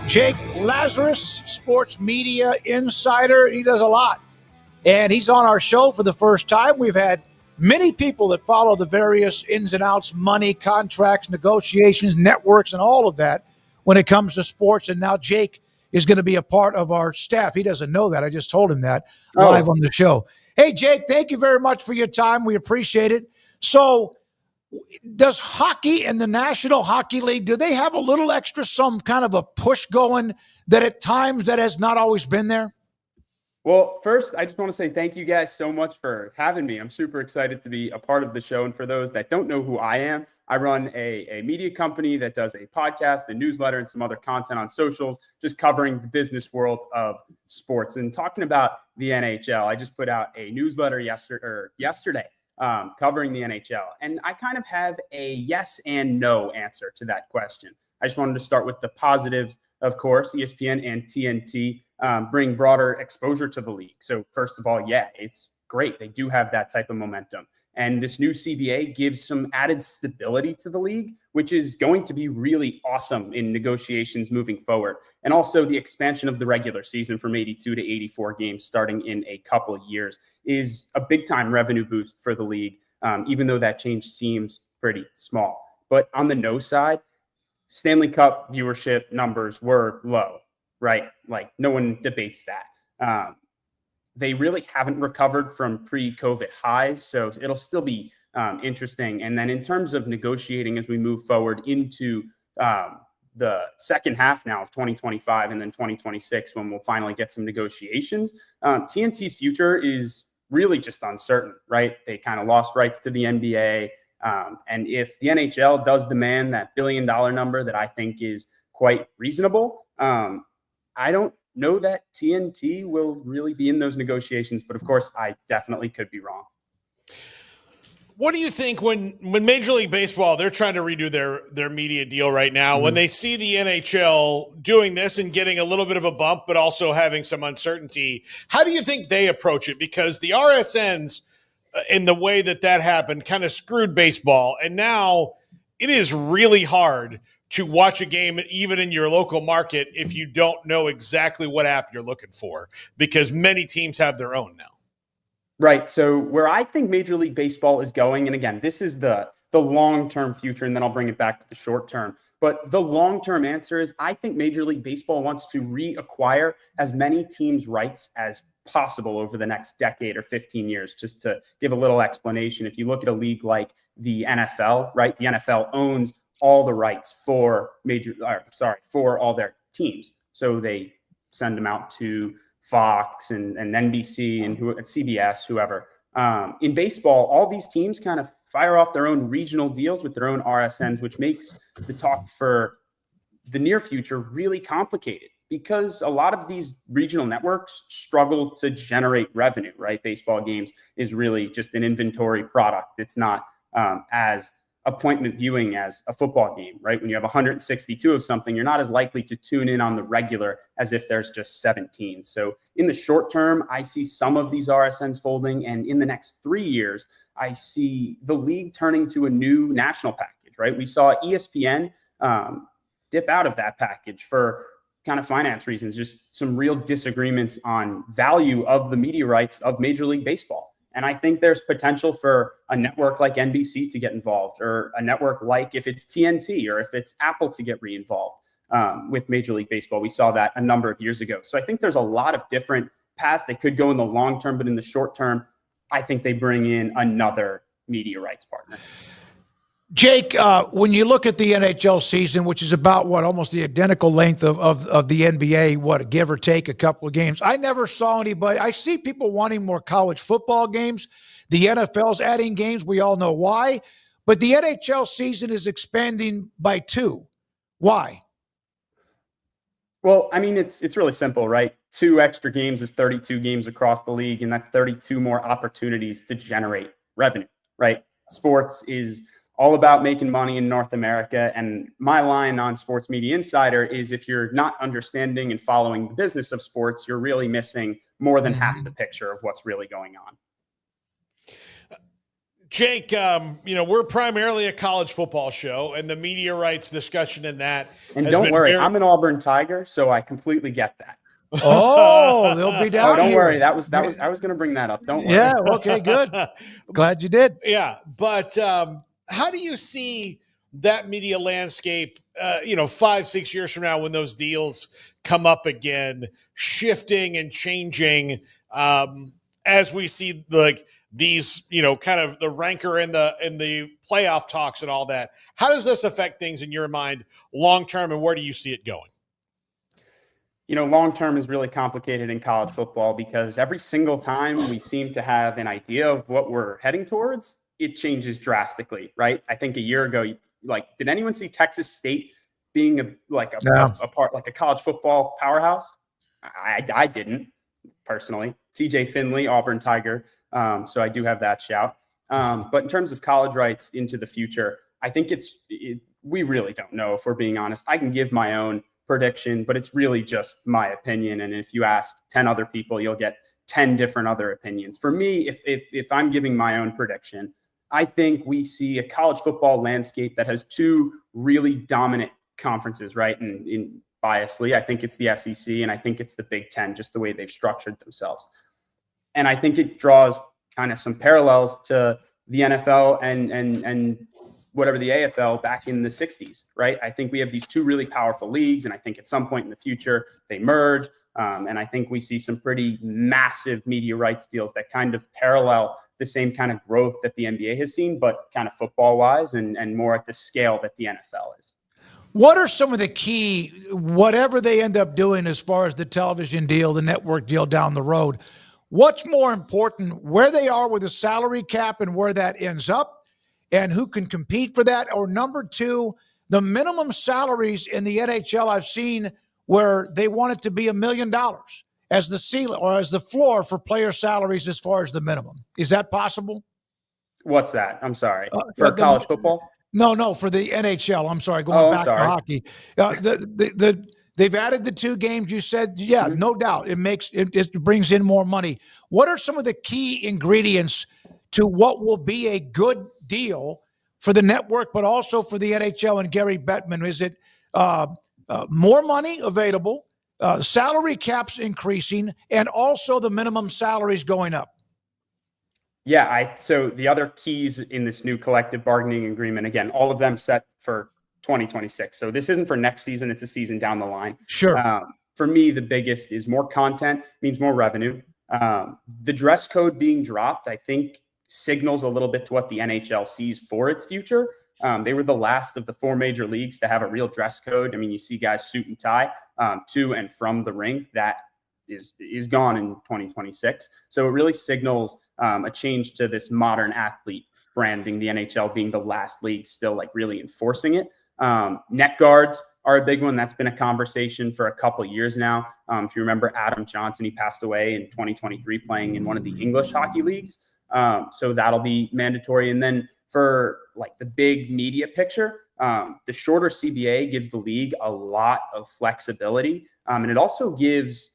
Jake Lazarus, sports media insider. He does a lot. And he's on our show for the first time. We've had many people that follow the various ins and outs, money, contracts, negotiations, networks, and all of that when it comes to sports. And now Jake is going to be a part of our staff. He doesn't know that. I just told him that live on the show. Hey, Jake, thank you very much for your time. We appreciate it. So does hockey and the National Hockey League, do they have a little extra, some kind of a push going that at times that has not always been there? Well, first, I just want to say thank you guys so much for having me. I'm super excited to be a part of the show. And for those that don't know who I am, I run a media company that does a podcast, a newsletter, and some other content on socials, just covering the business world of sports. And talking about the NHL, I just put out a newsletter yesterday covering the NHL. And I kind of have a yes and no answer to that question. I just wanted to start with the positives. Of course, ESPN and TNT bring broader exposure to the league. So first of all, yeah, it's great. They do have that type of momentum. And this new CBA gives some added stability to the league, which is going to be really awesome in negotiations moving forward. And also the expansion of the regular season from 82 to 84 games starting in a couple of years is a big time revenue boost for the league, even though that change seems pretty small. But on the no side, Stanley Cup viewership numbers were low, right? Like no one debates that. They really haven't recovered from pre-COVID highs, so it'll still be interesting. And then in terms of negotiating as we move forward into the second half now of 2025 and then 2026, when we'll finally get some negotiations, TNT's future is really just uncertain, right? They kind of lost rights to the NBA. And if the NHL does demand that $1 billion number that I think is quite reasonable, I don't know that TNT will really be in those negotiations. But of course, I definitely could be wrong. What do you think when Major League Baseball, they're trying to redo their media deal right now, when they see the NHL doing this and getting a little bit of a bump, but also having some uncertainty, how do you think they approach it? Because the RSNs, in the way that happened, kind of screwed baseball. And now it is really hard to watch a game, even in your local market, if you don't know exactly what app you're looking for, because many teams have their own now. Right. So where I think Major League Baseball is going, and again, this is the long-term future, and then I'll bring it back to the short term. But the long-term answer is I think Major League Baseball wants to reacquire as many teams' rights as possible over the next decade or 15 years. Just to give a little explanation, if you look at a league like the NFL, right, the NFL owns all the rights for all their teams. So they send them out to Fox and NBC and CBS, whoever. In baseball, all these teams kind of fire off their own regional deals with their own RSNs, which makes the talk for the near future really complicated because a lot of these regional networks struggle to generate revenue, right? Baseball games is really just an inventory product. It's not as appointment viewing as a football game, right? When you have 162 of something, you're not as likely to tune in on the regular as if there's just 17. So in the short term, I see some of these RSNs folding. And in the next 3 years, I see the league turning to a new national package, right? We saw ESPN dip out of that package for kind of finance reasons, just some real disagreements on value of the media rights of Major League Baseball. And I think there's potential for a network like NBC to get involved, or a network like if it's TNT or if it's Apple to get re-involved with Major League Baseball. We saw that a number of years ago. So I think there's a lot of different paths they could go in the long term, but in the short term, I think they bring in another media rights partner. Jake, when you look at the NHL season, which is about almost the identical length of the NBA, give or take a couple of games, I never saw anybody. I see people wanting more college football games. The NFL's adding games. We all know why. But the NHL season is expanding by 2. Why? Well, I mean, it's really simple, right? 2 extra games is 32 games across the league, and that's 32 more opportunities to generate revenue, right? Sports is all about making money in North America. And my line on Sports Media Insider is if you're not understanding and following the business of sports, you're really missing more than half the picture of what's really going on. Jake, we're primarily a college football show, and the media rights discussion in that. And don't worry, I'm an Auburn Tiger, so I completely get that. Oh, they'll be down. Oh, don't here. worry. I was going to bring that up. Don't worry. Yeah. Okay. Good. Glad you did. Yeah, but how do you see that media landscape? 5-6 years from now, when those deals come up again, shifting and changing, as we see these, kind of the rancor in the playoff talks and all that. How does this affect things in your mind long term, and where do you see it going? Long term is really complicated in college football because every single time we seem to have an idea of what we're heading towards, it changes drastically, right? I think a year ago, did anyone see Texas State being a college football powerhouse? I didn't personally. TJ Finley, Auburn Tiger. So I do have that shout. But in terms of college rights into the future, I think we really don't know, if we're being honest. I can give my own prediction, but it's really just my opinion. And if you ask 10 other people, you'll get 10 different other opinions. For me, if I'm giving my own prediction, I think we see a college football landscape that has 2 really dominant conferences, right? And biasly, I think it's the SEC and I think it's the Big Ten, just the way they've structured themselves. And I think it draws kind of some parallels to the NFL and whatever the AFL back in the 60s, right? I think we have these 2 really powerful leagues, and I think at some point in the future they merge. And I think we see some pretty massive media rights deals that kind of parallel the same kind of growth that the NBA has seen, but kind of football-wise and more at the scale that the NFL is. What are some of the key, whatever they end up doing as far as the television deal, the network deal down the road, what's more important, where they are with the salary cap and where that ends up and who can compete for that? Or number 2, the minimum salaries in the NHL I've seen where they want it to be $1 million as the ceiling or as the floor for player salaries as far as the minimum. Is that possible? What's that? I'm sorry. For college football? No, for the NHL. I'm sorry, going back to hockey. They've added the 2 games. You said, no doubt. It brings in more money. What are some of the key ingredients to what will be a good deal for the network, but also for the NHL and Gary Bettman? Is it more money available, salary caps increasing, and also the minimum salaries going up? Yeah, so the other keys in this new collective bargaining agreement, again, all of them set for 2026. So this isn't for next season. It's a season down the line. Sure. For me, the biggest is more content means more revenue. The dress code being dropped, I think, signals a little bit to what the NHL sees for its future. They were the last of the 4 major leagues to have a real dress code. I mean, you see guys suit and tie to and from the rink. That is gone in 2026. So it really signals a change to this modern athlete branding, the NHL being the last league still really enforcing it. Net guards are a big one. That's been a conversation for a couple of years now. If you remember Adam Johnson, he passed away in 2023 playing in one of the English hockey leagues. So that'll be mandatory. And then for the big media picture, the shorter CBA gives the league a lot of flexibility. And it also gives,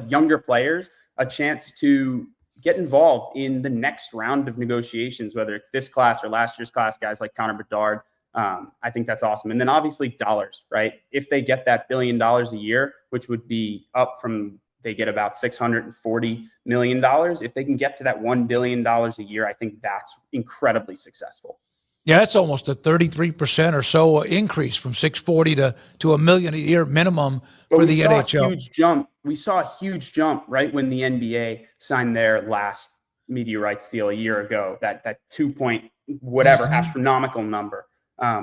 younger players a chance to get involved in the next round of negotiations, whether it's this class or last year's class, guys like Connor Bedard. I think that's awesome. And then obviously dollars, right? If they get that $1 billion a year, which would be up from, they get about $640 million. If they can get to that $1 billion a year, I think that's incredibly successful. Yeah, that's almost a 33% or so increase from 640 to $1 million a year minimum for the NHL. We saw a huge jump right when the NBA signed their last media rights deal a year ago, that 2 point whatever astronomical number.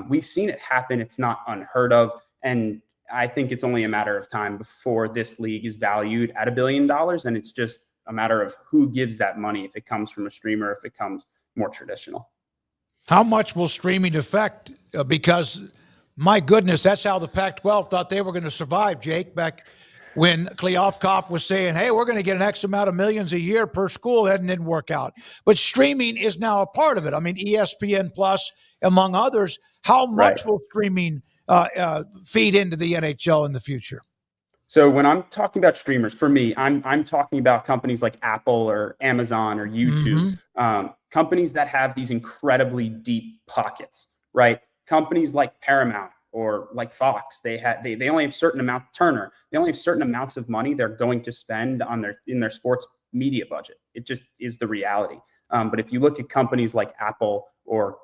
We've seen it happen. It's not unheard of. And I think it's only a matter of time before this league is valued at $1 billion. And it's just a matter of who gives that money, if it comes from a streamer, if it comes more traditional. How much will streaming affect? Because, my goodness, that's how the Pac-12 thought they were going to survive, Jake, back when Kleofkoff was saying, hey, we're going to get an X amount of millions a year per school. That didn't work out. But streaming is now a part of it. I mean, ESPN Plus, among others. How much will streaming feed into the NHL in the future? So when I'm talking about streamers, for me, I'm talking about companies like Apple or Amazon or YouTube, companies that have these incredibly deep pockets, right? Companies like Paramount or like Fox, they only have certain amount, Turner, they only have certain amounts of money they're going to spend in their sports media budget. It just is the reality. But if you look at companies like Apple or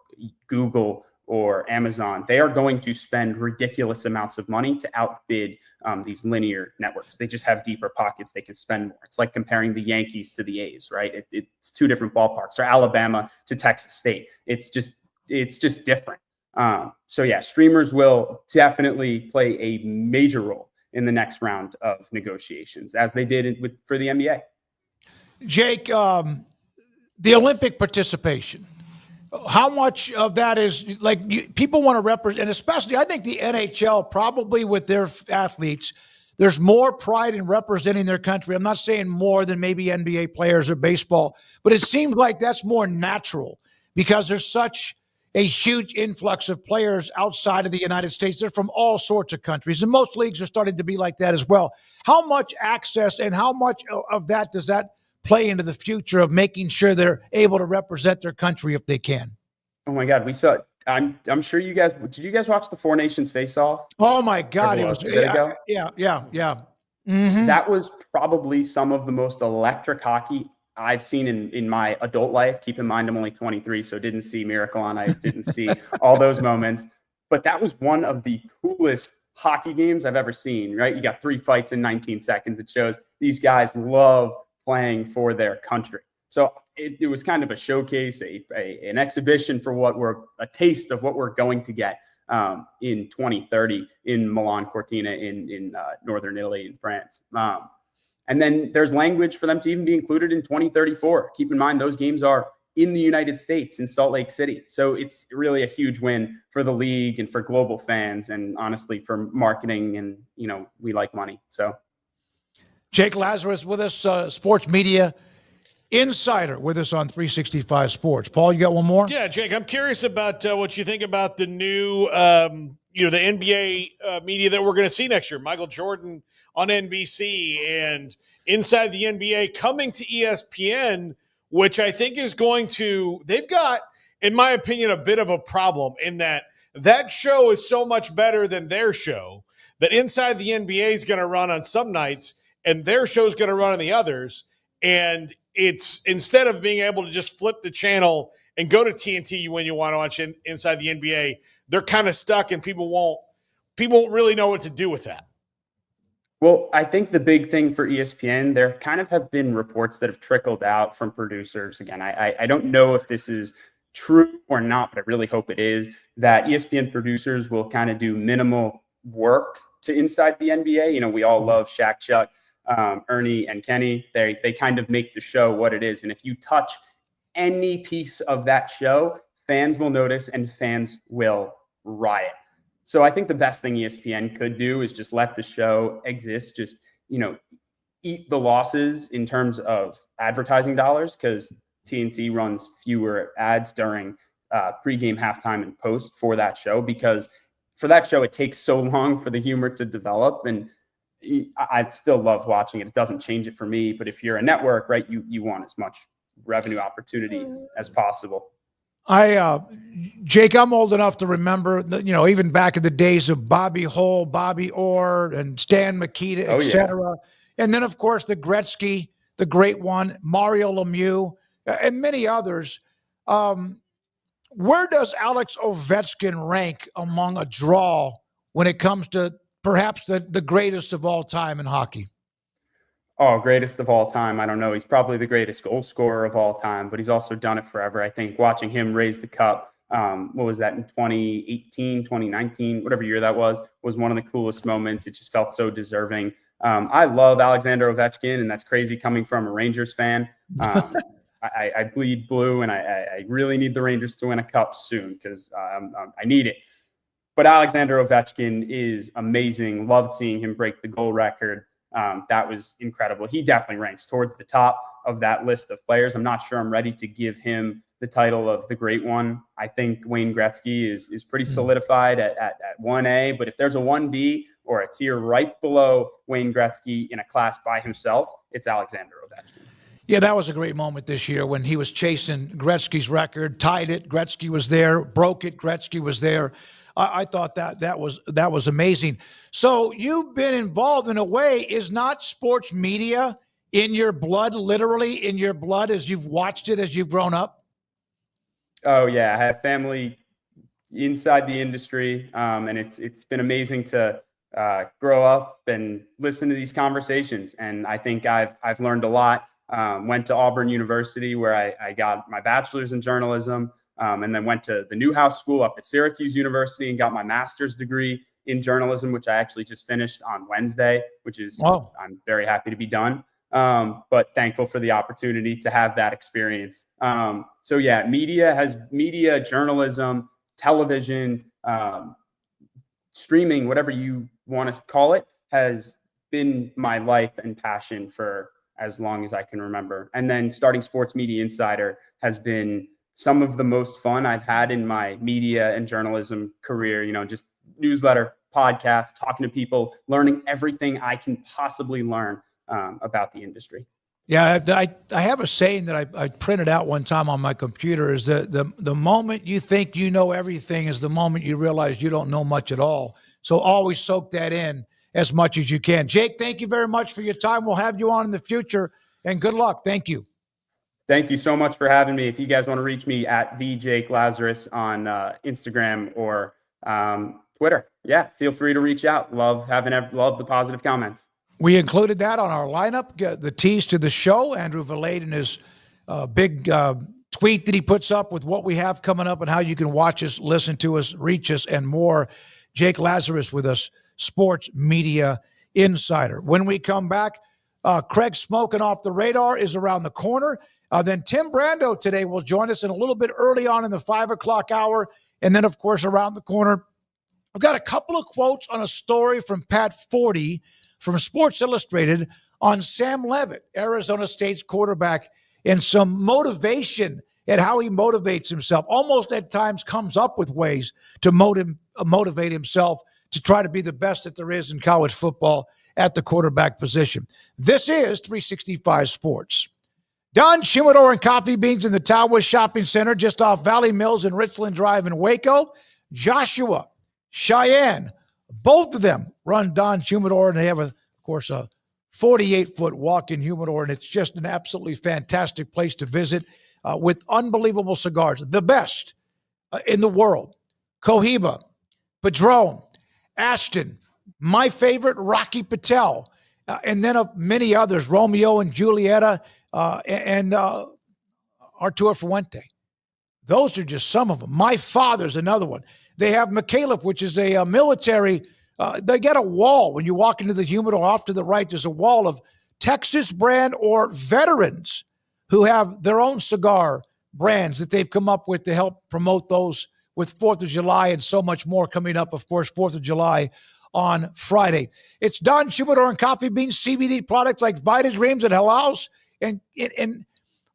Google or Amazon, they are going to spend ridiculous amounts of money to outbid these linear networks. They just have deeper pockets. They can spend more. It's like comparing the Yankees to the A's, right? It's two different ballparks, or Alabama to Texas State. It's just different. So yeah, streamers will definitely play a major role in the next round of negotiations, as they did for the NBA. Jake, the Olympic participation, how much of that is like people want to represent, and especially I think the NHL probably with their athletes, there's more pride in representing their country. I'm not saying more than maybe NBA players or baseball, but it seems like that's more natural because there's such a huge influx of players outside of the United States. They're from all sorts of countries, and most leagues are starting to be like that as well. How much access and how much of that does that play into the future of making sure they're able to represent their country if they can? Oh my God, we saw. I'm sure you guys. Did you guys watch the Four Nations face-off? Oh my God, it was yeah. Mm-hmm. That was probably some of the most electric hockey I've seen in my adult life. Keep in mind, I'm only 23, so didn't see Miracle on Ice, didn't see all those moments. But that was one of the coolest hockey games I've ever seen, right? You got 3 fights in 19 seconds. It shows these guys love playing for their country. So it was kind of a showcase, an exhibition for a taste of what we're going to get in 2030 in Milan Cortina in northern Italy and France. And then there's language for them to even be included in 2034. Keep in mind, those games are in the United States, in Salt Lake City. So it's really a huge win for the league and for global fans and honestly for marketing. And, we like money. So Jake Lazarus with us, sports media insider with us on 365 Sports. Paul, you got one more? Yeah, Jake, I'm curious about what you think about the new, the NBA media that we're going to see next year. Michael Jordan on NBC and Inside the NBA coming to ESPN, which I think is they've got, in my opinion, a bit of a problem in that show is so much better than their show that Inside the NBA is going to run on some nights and their show is going to run on the others. And it's instead of being able to just flip the channel and go to TNT when you want to watch Inside the NBA, they're kind of stuck and people won't really know what to do with that. Well, I think the big thing for ESPN, there kind of have been reports that have trickled out from producers. Again, I don't know if this is true or not, but I really hope it is, that ESPN producers will kind of do minimal work to Inside the NBA. We all love Shaq, Chuck, Ernie, and Kenny. They kind of make the show what it is. And if you touch any piece of that show, fans will notice and fans will riot. So I think the best thing ESPN could do is just let the show exist, just, eat the losses in terms of advertising dollars, because TNT runs fewer ads during pregame, halftime, and post for that show, because for that show, it takes so long for the humor to develop. And I still love watching it. It doesn't change it for me. But if you're a network, right, you want as much revenue opportunity as possible. Jake, I'm old enough to remember, even back in the days of Bobby Hull, Bobby Orr, and Stan Mikita, et cetera. And then, of course, the Gretzky, the great one, Mario Lemieux, and many others. Where does Alex Ovechkin rank among a draw when it comes to perhaps the greatest of all time in hockey? Oh, greatest of all time. I don't know. He's probably the greatest goal scorer of all time, but he's also done it forever. I think watching him raise the cup, what was that, in 2018, 2019, whatever year that was one of the coolest moments. It just felt so deserving. I love Alexander Ovechkin, and that's crazy coming from a Rangers fan. I bleed blue, and I really need the Rangers to win a cup soon because I need it. But Alexander Ovechkin is amazing. Loved seeing him break the goal record. That was incredible. He definitely ranks towards the top of that list of players. I'm not sure I'm ready to give him the title of the great one. I think Wayne Gretzky is pretty solidified at 1A, but if there's a 1B or a tier right below Wayne Gretzky in a class by himself, it's Alexander Ovechkin. Yeah, that was a great moment this year when he was chasing Gretzky's record, tied it. Gretzky was there, broke it. Gretzky was there. I thought that was amazing. So you've been involved in a way. Is not sports media in your blood, literally in your blood, as you've watched it as you've grown up? Oh yeah, I have family inside the industry, and it's been amazing to grow up and listen to these conversations. And I think I've learned a lot. Went to Auburn University where I got my bachelor's in journalism. And then went to the Newhouse School up at Syracuse University and got my master's degree in journalism, which I actually just finished on Wednesday, which is I'm very happy to be done. But thankful for the opportunity to have that experience. So yeah, media, journalism, television, streaming, whatever you want to call it, has been my life and passion for as long as I can remember. And then starting Sports Media Insider has been some of the most fun I've had in my media and journalism career, just newsletter, podcast, talking to people, learning everything I can possibly learn about the industry. Yeah, I have a saying that I printed out one time on my computer is that the moment you think you know everything is the moment you realize you don't know much at all. So always soak that in as much as you can. Jake, thank you very much for your time. We'll have you on in the future, and good luck. Thank you. Thank you so much for having me. If you guys want to reach me at the Jake Lazarus on Instagram or Twitter, yeah, feel free to reach out. Love the positive comments. We included that on our lineup, the tease to the show. Andrew Valade and his big tweet that he puts up with what we have coming up and how you can watch us, listen to us, reach us, and more. Jake Lazarus with us, Sports Media Insider. When we come back, Craig Smoak and Off the Radar is around the corner. Then Tim Brando today will join us in a little bit early on in the 5 o'clock hour. And then, of course, around the corner, I've got a couple of quotes on a story from Pat Forty from Sports Illustrated on Sam Levitt, Arizona State's quarterback, and some motivation at how he motivates himself. Almost at times comes up with ways to motivate himself to try to be the best that there is in college football at the quarterback position. This is 365 Sports. Don Shumidor and Coffee Beans in the Tawas Shopping Center, just off Valley Mills and Richland Drive in Waco. Joshua, Cheyenne, both of them run Don Shumidor, and they have, of course, a 48-foot walk-in humidor, and it's just an absolutely fantastic place to visit with unbelievable cigars, the best in the world. Cohiba, Padron, Ashton, my favorite, Rocky Patel, and then of many others, Romeo and Julieta, and Arturo Fuente. Those are just some of them. My Father's another one. They have McAuliffe, which is a military. They get a wall when you walk into the humidor. Off to the right, there's a wall of Texas brand or veterans who have their own cigar brands that they've come up with to help promote those with 4th of July and so much more coming up, of course, 4th of July on Friday. It's Don Shumidor and Coffee Beans, CBD products like Vita Dreams and Halals. And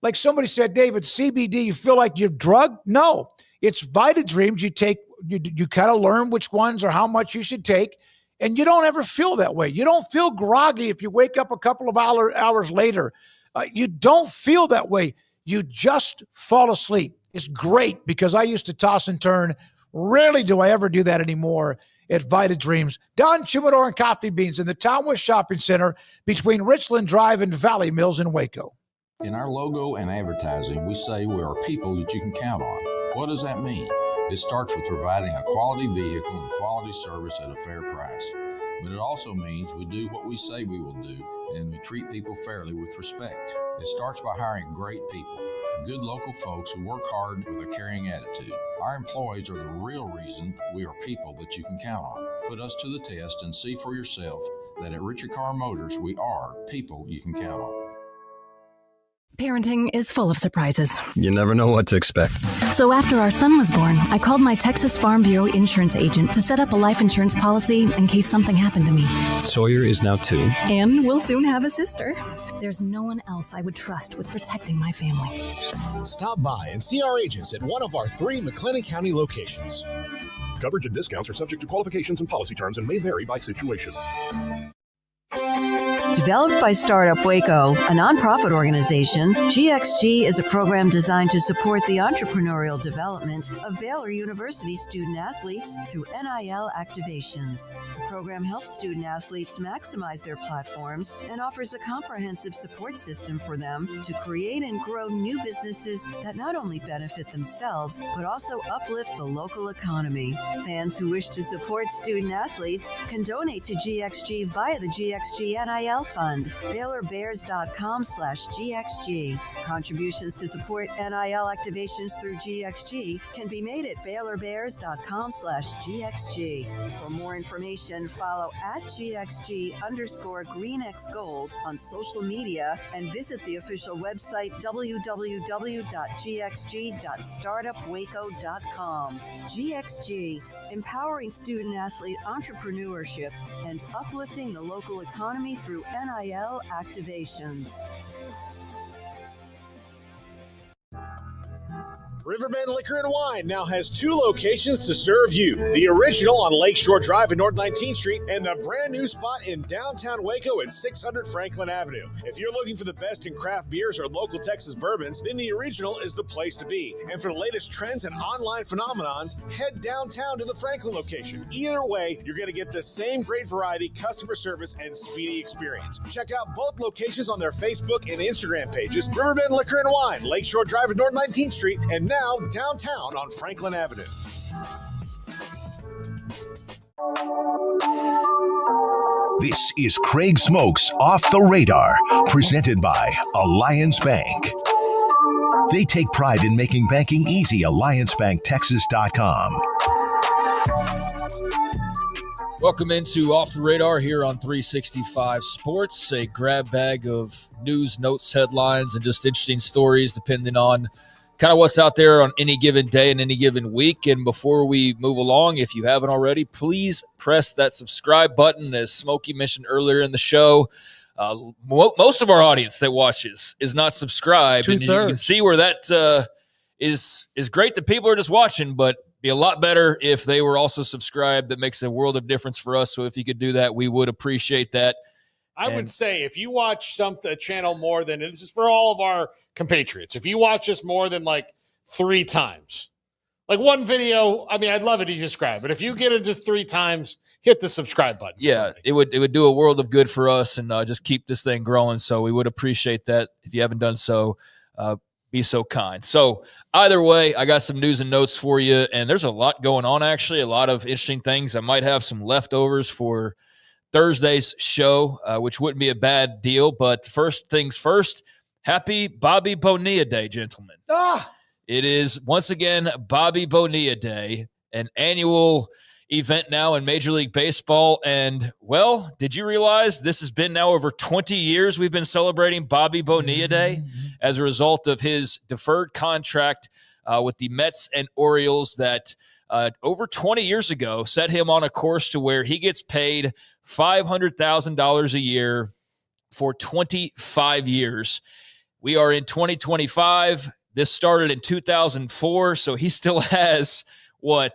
like somebody said, David, CBD, you feel like you're drugged? No, it's Vita Dreams. You take, you kind of learn which ones or how much you should take, and you don't ever feel that way. You don't feel groggy if you wake up a couple of hours later. You don't feel that way. You just fall asleep. It's great because I used to toss and turn. Rarely do I ever do that anymore at Vita Dreams. Don Shumidor and Coffee Beans in the Townwest Shopping Center between Richland Drive and Valley Mills in Waco. In our logo and advertising, we say we are people that you can count on. What does that mean? It starts with providing a quality vehicle and quality service at a fair price. But it also means we do what we say we will do and we treat people fairly with respect. It starts by hiring great people, good local folks who work hard with a caring attitude. Our employees are the real reason we are people that you can count on. Put us to the test and see for yourself that at Richard Carr Motors, we are people you can count on. Parenting is full of surprises. You never know what to expect. So after our son was born, I called my Texas Farm Bureau insurance agent to set up a life insurance policy in case something happened to me. Sawyer is now 2. And we'll soon have a sister. There's no one else I would trust with protecting my family. Stop by and see our agents at one of our 3 McLennan County locations. Coverage and discounts are subject to qualifications and policy terms and may vary by situation. Developed by Startup Waco, a nonprofit organization, GXG is a program designed to support the entrepreneurial development of Baylor University student athletes through NIL activations. The program helps student athletes maximize their platforms and offers a comprehensive support system for them to create and grow new businesses that not only benefit themselves, but also uplift the local economy. Fans who wish to support student athletes can donate to GXG via the GXG NIL Fund, BaylorBears.com/GXG. Contributions to support NIL activations through GXG can be made at BaylorBears.com/GXG. For more information, follow at GXG_GreenXGold on social media and visit the official website www.gxg.startupwaco.com. GXG, empowering student athlete entrepreneurship and uplifting the local economy through NIL activations. Riverbend Liquor and Wine now has 2 locations to serve you. The original on Lakeshore Drive at North 19th Street and the brand new spot in downtown Waco at 600 Franklin Avenue. If you're looking for the best in craft beers or local Texas bourbons, then the original is the place to be. And for the latest trends and online phenomenons, head downtown to the Franklin location. Either way, you're going to get the same great variety, customer service, and speedy experience. Check out both locations on their Facebook and Instagram pages, Riverbend Liquor and Wine, Lakeshore Drive at North 19th Street, and now downtown on Franklin Avenue. This is Craig Smoak's Off the Radar, presented by Alliance Bank. They take pride in making banking easy. AllianceBankTexas.com. Welcome into Off the Radar here on 365 Sports, a grab bag of news, notes, headlines, and just interesting stories depending on kind of what's out there on any given day and any given week. And before we move along, if you haven't already, please press that subscribe button. As Smokey mentioned earlier in the show, most of our audience that watches is not subscribed. And you can see where that is great that people are just watching, but be a lot better if they were also subscribed. That makes a world of difference for us. So if you could do that, we would appreciate that. I would say if you watch a channel more than, this is for all of our compatriots, if you watch us more than like 3 times, like one video, I mean, I'd love it if you subscribe, but if you get it just 3 times, hit the subscribe button. Yeah, it would do a world of good for us and just keep this thing growing. So we would appreciate that. If you haven't done so, be so kind. So either way, I got some news and notes for you, and there's a lot going on, actually, a lot of interesting things. I might have some leftovers for Thursday's show, which wouldn't be a bad deal. But first things first, happy Bobby Bonilla Day, gentlemen. It is, once again, Bobby Bonilla Day, an annual event now in Major League Baseball. And, well, did you realize this has been now over 20 years we've been celebrating Bobby Bonilla Day as a result of his deferred contract with the Mets and Orioles that over 20 years ago set him on a course to where he gets paid $500,000 a year for 25 years. We are in 2025. This started in 2004, so he still has what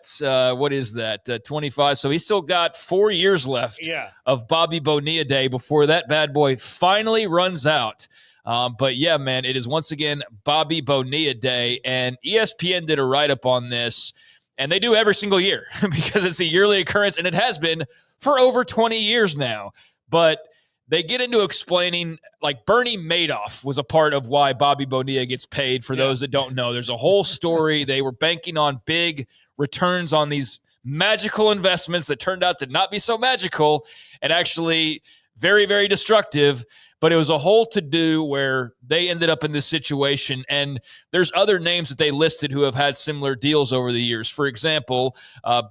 is that? 25. So he's still got 4 years left of Bobby Bonilla Day before that bad boy finally runs out. But yeah, man, it is once again Bobby Bonilla Day, and ESPN did a write-up on this, and they do every single year because it's a yearly occurrence, and it has been for over 20 years now. But they get into explaining, like, Bernie Madoff was a part of why Bobby Bonilla gets paid. For those that don't know, there's a whole story. They were banking on big returns on these magical investments that turned out to not be so magical and actually very, very destructive. But it was a whole to-do where they ended up in this situation. And there's other names that they listed who have had similar deals over the years. For example,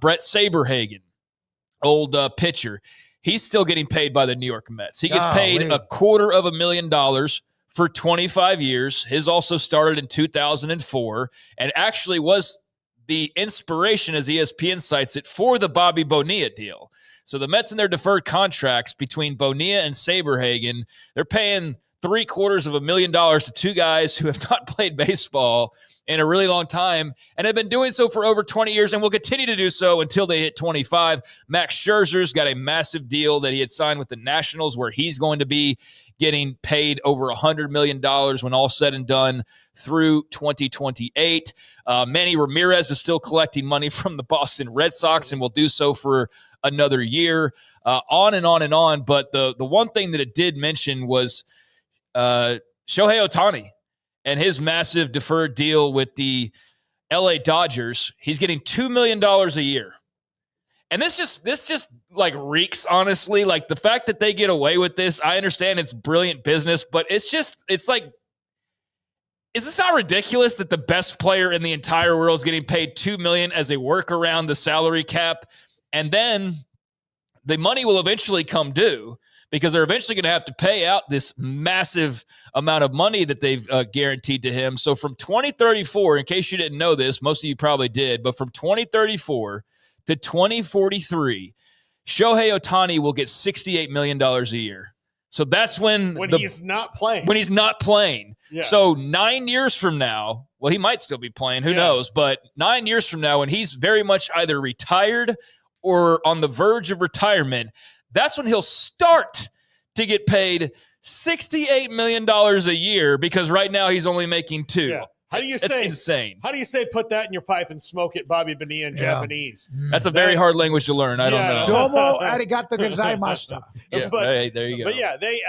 Brett Saberhagen, old pitcher. He's still getting paid by the New York Mets. He gets paid $250,000 for 25 years. His also started in 2004 and actually was the inspiration, as ESPN cites it, for the Bobby Bonilla deal. So the Mets and their deferred contracts between Bonilla and Saberhagen, they're paying $750,000 to two guys who have not played baseball in a really long time and have been doing so for over 20 years and will continue to do so until they hit 25. Max Scherzer's got a massive deal that he had signed with the Nationals where he's going to be getting paid over $100 million when all said and done through 2028. Manny Ramirez is still collecting money from the Boston Red Sox and will do so for another year, on and on and on. But the one thing that it did mention was Shohei Ohtani and his massive deferred deal with the LA Dodgers. He's getting $2 million a year. And this just like reeks, honestly. Like the fact that they get away with this, I understand it's brilliant business, but it's like, is this not ridiculous that the best player in the entire world is getting paid $2 million as a workaround the salary cap? And then the money will eventually come due because they're eventually going to have to pay out this massive amount of money that they've guaranteed to him. So from 2034, in case you didn't know this, most of you probably did, but from 2034 to 2043, Shohei Ohtani will get $68 million a year. So that's when he's not playing. When he's not playing. Yeah. So 9 years from now, well, he might still be playing. Who knows? But 9 years from now, when he's very much either retired or on the verge of retirement, that's when he'll start to get paid $68 million a year because right now he's only making $2 million. Yeah. How do you It's say insane? How do you say put that in your pipe and smoke it, Bobby Bonilla in Japanese? That's a very hard language to learn. I don't know. Domo arigato gozaimashita. Yeah, But- hey, there you go. But yeah, they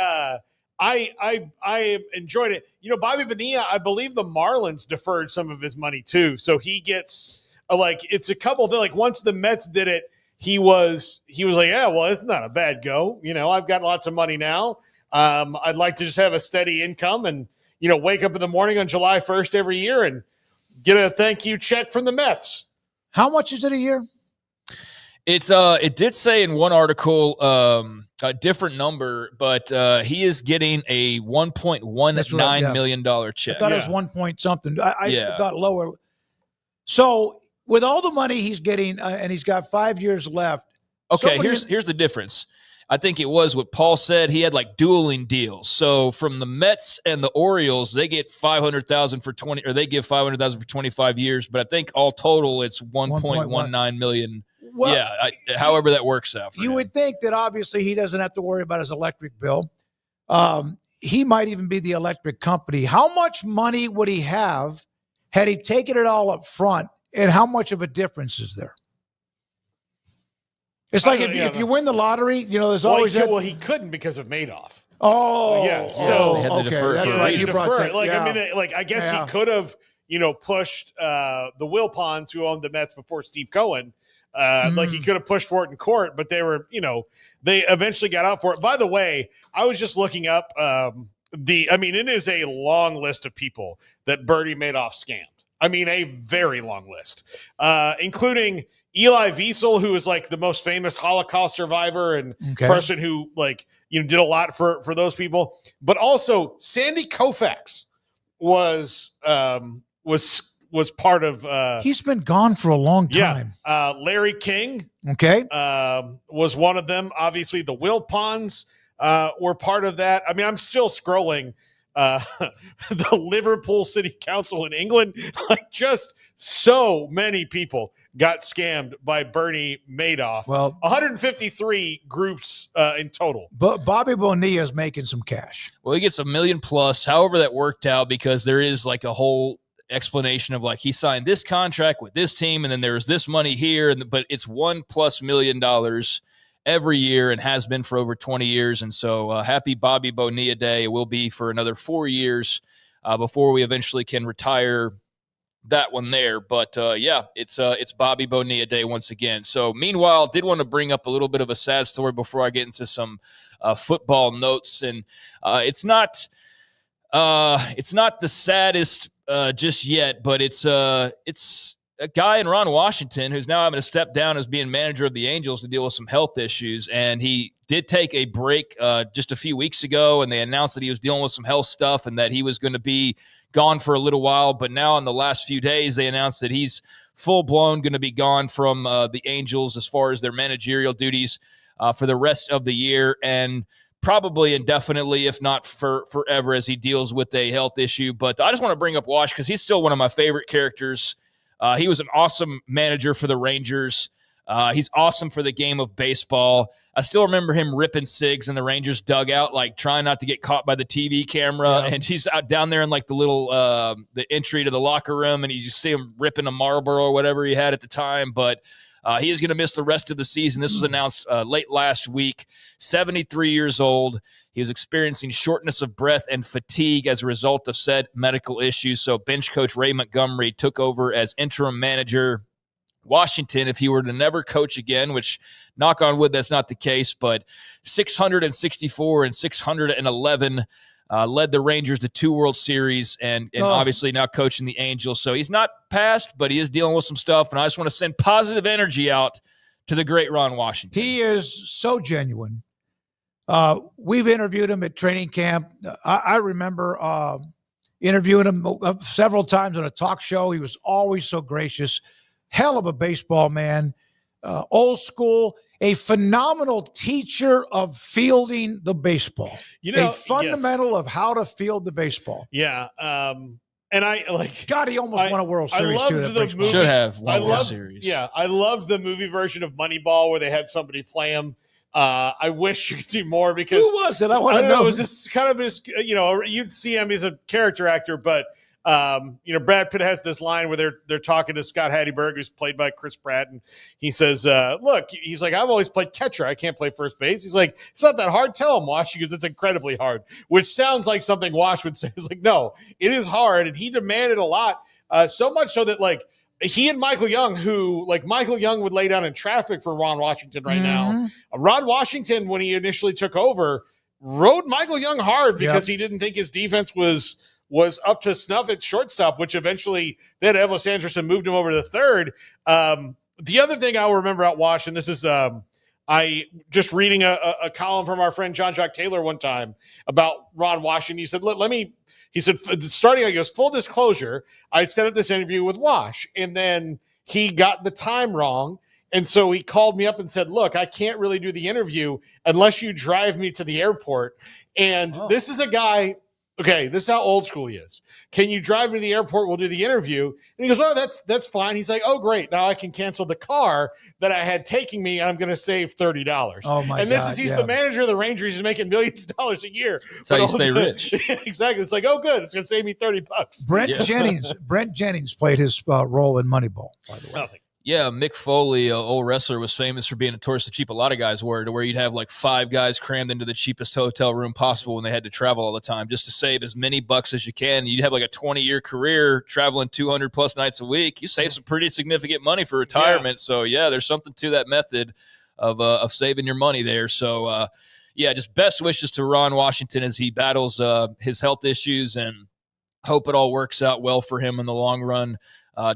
I enjoyed it. You know, Bobby Bonilla, I believe the Marlins deferred some of his money too. So he gets it's a couple of like once the Mets did it, he was like, yeah, well, it's not a bad go. You know, I've got lots of money now. I'd like to just have a steady income and, you know, wake up in the morning on July 1st every year and get a thank you check from the Mets. How much is it a year? It's it did say in one article a different number, but he is getting a $1.19 million check. I thought it was 1 point something. I thought lower. So with all the money he's getting, and he's got 5 years left. Okay, here's the difference. I think it was what Paul said. He had like dueling deals. So from the Mets and the Orioles, they get $500,000 for 20, or they give $500,000 for 25 years. But I think all total, it's $1.19 million. Well, however that works out. You would think that obviously he doesn't have to worry about his electric bill. He might even be the electric company. How much money would he have had he taken it all up front? And how much of a difference is there? It's like if you win the lottery, you know, there's always he couldn't because of Madoff. Oh, yeah. So they had to defer. That's right. You brought that. Like I mean, like I guess he could have, you know, pushed the Wilpons who owned the Mets before Steve Cohen. Like he could have pushed for it in court, but they were, you know, they eventually got out for it. By the way, I was just looking up I mean, it is a long list of people that Bernie Madoff scammed. I mean, a very long list, including Eli Wiesel, who is like the most famous Holocaust survivor and person who, like, you know, did a lot for those people. But also Sandy Koufax was part of. He's been gone for a long time. Yeah, Larry King. Okay, was one of them. Obviously, the Wilpons were part of that. I mean, I'm still scrolling. The Liverpool City Council in England, like just so many people got scammed by Bernie Madoff. Well, 153 groups in total. But Bobby Bonilla is making some cash. Well, he gets $1 million plus. However, that worked out because there is like a whole explanation of like he signed this contract with this team, and then there's this money here, but it's $1+ million every year and has been for over 20 years. And so happy Bobby Bonilla Day. It will be for another 4 years before we eventually can retire that one there. But yeah, it's Bobby Bonilla Day once again. So meanwhile, did want to bring up a little bit of a sad story before I get into some football notes, and it's not the saddest just yet, but it's a guy in Ron Washington who's now having to step down as being manager of the Angels to deal with some health issues. And he did take a break just a few weeks ago, and they announced that he was dealing with some health stuff and that he was going to be gone for a little while. But now in the last few days, they announced that he's full-blown going to be gone from the Angels as far as their managerial duties for the rest of the year, and probably indefinitely, if not for forever, as he deals with a health issue. But I just want to bring up Wash because he's still one of my favorite characters. He was an awesome manager for the Rangers. He's awesome for the game of baseball. I still remember him ripping cigs in the Rangers dugout, like trying not to get caught by the TV camera. Yeah. And he's out down there in like the little the entry to the locker room, and you just see him ripping a Marlboro or whatever he had at the time. But he is going to miss the rest of the season. This was announced late last week. 73 years old. He was experiencing shortness of breath and fatigue as a result of said medical issues. So bench coach Ray Montgomery took over as interim manager. Washington, if he were to never coach again, which knock on wood, that's not the case, but 664 and 611 led the Rangers to 2 World Series and obviously now coaching the Angels. So he's not passed, but he is dealing with some stuff. And I just want to send positive energy out to the great Ron Washington. He is so genuine. We've interviewed him at training camp. I remember interviewing him several times on a talk show. He was always so gracious. Hell of a baseball man, old school, a phenomenal teacher of fielding the baseball. A fundamental of how to field the baseball. Yeah. And I like God, he almost won a World Series too. Should have won a World Series. Yeah. I loved the movie version of Moneyball where they had somebody play him. I wish you could do more because who was it? I want to know. It was just kind of this, you'd see him as a character actor, but Brad Pitt has this line where they're talking to Scott Hatteberg, who's played by Chris Pratt, and he says, look, he's like, I've always played catcher. I can't play first base. He's like, it's not that hard. Tell him, Wash, because it's incredibly hard, which sounds like something Wash would say. It's like, no, it is hard. And he demanded a lot, so much so that like he and Michael Young, who like Michael Young would lay down in traffic for Ron Washington right now. Ron Washington, when he initially took over, rode Michael Young hard because he didn't think his defense was up to snuff at shortstop, which eventually then Evalis Anderson moved him over to the third. The other thing I'll remember out Wash, and this is I just reading a column from our friend John Jacques Taylor one time about Ron Washington. He said, he said, starting, I guess, full disclosure, I'd set up this interview with Wash, and then he got the time wrong. And so he called me up and said, look, I can't really do the interview unless you drive me to the airport. And this is a guy, okay, this is how old school he is. Can you drive me to the airport? We'll do the interview. And he goes, oh, that's fine. He's like, oh, great. Now I can cancel the car that I had taking me, and I'm going to save $30. Oh, my God. And he's the manager of the Rangers. He's making millions of dollars a year. That's how you stay rich. Exactly. It's like, oh, good. It's going to save me $30. Brent Jennings played his role in Moneyball, by the way. Nothing. Yeah, Mick Foley, old wrestler, was famous for being notoriously cheap. A lot of guys were, to where you'd have like 5 guys crammed into the cheapest hotel room possible when they had to travel all the time just to save as many bucks as you can. You'd have like a 20-year career traveling 200-plus nights a week. You save some pretty significant money for retirement. Yeah. So, yeah, there's something to that method of saving your money there. So, just best wishes to Ron Washington as he battles his health issues, and hope it all works out well for him in the long run.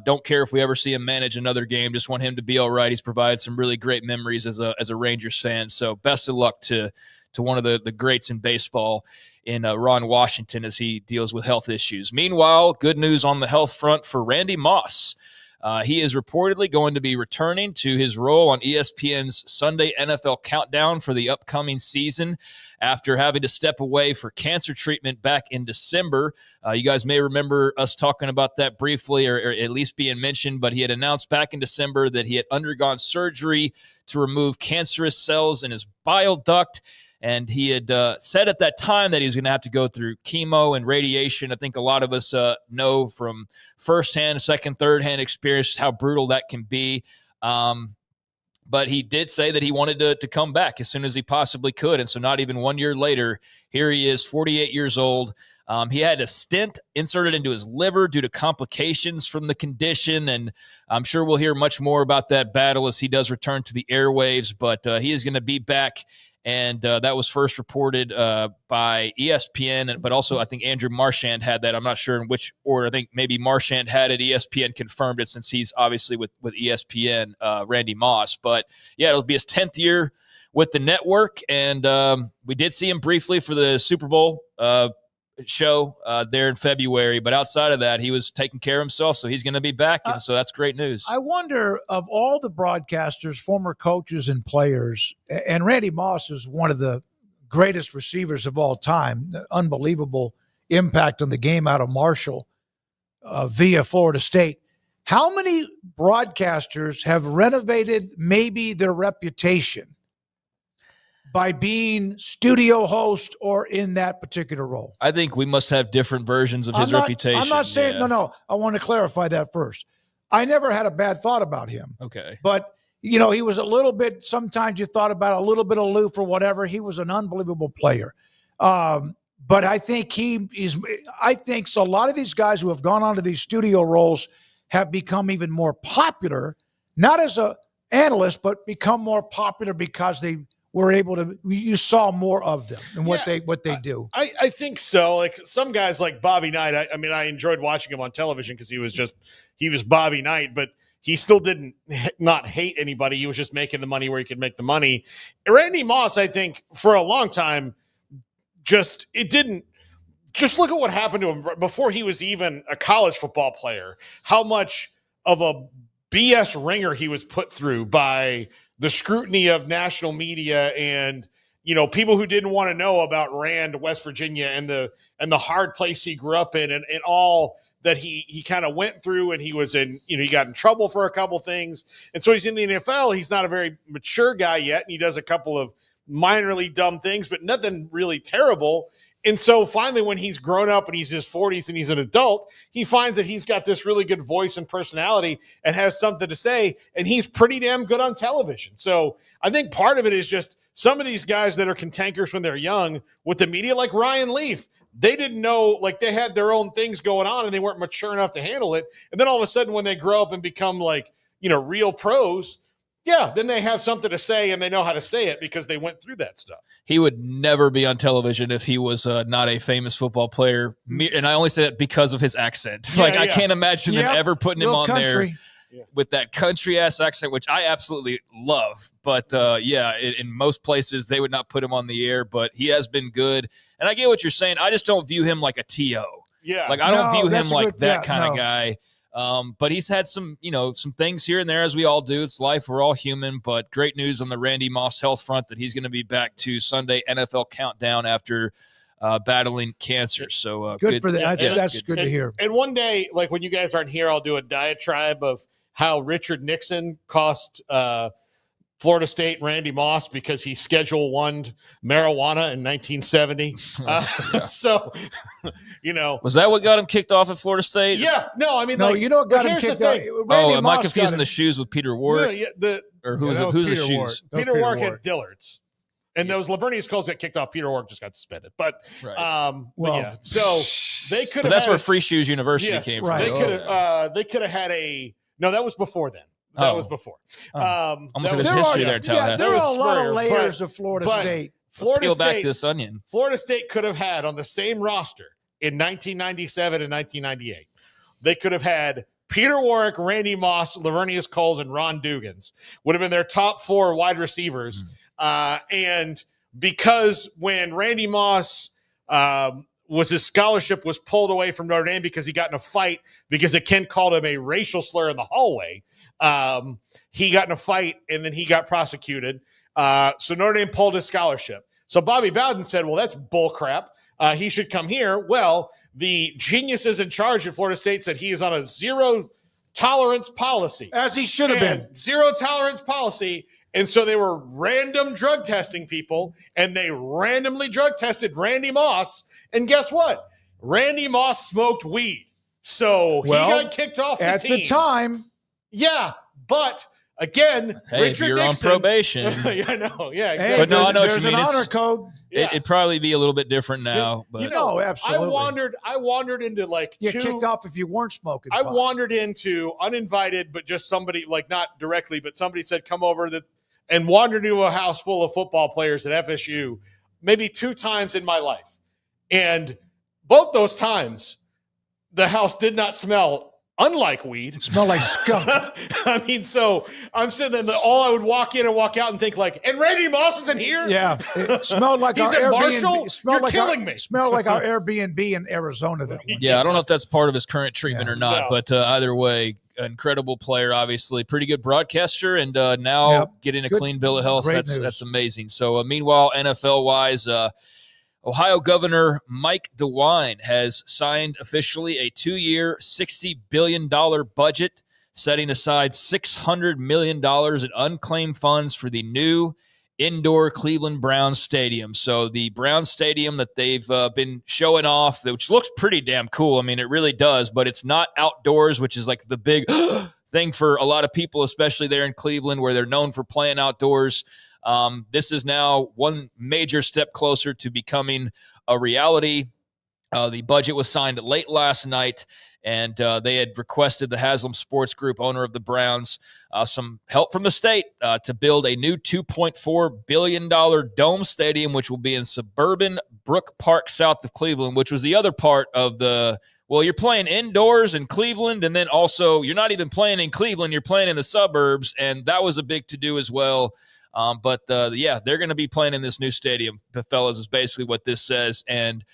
Don't care if we ever see him manage another game. Just want him to be all right. He's provided some really great memories as a Rangers fan. So best of luck to one of the greats in baseball in Ron Washington as he deals with health issues. Meanwhile, good news on the health front for Randy Moss. He is reportedly going to be returning to his role on ESPN's Sunday NFL Countdown for the upcoming season after having to step away for cancer treatment back in December. You guys may remember us talking about that briefly, or at least being mentioned, but he had announced back in December that he had undergone surgery to remove cancerous cells in his bile duct. And he had said at that time that he was going to have to go through chemo and radiation. I think a lot of us know from firsthand, second, third-hand experience how brutal that can be. But he did say that he wanted to come back as soon as he possibly could. And so not even 1 year later, here he is, 48 years old, He had a stent inserted into his liver due to complications from the condition, and I'm sure we'll hear much more about that battle as he does return to the airwaves, but he is going to be back, and that was first reported by ESPN, but also I think Andrew Marchand had that. I'm not sure in which order. I think maybe Marchand had it. ESPN confirmed it since he's obviously with ESPN, Randy Moss. But, yeah, it'll be his 10th year with the network, and we did see him briefly for the Super Bowl show there in February, but outside of that, he was taking care of himself, so he's going to be back, and so that's great news. I wonder, of all the broadcasters, former coaches and players, and Randy Moss is one of the greatest receivers of all time, unbelievable impact on the game out of Marshall via Florida State. How many broadcasters have renovated maybe their reputation by being studio host or in that particular role? I think we must have different versions of his reputation. I'm not saying, no, I want to clarify that first. I never had a bad thought about him. Okay. But, he was a little bit, sometimes you thought about a little bit aloof or whatever. He was an unbelievable player. But I think so a lot of these guys who have gone on to these studio roles have become even more popular, not as an analyst, but become more popular because they were able to, you saw more of them and what they do. I think so. Like some guys like Bobby Knight, I enjoyed watching him on television because he was Bobby Knight, but he still didn't not hate anybody. He was just making the money where he could make the money. Randy Moss, I think for a long time, just look at what happened to him before he was even a college football player, how much of a BS ringer he was put through by the scrutiny of national media and, people who didn't want to know about Rand, West Virginia, and the hard place he grew up in and all that he kind of went through. And he was in, he got in trouble for a couple things. And so he's in the NFL. He's not a very mature guy yet. And he does a couple of minorly dumb things, but nothing really terrible. And so finally, when he's grown up and he's in his 40s and he's an adult, he finds that he's got this really good voice and personality and has something to say, and he's pretty damn good on television. So I think part of it is just some of these guys that are cantankerous when they're young with the media, like Ryan Leaf, they didn't know, like they had their own things going on and they weren't mature enough to handle it. And then all of a sudden when they grow up and become like, real pros, yeah, then they have something to say and they know how to say it because they went through that stuff. He would never be on television if he was not a famous football player. And I only say that because of his accent. I can't imagine them ever putting him on there with that country-ass accent, which I absolutely love. But, in most places, they would not put him on the air. But he has been good. And I get what you're saying. I just don't view him like a T.O. Yeah. I don't view him like that kind of guy. But he's had some things here and there, as we all do. It's life. We're all human. But great news on the Randy Moss health front that he's going to be back to Sunday NFL Countdown after battling cancer. So good for that. That's good to hear. And one day, like when you guys aren't here, I'll do a diatribe of how Richard Nixon cost Florida State Randy Moss because he Schedule 1'd marijuana in 1970. So, was that what got him kicked off at Florida State? Yeah. No, I mean, got him kicked off. Am I confusing the shoes with Peter Ward? Or who's the shoes? Peter Ward had Dillard's. And those Lavernius calls got kicked off. Peter Ward just got suspended. But, so they could have. That's where Free Shoes University came from. They could have had no, that was before then. That was before. Almost like there's history there, Tallahassee. There are a lot of layers of Florida State. Let's peel back this onion. Florida State could have had on the same roster in 1997 and 1998. They could have had Peter Warwick, Randy Moss, Lavernius Coles, and Ron Dugans would have been their top 4 wide receivers. And because when Randy Moss his scholarship was pulled away from Notre Dame because he got in a fight because a Kent called him a racial slur in the hallway. He got in a fight and then he got prosecuted. So Notre Dame pulled his scholarship. So Bobby Bowden said, well, that's bull crap. He should come here. Well, the geniuses in charge at Florida State said he is on a zero tolerance policy. As he should have been. Zero tolerance policy. And so they were random drug testing people, and they randomly drug tested Randy Moss. And guess what? Randy Moss smoked weed. So he got kicked off the team. At the time. Yeah, but Again, hey, Richard if you're Nixon, on probation. Yeah, I know. Yeah, exactly. Hey, But no, I know what there's you mean. an honor code. It'd probably be a little bit different now. But absolutely. I wandered into like you kicked off if you weren't smoking. I wandered into uninvited, but just somebody, like not directly, but somebody said, come over and wandered into a house full of football players at FSU, maybe 2 times in my life. And both those times, the house did not smell unlike weed. It smelled like skunk. I mean, so I'm sitting there, I would walk in and walk out and think like, and Randy Moss is in here? Yeah. It smelled like He's our at Airbnb. Marshall? You're like killing me. Smelled like our Airbnb in Arizona that one. Yeah, I don't know if that's part of his current treatment or not, but either way, incredible player, obviously, pretty good broadcaster, and now getting a clean bill of health. That's amazing. So, meanwhile, NFL-wise, Ohio Governor Mike DeWine has signed officially a 2-year, $60 billion budget, setting aside $600 million in unclaimed funds for the new indoor Cleveland Browns stadium. So the Browns stadium that they've been showing off, which looks pretty damn cool. I mean, it really does, but it's not outdoors, which is like the big thing for a lot of people, especially there in Cleveland where they're known for playing outdoors. This is now one major step closer to becoming a reality. The budget was signed late last night, and they had requested the Haslam Sports Group, owner of the Browns, some help from the state to build a new $2.4 billion dome stadium, which will be in suburban Brook Park, south of Cleveland, which was the other part of you're playing indoors in Cleveland, and then also you're not even playing in Cleveland, you're playing in the suburbs, and that was a big to-do as well. But they're going to be playing in this new stadium, fellas, is basically what this says. And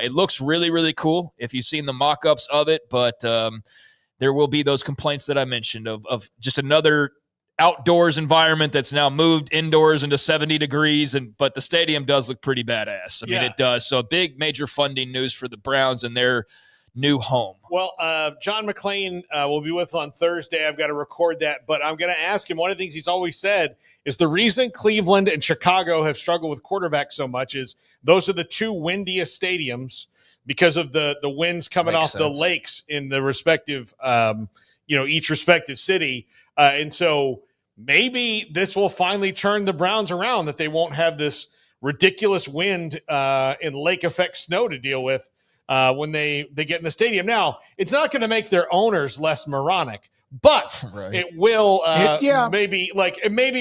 it looks really, really cool if you've seen the mock-ups of it. But there will be those complaints that I mentioned of just another outdoors environment that's now moved indoors into 70 degrees. But the stadium does look pretty badass. I mean, it does. So big, major funding news for the Browns and their new home. Well, John McClain will be with us on Thursday. I've got to record that, but I'm going to ask him. One of the things he's always said is the reason Cleveland and Chicago have struggled with quarterbacks so much is those are the 2 windiest stadiums because of the winds coming off the lakes in the respective, each respective city. And so maybe this will finally turn the Browns around, that they won't have this ridiculous wind and lake effect snow to deal with when they get in the stadium. Now, it's not going to make their owners less moronic, but it will maybe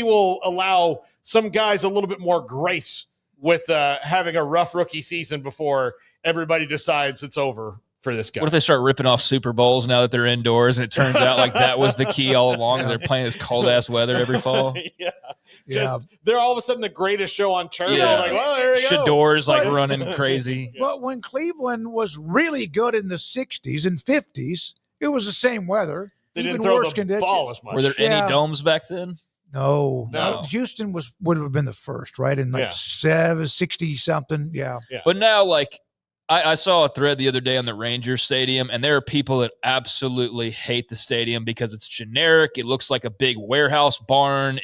will allow some guys a little bit more grace with having a rough rookie season before everybody decides it's over for this guy. What if they start ripping off Super Bowls now that they're indoors, and it turns out like that was the key all along? They're playing this cold-ass weather every fall. They're all of a sudden the greatest show on turf. Like, well, there you go. Shador's like running crazy. But when Cleveland was really good in the 60s and 50s, it was the same weather. They even didn't throw worse the conditions. ball as much. Were there any domes back then? No. Houston would have been the first, right? In 60 something. Yeah. But now, like, I saw a thread the other day on the Rangers stadium, and there are people that absolutely hate the stadium because it's generic. It looks like a big warehouse barn.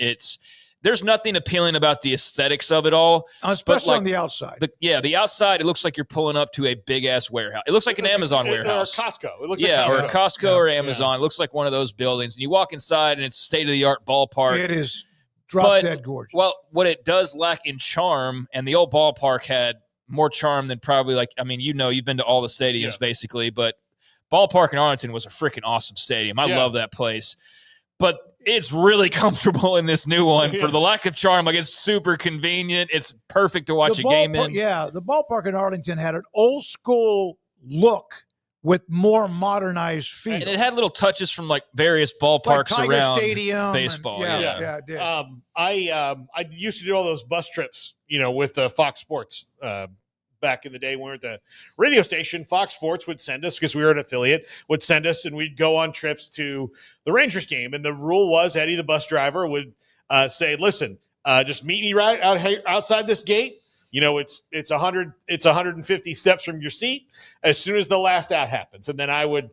There's nothing appealing about the aesthetics of it all. Especially on the outside. The outside, it looks like you're pulling up to a big-ass warehouse. It looks like an Amazon warehouse. Or a Costco. It looks or a Costco or Amazon. Yeah. It looks like one of those buildings. And you walk inside, and it's state-of-the-art ballpark. It is drop-dead gorgeous. Well, what it does lack in charm, and the old ballpark had more charm than probably you've been to all the stadiums basically, but ballpark in Arlington was a freaking awesome stadium. I love that place, but it's really comfortable in this new one for the lack of charm. Like, it's super convenient. It's perfect to watch a game in. Yeah. The ballpark in Arlington had an old school look with more modernized feel. And it had little touches from like various ballparks like around Stadium baseball. It did. I used to do all those bus trips, with Fox Sports back in the day when we were at the radio station. Fox Sports would send us, because we were an affiliate, would send us, and we'd go on trips to the Rangers game. And the rule was Eddie, the bus driver, would say, listen, just meet me right outside this gate. It's 150 steps from your seat as soon as the last out happens. And then I would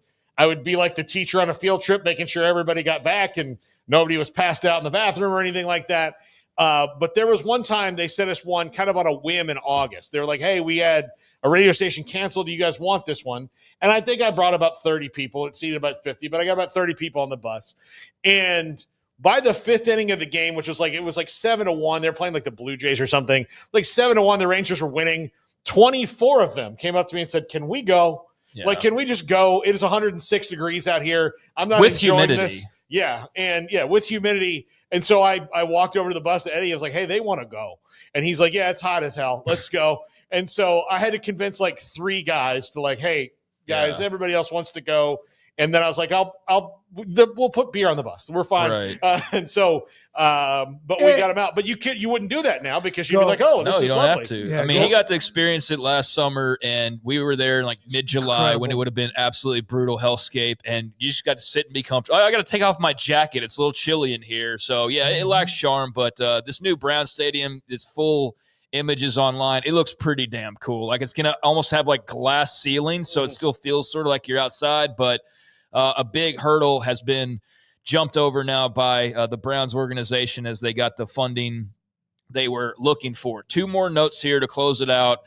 be like the teacher on a field trip, making sure everybody got back and nobody was passed out in the bathroom or anything like that. But there was one time they sent us one kind of on a whim in August. They were like, hey, we had a radio station canceled. Do you guys want this one? And I think I brought about 30 people. It seated about 50, but I got about 30 people on the bus. And by the fifth inning of the game, which was like, it was like 7-1. They're playing like the Blue Jays or something. Like 7-1, the Rangers were winning. 24 of them came up to me and said, "Can we go? Yeah. Like, can we just go? It is 106 degrees out here. I'm not with enjoying humidity. this." Yeah. And yeah, with humidity. And so I walked over to the bus to Eddie. I was like, "Hey, they want to go." And he's like, "Yeah, it's hot as hell. Let's go." And so I had to convince like 3 guys to like, "Hey, guys, everybody else wants to go." And then I was like, we'll put beer on the bus. We're fine. Right. And so, but we got him out. But you wouldn't do that now because you'd be like, "Oh, this no, you is don't lovely." have to. Yeah, I mean, he got to experience it last summer, and we were there in like mid-July when it would have been absolutely brutal hellscape, and you just got to sit and be comfortable. I got to take off my jacket. It's a little chilly in here. So, yeah, it lacks charm, but this new Brown Stadium is full images online. It looks pretty damn cool. Like, it's going to almost have like glass ceilings, so it still feels sort of like you're outside, but a big hurdle has been jumped over now by the Browns organization as they got the funding they were looking for. 2 more notes here to close it out.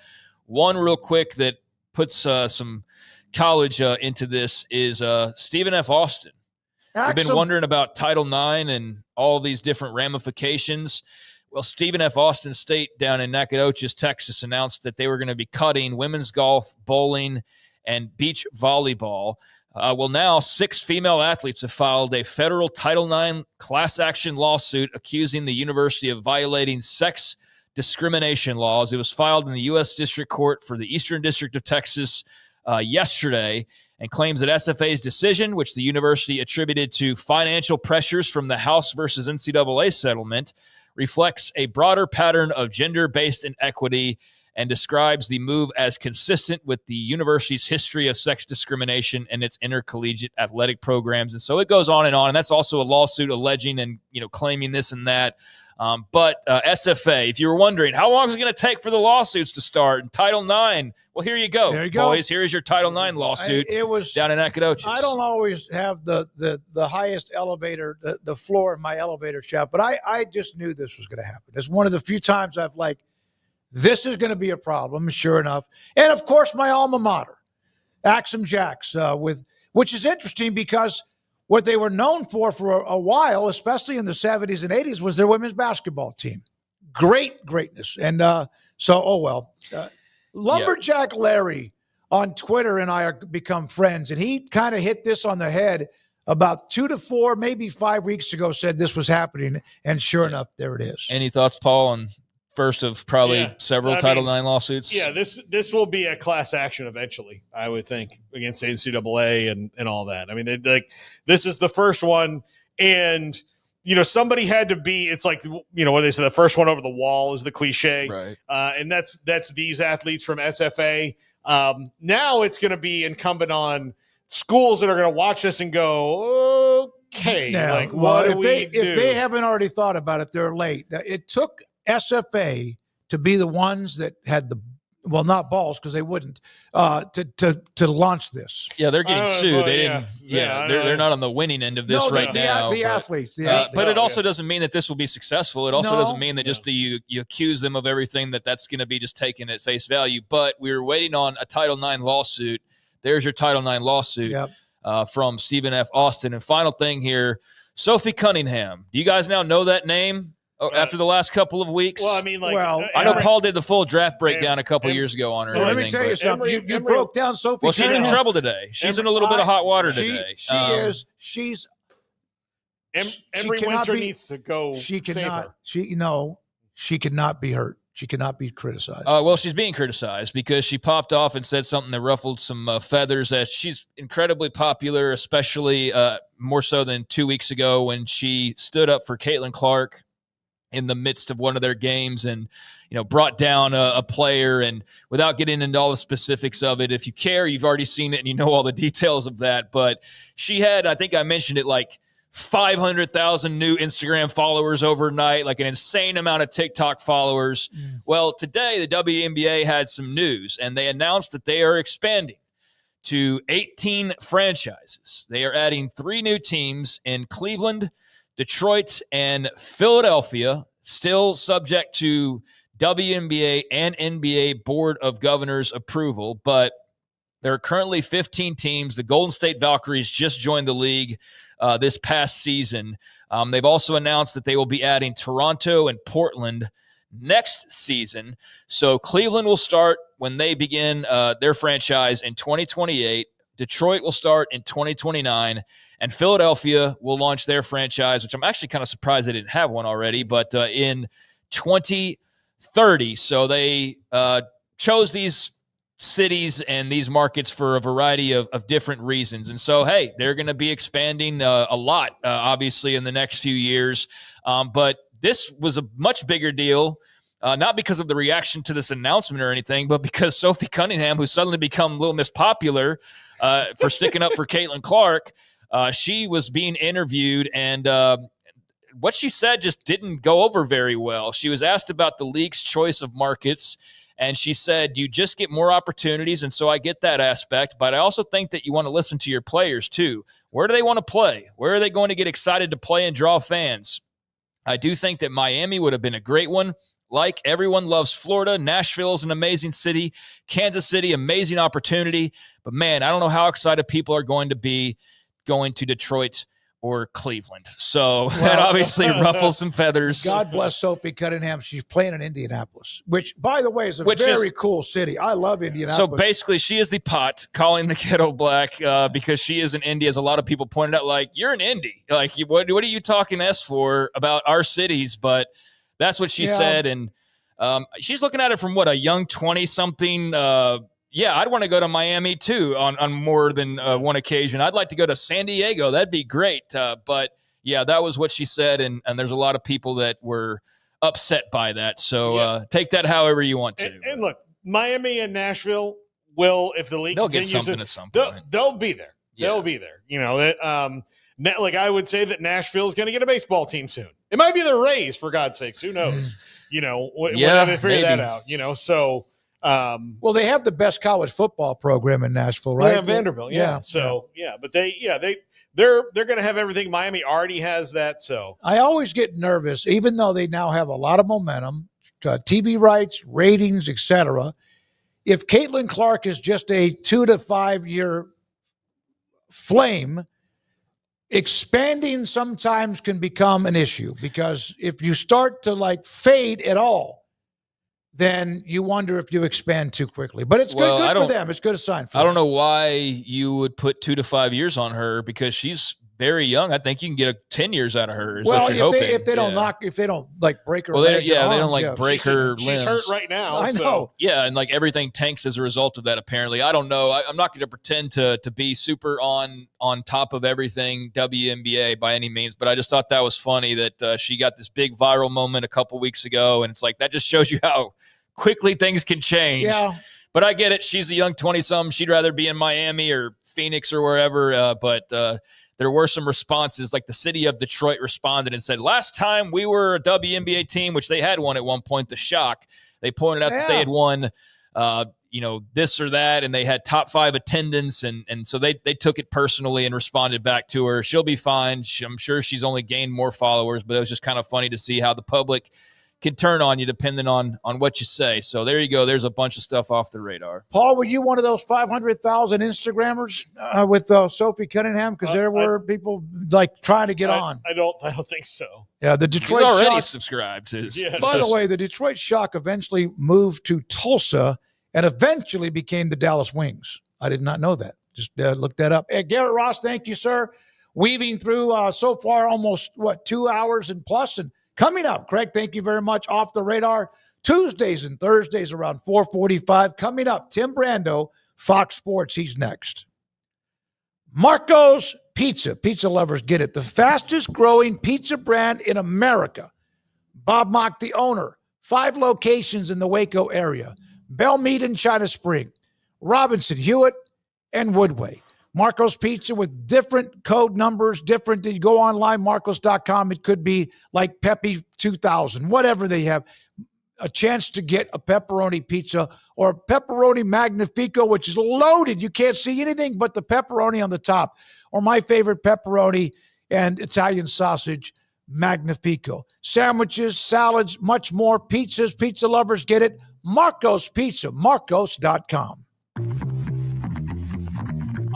One real quick that puts some college into this is Stephen F. Austin. We've been wondering about Title IX and all these different ramifications. Well, Stephen F. Austin State down in Nacogdoches, Texas, announced that they were going to be cutting women's golf, bowling, and beach volleyball. Well, now 6 female athletes have filed a federal Title IX class action lawsuit accusing the university of violating sex discrimination laws. It was filed in the U.S. District Court for the Eastern District of Texas yesterday, and claims that SFA's decision, which the university attributed to financial pressures from the House versus NCAA settlement, reflects a broader pattern of gender-based inequity and describes the move as consistent with the university's history of sex discrimination and its intercollegiate athletic programs. And so it goes on. And that's also a lawsuit alleging and, claiming this and that. But SFA, if you were wondering, how long is it going to take for the lawsuits to start? And Title IX, well, here you go, boys. Here is your Title IX lawsuit. It was down in Nacogdoches. I don't always have the highest elevator, the floor in my elevator shaft, but I just knew this was going to happen. It's one of the few times I've this is going to be a problem, sure enough. And, of course, my alma mater, Axum Jacks, which is interesting because what they were known for a while, especially in the 70s and 80s, was their women's basketball team. Greatness. And Lumberjack Larry on Twitter and I are become friends, and he kind of hit this on the head about 2 to 4, maybe 5 weeks ago, said this was happening, and sure enough, there it is. Any thoughts, Paul, on first of probably several Title IX lawsuits? Yeah, this will be a class action eventually, I would think, against the NCAA and all that. I mean, this is the first one, and somebody had to be. It's like what they say, the first one over the wall is the cliche, right? And that's these athletes from SFA. Now it's going to be incumbent on schools that are going to watch this and go, okay, now, what do we do? If they haven't already thought about it, they're late. It took SFA to be the ones that had not balls because they wouldn't to launch this. Yeah, they're getting sued. They didn't. They're not on the winning end of this now. The athletes. But it also doesn't mean that this will be successful. It also doesn't mean that just you accuse them of everything that's going to be just taken at face value. But we were waiting on a Title IX lawsuit. There's your Title IX lawsuit from Stephen F. Austin. And final thing here, Sophie Cunningham. Do you guys now know that name? After the last couple of weeks? Well, I mean, I know Paul did the full draft breakdown a couple years ago on her. Let me tell you something. You broke down Sophie. Well, she's in trouble today. She's in a little bit of hot water today. She is. She's. Emory Windsor needs to go. She cannot. Safer. She cannot be hurt. She cannot be criticized. Well, she's being criticized because she popped off and said something that ruffled some feathers. That she's incredibly popular, especially more so than 2 weeks ago when she stood up for Caitlin Clark in the midst of one of their games and, brought down a player. And without getting into all the specifics of it, if you care, you've already seen it and you know all the details of that. But she had, I think I mentioned it, 500,000 new Instagram followers overnight, an insane amount of TikTok followers. Well, today the WNBA had some news, and they announced that they are expanding to 18 franchises. They are adding 3 new teams in Cleveland, Detroit, and Philadelphia, still subject to WNBA and NBA Board of Governors approval. But There are currently 15 teams. The Golden State Valkyries just joined the league this past season. They've also announced that they will be adding Toronto and Portland next season. So Cleveland will start when they begin their franchise in 2028. Detroit will start in 2029. And Philadelphia will launch their franchise, which I'm actually kind of surprised they didn't have one already, but in 2030. So they chose these cities and these markets for a variety of different reasons. And so, hey, they're going to be expanding a lot, obviously, in the next few years. But this was a much bigger deal, not because of the reaction to this announcement or anything, but because Sophie Cunningham, who's suddenly become a little Miss Popular for sticking up for Caitlin Clark, she was being interviewed, and what she said just didn't go over very well. She was asked about the league's choice of markets, and she said, you just get more opportunities, and so I get that aspect, but I also think that you want to listen to your players too. Where do they want to play? Where are they going to get excited to play and draw fans? I do think that Miami would have been a great one. Like, everyone loves Florida. Nashville is an amazing city. Kansas City, amazing opportunity. But, man, I don't know how excited people are going to be going to Detroit or Cleveland. So that obviously ruffles some feathers. God bless Sophie Cunningham. She's playing in Indianapolis, which, by the way, is a very cool city. I love Indianapolis. So basically, she is the pot calling the kettle black because she is in Indy, as a lot of people pointed out, like, you're in Indy. Like, what are you talking to us for about our cities? But that's what she said. And she's looking at it from, a young 20-something yeah, I'd want to go to Miami too on more than one occasion. I'd like to go to San Diego. That'd be great. But yeah, that was what she said. And there's a lot of people that were upset by that. So take that however you want to. And look, Miami and Nashville will, if the league continues, get something at some point. They'll be there. Yeah. They'll be there. You know, like I would say that Nashville is going to get a baseball team soon. It might be the Rays, for God's sakes. Who knows? You know, when they figure that out, you know, so. Well, they have the best college football program in Nashville, right? Yeah, Vanderbilt. Yeah. So but they're going to have everything. Miami already has that. So I always get nervous, even though they now have a lot of momentum, TV rights, ratings, etc. If Caitlin Clark is just a 2 to 5 year flame, expanding sometimes can become an issue, because if you start to fade at all, then you wonder if you expand too quickly. But it's good for them. It's good a sign for them. I don't know why you would put 2 to 5 years on her, because she's very young. I think you can get 10 years out of her. Is what you're hoping. If they don't break her. Well, they don't break her limbs. She's hurt right now. I know. Yeah, and everything tanks as a result of that. Apparently, I don't know. I'm not going to pretend to be super on top of everything WNBA by any means, but I just thought that was funny that she got this big viral moment a couple weeks ago, and it's like that just shows you how quickly things can change. Yeah. But I get it. She's a young 20-something. She'd rather be in Miami or Phoenix or wherever. But there were some responses, like the city of Detroit responded and said, last time we were a WNBA team, which they had won at one point, the Shock, they pointed out that they had won, this or that, and they had top 5 attendance. And so they took it personally and responded back to her. She'll be fine. I'm sure she's only gained more followers, but it was just kind of funny to see how the public can turn on you depending on what you say. So there you go. There's a bunch of stuff off the radar. Paul, were you one of those 500,000 Instagrammers with Sophie Cunningham? Because there were people trying to get on. I don't think so. Yeah, the Detroit He's already Shock subscribed to. Yes. By the way, the Detroit Shock eventually moved to Tulsa and eventually became the Dallas Wings. I did not know that. Just look that up. Garrett Ross, thank you, sir. Weaving through so far almost 2 hours and plus. And coming up, Craig, thank you very much. Off the Radar, Tuesdays and Thursdays around 4:45. Coming up, Tim Brando, Fox Sports. He's next. Marco's Pizza. Pizza lovers get it. The fastest growing pizza brand in America. Bob Mock, the owner. 5 locations in the Waco area. Belmead and China Spring. Robinson, Hewitt, and Woodway. Marco's Pizza with different code numbers, different. You go online, marcos.com. It could be like Pepe 2000, whatever they have. A chance to get a pepperoni pizza or pepperoni magnifico, which is loaded. You can't see anything but the pepperoni on the top. Or my favorite, pepperoni and Italian sausage magnifico. Sandwiches, salads, much more. Pizzas, pizza lovers get it. Marco's Pizza, marcos.com.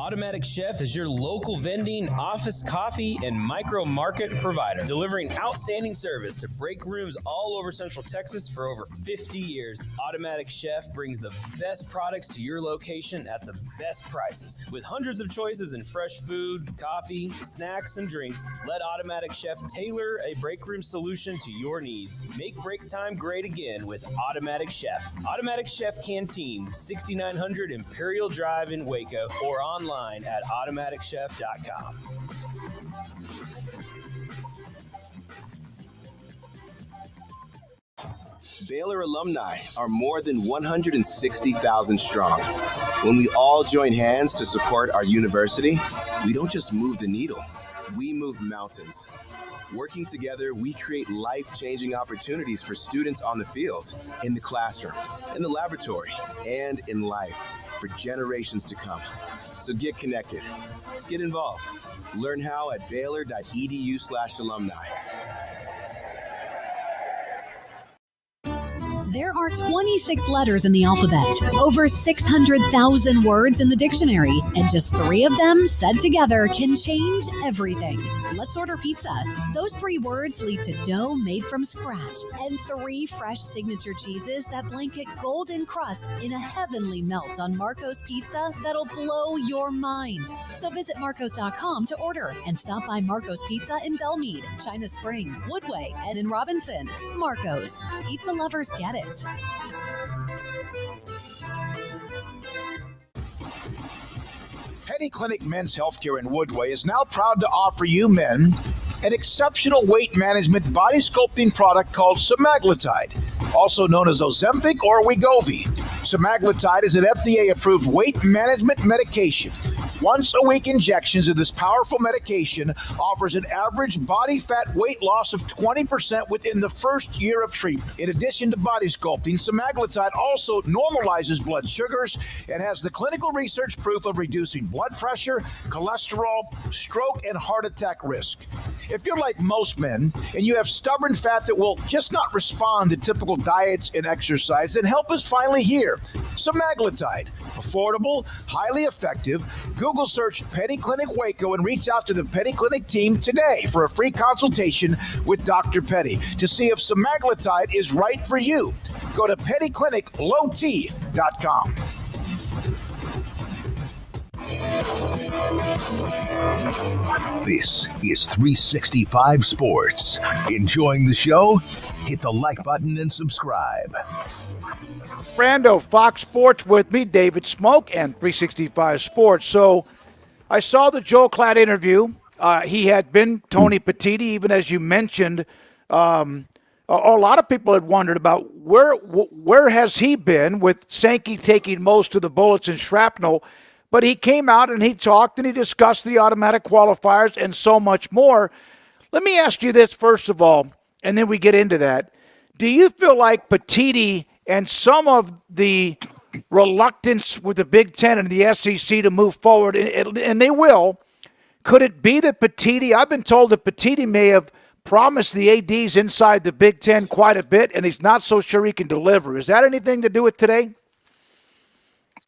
Automatic Chef is your local vending, office coffee, and micro market provider, delivering outstanding service to break rooms all over Central Texas for over 50 years. Automatic Chef brings the best products to your location at the best prices. With hundreds of choices in fresh food, coffee, snacks, and drinks, let Automatic Chef tailor a break room solution to your needs. Make break time great again with Automatic Chef. Automatic Chef Canteen, 6900 Imperial Drive in Waco, or online at automaticchef.com. Baylor alumni are more than 160,000 strong. When we all join hands to support our university, we don't just move the needle, we move mountains. Working together, we create life-changing opportunities for students on the field, in the classroom, in the laboratory, and in life for generations to come. So get connected, get involved. Learn how at baylor.edu/alumni. There are 26 letters in the alphabet, over 600,000 words in the dictionary, and just 3 of them said together can change everything. Let's order pizza. Those 3 words lead to dough made from scratch and 3 fresh signature cheeses that blanket golden crust in a heavenly melt on Marco's Pizza that'll blow your mind. So visit marcos.com to order and stop by Marco's Pizza in Belmead, China Spring, Woodway, and in Robinson. Marco's. Pizza lovers get it. Penny Clinic Men's Healthcare in Woodway is now proud to offer you men an exceptional weight management body sculpting product called semaglutide, also known as Ozempic or Wegovy. Semaglutide is an FDA-approved weight management medication. Once-a-week injections of this powerful medication offers an average body fat weight loss of 20% within the first year of treatment. In addition to body sculpting, semaglutide also normalizes blood sugars and has the clinical research proof of reducing blood pressure, cholesterol, stroke, and heart attack risk. If you're like most men and you have stubborn fat that will just not respond to typical diets and exercise, then help is finally here. Semaglutide, affordable, highly effective. Google search Penny Clinic Waco and reach out to the Penny Clinic team today for a free consultation with Dr. Petty to see if semaglutide is right for you. Go to pennycliniclowt.com. This is 365 Sports. Enjoying the show? Hit the like button and subscribe. Brando, Fox Sports with me, David Smoak, and 365 Sports. So I saw the Joe Klatt interview. He had been Tony Petitti, even as you mentioned. A lot of people had wondered about where has he been with Sankey taking most of the bullets and shrapnel. But he came out and he talked and he discussed the automatic qualifiers and so much more. Let me ask you this first of all, and then we get into that. Do you feel like Petitti and some of the reluctance with the Big Ten and the SEC to move forward, and they will, could it be that Petitti, I've been told that Petitti may have promised the ADs inside the Big Ten quite a bit, and he's not so sure he can deliver. Is that anything to do with today?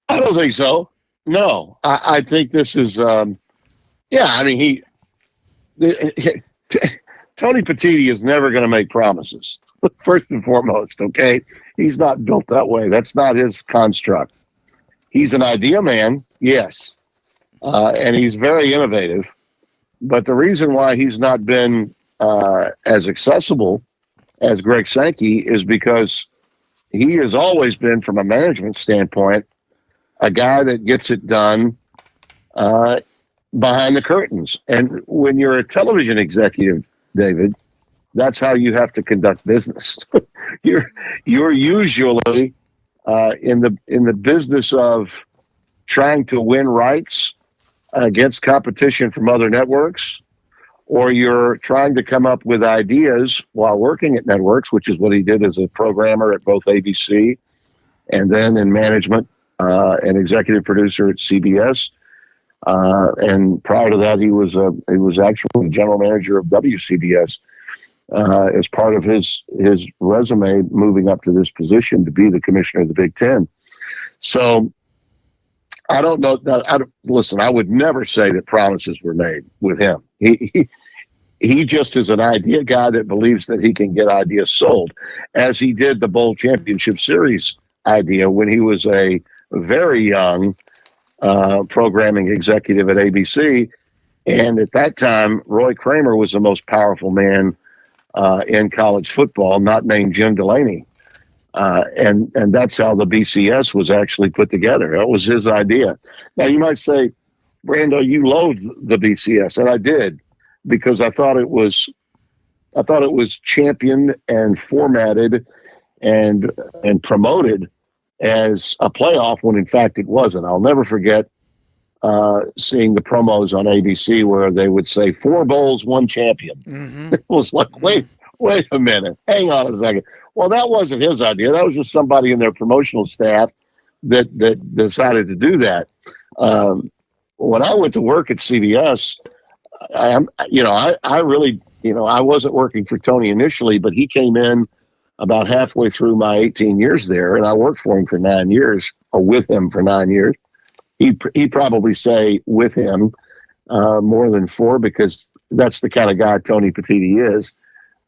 I don't think so. No, I think this is, Tony Petitti is never going to make promises, first and foremost, okay? He's not built that way. That's not his construct. He's an idea man, yes, and he's very innovative. But the reason why he's not been as accessible as Greg Sankey is because he has always been, from a management standpoint, a guy that gets it done behind the curtains. And when you're a television executive, David, that's how you have to conduct business. You're usually in the business of trying to win rights against competition from other networks, or you're trying to come up with ideas while working at networks, which is what he did as a programmer at both ABC and then in management and executive producer at CBS. And prior to that, he was actually the general manager of WCBS as part of his resume moving up to this position to be the commissioner of the Big Ten. So I don't know. Listen, I would never say that promises were made with him. He just is an idea guy that believes that he can get ideas sold, as he did the Bowl Championship Series idea when he was a very young programming executive at ABC. And at that time, Roy Kramer was the most powerful man in college football, not named Jim Delaney. And that's how the BCS was actually put together. That was his idea. Now, you might say, Brando, you loathed the BCS, and I did, because I thought it was championed and formatted and promoted as a playoff when in fact it wasn't. I'll never forget seeing the promos on ABC where they would say 4 bowls, 1 champion. Mm-hmm. It was like, wait a minute, hang on a second. Well, that wasn't his idea. That was just somebody in their promotional staff that decided to do that. When I went to work at CBS, I really, I wasn't working for Tony initially, but he came in about halfway through my 18 years there, and I worked for him for 9 years, or with him for 9 years. He'd probably say with him more than 4, because that's the kind of guy Tony Petitti is.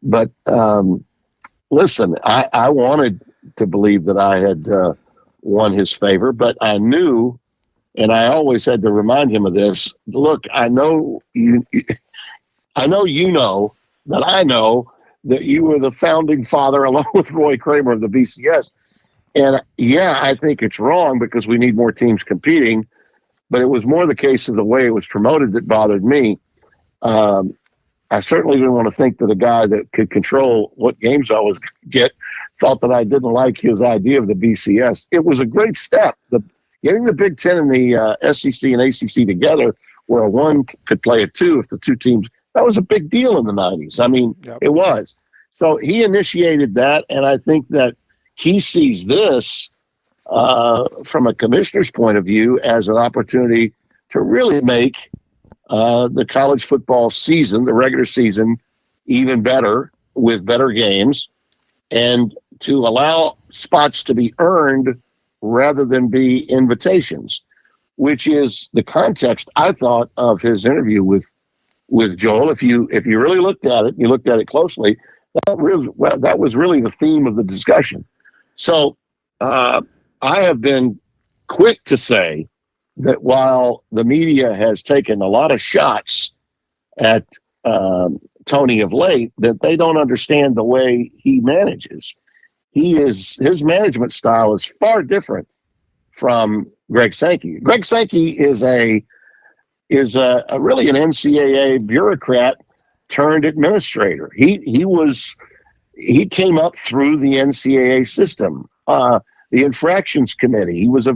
But listen, I wanted to believe that I had won his favor, but I knew, and I always had to remind him of this. Look, I know that I know that you were the founding father, along with Roy Kramer, of the BCS. And yeah, I think it's wrong because we need more teams competing, but it was more the case of the way it was promoted that bothered me. I certainly didn't want to think that a guy that could control what games I was going to get thought that I didn't like his idea of the BCS. It was a great step. Getting the Big Ten and the SEC and ACC together, where one could play a 2 if the 2 teams, that was a big deal in the 90s. I mean, It was. So he initiated that, and I think that he sees this from a commissioner's point of view as an opportunity to really make the college football season, the regular season, even better with better games, and to allow spots to be earned rather than be invitations, which is the context, I thought, of his interview with Joel. If you really looked at it, you looked at it closely, that was really the theme of the discussion. So I have been quick to say that while the media has taken a lot of shots at Tony of late, that they don't understand the way he manages. His management style is far different from Greg Sankey. Greg Sankey is a really an NCAA bureaucrat turned administrator. He came up through the NCAA system, the infractions committee. He was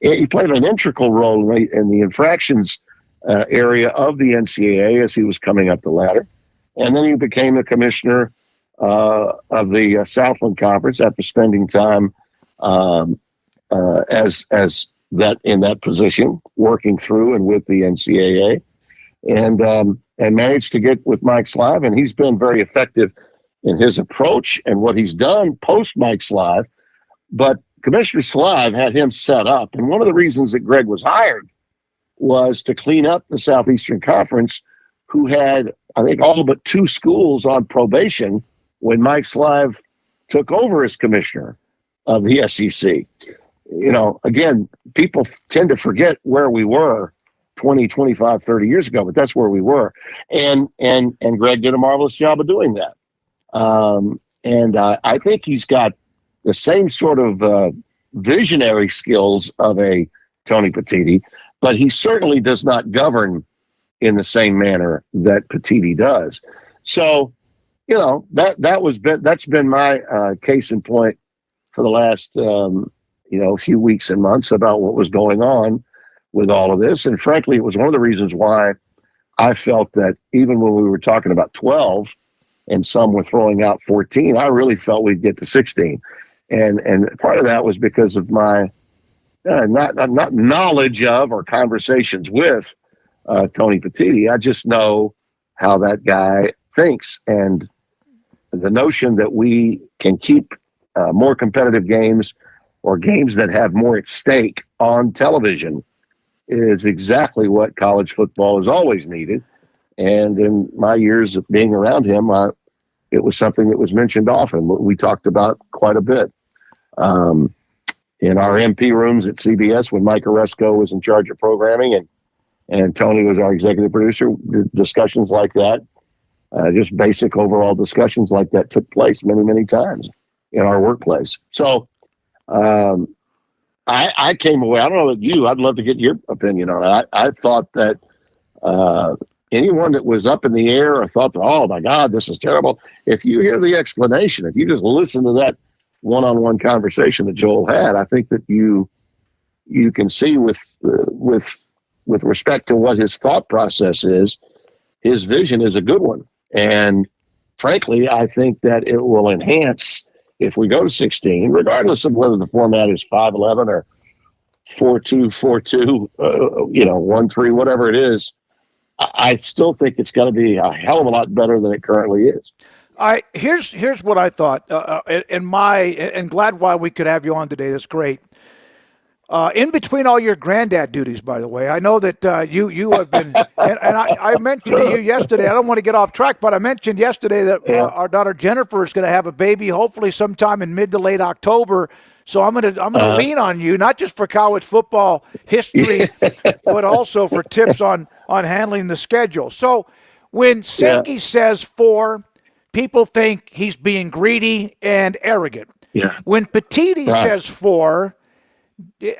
he played an integral role in the infractions area of the NCAA as he was coming up the ladder. And then he became the commissioner of the Southland Conference after spending time as that in that position, working through and with the NCAA, and managed to get with Mike Slive. And he's been very effective in his approach and what he's done post Mike Slive. But Commissioner Slive had him set up. And one of the reasons that Greg was hired was to clean up the Southeastern Conference, who had, I think, all but 2 schools on probation when Mike Slive took over as commissioner of the SEC. Again, people tend to forget where we were 20, 25, 30 years ago, but that's where we were. And Greg did a marvelous job of doing that. I think he's got the same sort of visionary skills of a Tony Petitti, but he certainly does not govern in the same manner that Petitti does. So, that's been my case in point for the last few weeks and months about what was going on with all of this. And frankly, it was one of the reasons why I felt that even when we were talking about 12 and some were throwing out 14, I really felt we'd get to 16. And part of that was because of my not knowledge of or conversations with Tony Petitti. I just know how that guy thinks, and the notion that we can keep more competitive games or games that have more at stake on television is exactly what college football has always needed. And in my years of being around him, it was something that was mentioned often. We talked about quite a bit. In our MP rooms at CBS, when Mike Oresco was in charge of programming and Tony was our executive producer, discussions like that, just basic overall discussions like that took place many, many times in our workplace. So I came away, I don't know about you, I'd love to get your opinion on it. I thought that anyone that was up in the air or thought, oh my God, this is terrible, if you hear the explanation, if you just listen to that one-on-one conversation that Joel had, I think that you can see with respect to what his thought process is, his vision is a good one. And frankly, I think that it will enhance if we go to 16, regardless of whether the format is 5-11 or 4-2-4-2, 1-3, whatever it is. I still think it's going to be a hell of a lot better than it currently is. Here's what I thought, and glad why we could have you on today. That's great. In between all your granddad duties, by the way, I know that you have been, and I mentioned to you yesterday, I don't want to get off track, but I mentioned yesterday that our daughter Jennifer is going to have a baby, hopefully sometime in mid to late October. So I'm gonna lean on you, not just for college football history, but also for tips on handling the schedule. So when Sankey says 4, people think he's being greedy and arrogant. Yeah. When Petiti says 4,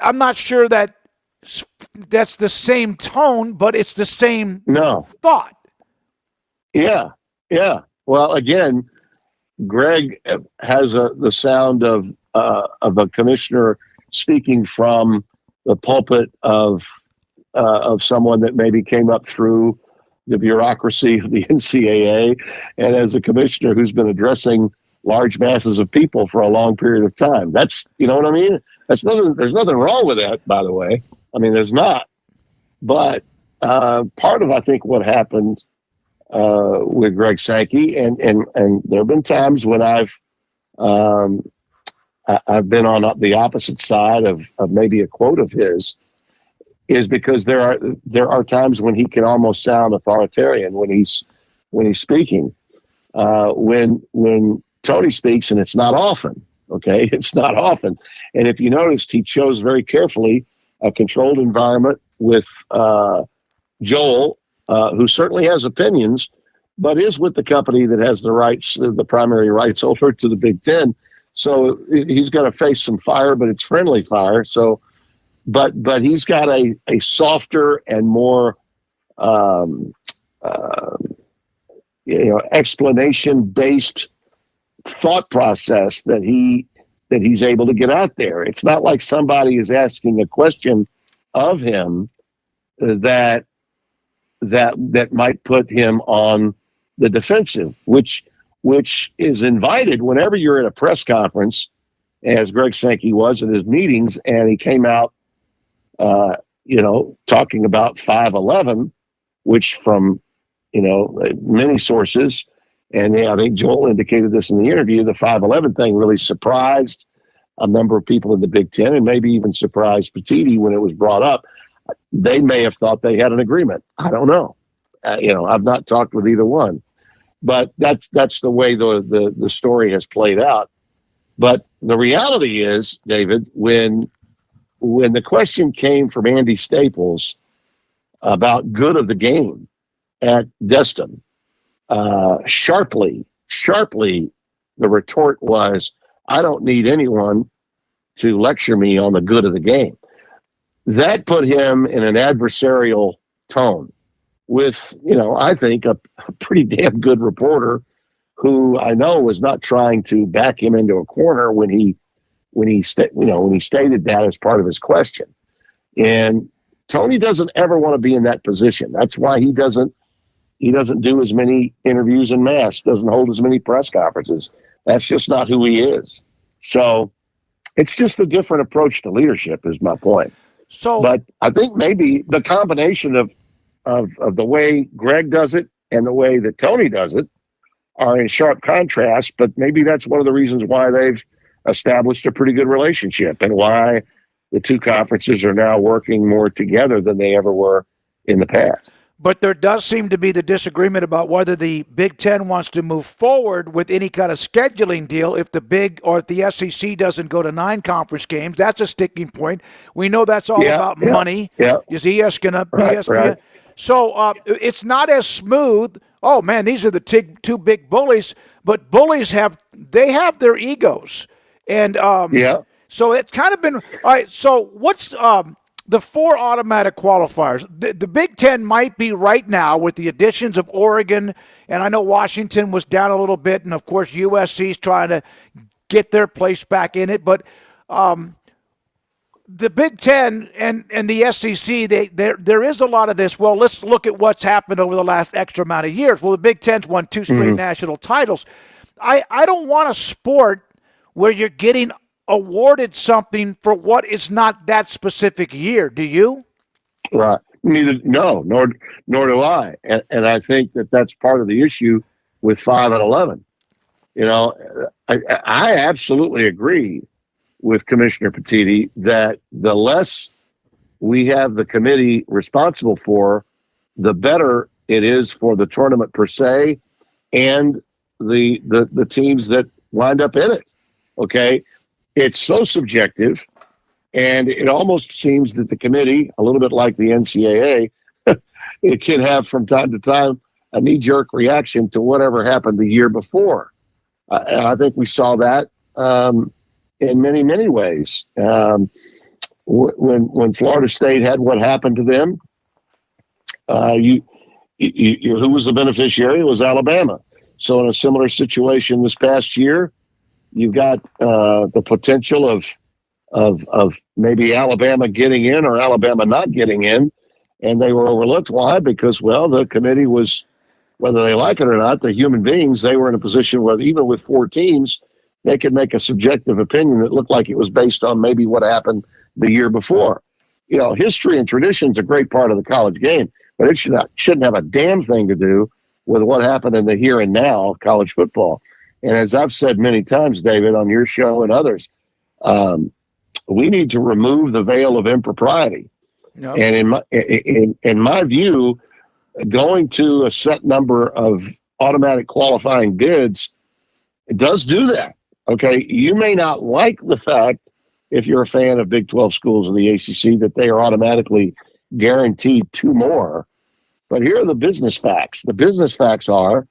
I'm not sure that's the same tone, but it's the same thought. Yeah. Well, again, Greg has the sound of a commissioner speaking from the pulpit of someone that maybe came up through the bureaucracy of the NCAA, and as a commissioner who's been addressing large masses of people for a long period of time. That's, you know what I mean? There's nothing wrong with that, by the way. I mean, there's not. But part of, I think, what happened with Greg Sankey, and there have been times when I've been on the opposite side of maybe a quote of his, is because there are times when he can almost sound authoritarian when he's speaking. When Tony speaks, and it's not often, okay? It's not often. And if you noticed, he chose very carefully a controlled environment with Joel, who certainly has opinions, but is with the company that has the rights, the primary rights over to the Big Ten. So he's going to face some fire, but it's friendly fire. So, but he's got a softer and more explanation-based thought process that he's able to get out there. It's not like somebody is asking a question of him that might put him on the defensive, which is invited whenever you're at a press conference, as Greg Sankey was at his meetings, and he came out, talking about 5-11, which from, many sources, and I think Joel indicated this in the interview, the 5-11 thing really surprised a number of people in the Big Ten, and maybe even surprised Petiti when it was brought up. They may have thought they had an agreement. I don't know. I've not talked with either one, but that's the way the story has played out. But the reality is, David, when the question came from Andy Staples about good of the game at Destin, sharply, the retort was, I don't need anyone to lecture me on the good of the game. That put him in an adversarial tone with, I think a pretty damn good reporter who I know was not trying to back him into a corner when he stated that as part of his question. And Tony doesn't ever want to be in that position. That's why he doesn't do as many interviews en masse, doesn't hold as many press conferences. That's just not who he is. So it's just a different approach to leadership is my point. But I think maybe the combination of the way Greg does it and the way that Tony does it are in sharp contrast, but maybe that's one of the reasons why established a pretty good relationship, and why the two conferences are now working more together than they ever were in the past. But there does seem to be the disagreement about whether the Big Ten wants to move forward with any kind of scheduling deal if the SEC doesn't go to 9 conference games. That's a sticking point. We know that's all about money. Yeah. Is ESPN? Right. So it's not as smooth. Oh man, these are the two big bullies. But bullies have their egos, and so it's kind of been all right. So what's the 4 automatic qualifiers? The Big Ten might be right now with the additions of Oregon, and I know Washington was down a little bit, and of course USC's trying to get their place back in it. But the Big Ten and the SEC, there is a lot of this. Well, let's look at what's happened over the last extra amount of years. Well, the Big Ten's won 2 straight national titles. I don't want a sport where you're getting awarded something for what is not that specific year. Do you? Right. Nor do I. And I think that's part of the issue with 5 and 11. I absolutely agree with Commissioner Petitti that the less we have the committee responsible for, the better it is for the tournament per se and the teams that wind up in it. Okay. It's so subjective, and it almost seems that the committee, a little bit like the NCAA, it can have from time to time a knee-jerk reaction to whatever happened the year before. And I think we saw that in many, many ways. When Florida State had what happened to them, who was the beneficiary? It was Alabama. So in a similar situation this past year, you've got the potential of maybe Alabama getting in or Alabama not getting in, and they were overlooked. Why? Because, the committee was, whether they like it or not, they're human beings. They were in a position where even with 4 teams, they could make a subjective opinion that looked like it was based on maybe what happened the year before. History and tradition is a great part of the college game, but it shouldn't have a damn thing to do with what happened in the here and now of college football. And as I've said many times, David, on your show and others, we need to remove the veil of impropriety. Yep. And in my view, going to a set number of automatic qualifying bids, it does do that. Okay, you may not like the fact, if you're a fan of Big 12 schools in the ACC, that they are automatically guaranteed 2 more. But here are the business facts. The business facts are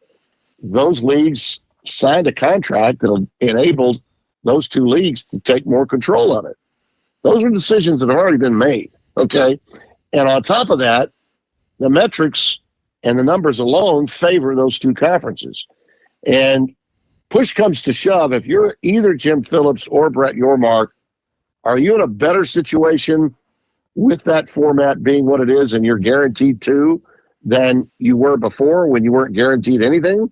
those leagues signed a contract that enabled those 2 leagues to take more control of it. Those are decisions that have already been made, okay? And on top of that, the metrics and the numbers alone favor those 2 conferences. And push comes to shove, if you're either Jim Phillips or Brett Yormark, are you in a better situation with that format being what it is and you're guaranteed 2 than you were before when you weren't guaranteed anything?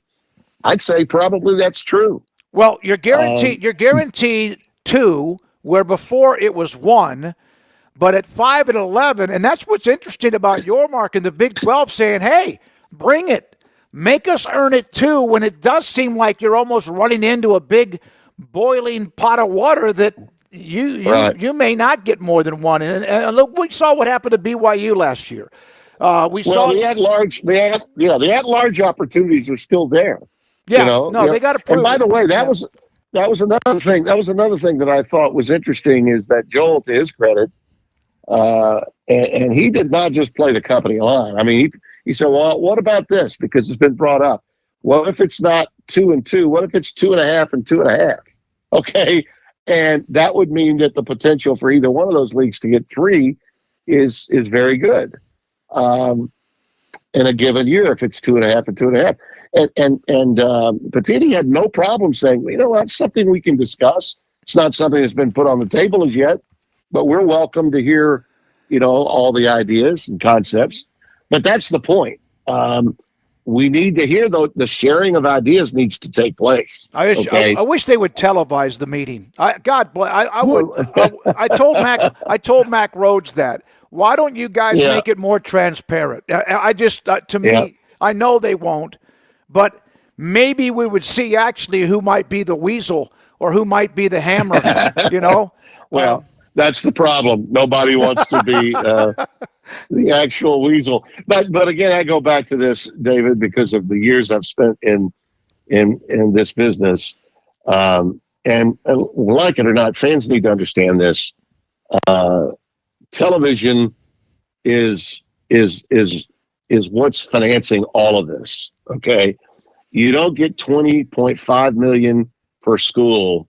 I'd say probably that's true. Well, you're guaranteed 2, where before it was 1. But at 5 and 11, and that's what's interesting about Yormark and the Big 12 saying, "Hey, bring it, make us earn it too." When it does seem like you're almost running into a big boiling pot of water that you may not get more than 1. And look, we saw what happened to BYU last year. The at-large opportunities are still there. Yeah, they got to prove. And by the way, that was another thing. That was another thing that I thought was interesting is that Joel, to his credit, and he did not just play the company line. I mean, he said, "Well, what about this?" Because it's been brought up. What if it's not 2 and 2? What if it's 2.5 and 2.5? Okay, and that would mean that the potential for either one of those leagues to get 3 is very good in a given year if it's 2.5 and 2.5. And Petitti had no problem saying, that's something we can discuss. It's not something that's been put on the table as yet, but we're welcome to hear, all the ideas and concepts. But that's the point. We need to hear the sharing of ideas needs to take place. I wish they would televise the meeting. I told Mac Rhodes that. Why don't you guys make it more transparent? I just I know they won't. But maybe we would see actually who might be the weasel or who might be the hammer, you know? Well, that's the problem. Nobody wants to be the actual weasel. But again, I go back to this, David, because of the years I've spent in this business. And like it or not, fans need to understand this. Television is what's financing all of this. Okay, you don't get $20.5 million per school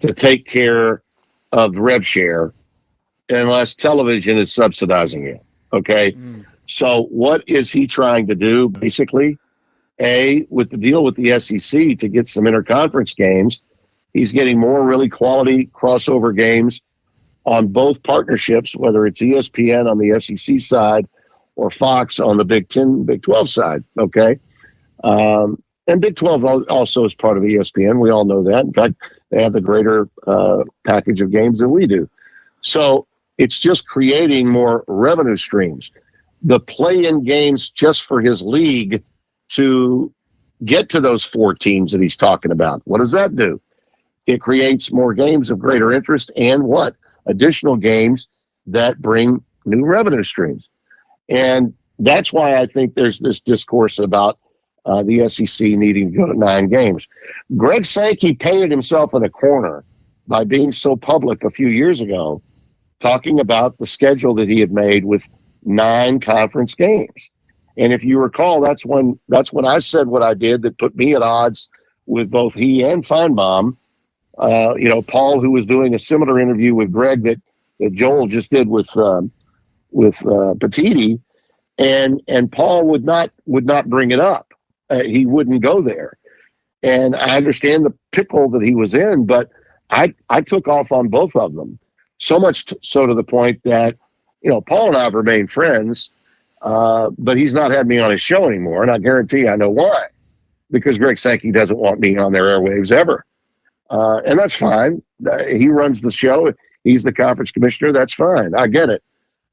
to take care of Rev-Share unless television is subsidizing it. Okay, so what is he trying to do? Basically, with the deal with the SEC to get some interconference games, he's getting more really quality crossover games on both partnerships, whether it's ESPN on the SEC side or Fox on the Big 10, Big 12 side, okay? And Big 12 also is part of ESPN. We all know that. In fact, they have the greater package of games than we do. So it's just creating more revenue streams. The play-in games just for his league to get to those 4 teams that he's talking about. What does that do? It creates more games of greater interest and what? Additional games that bring new revenue streams. And that's why I think there's this discourse about the SEC needing to go to 9 games. Greg Sankey painted himself in a corner by being so public a few years ago, talking about the schedule that he had made with 9 conference games. And if you recall, that's when I said what I did that put me at odds with both he and Feinbaum. Paul, who was doing a similar interview with Greg that Joel just did with Petiti, and Paul would not bring it up. He wouldn't go there. And I understand the pickle that he was in, but I took off on both of them. So much so to the point that, Paul and I have remained friends, but he's not had me on his show anymore. And I guarantee I know why. Because Greg Sankey doesn't want me on their airwaves ever. And that's fine. He runs the show. He's the conference commissioner. That's fine. I get it.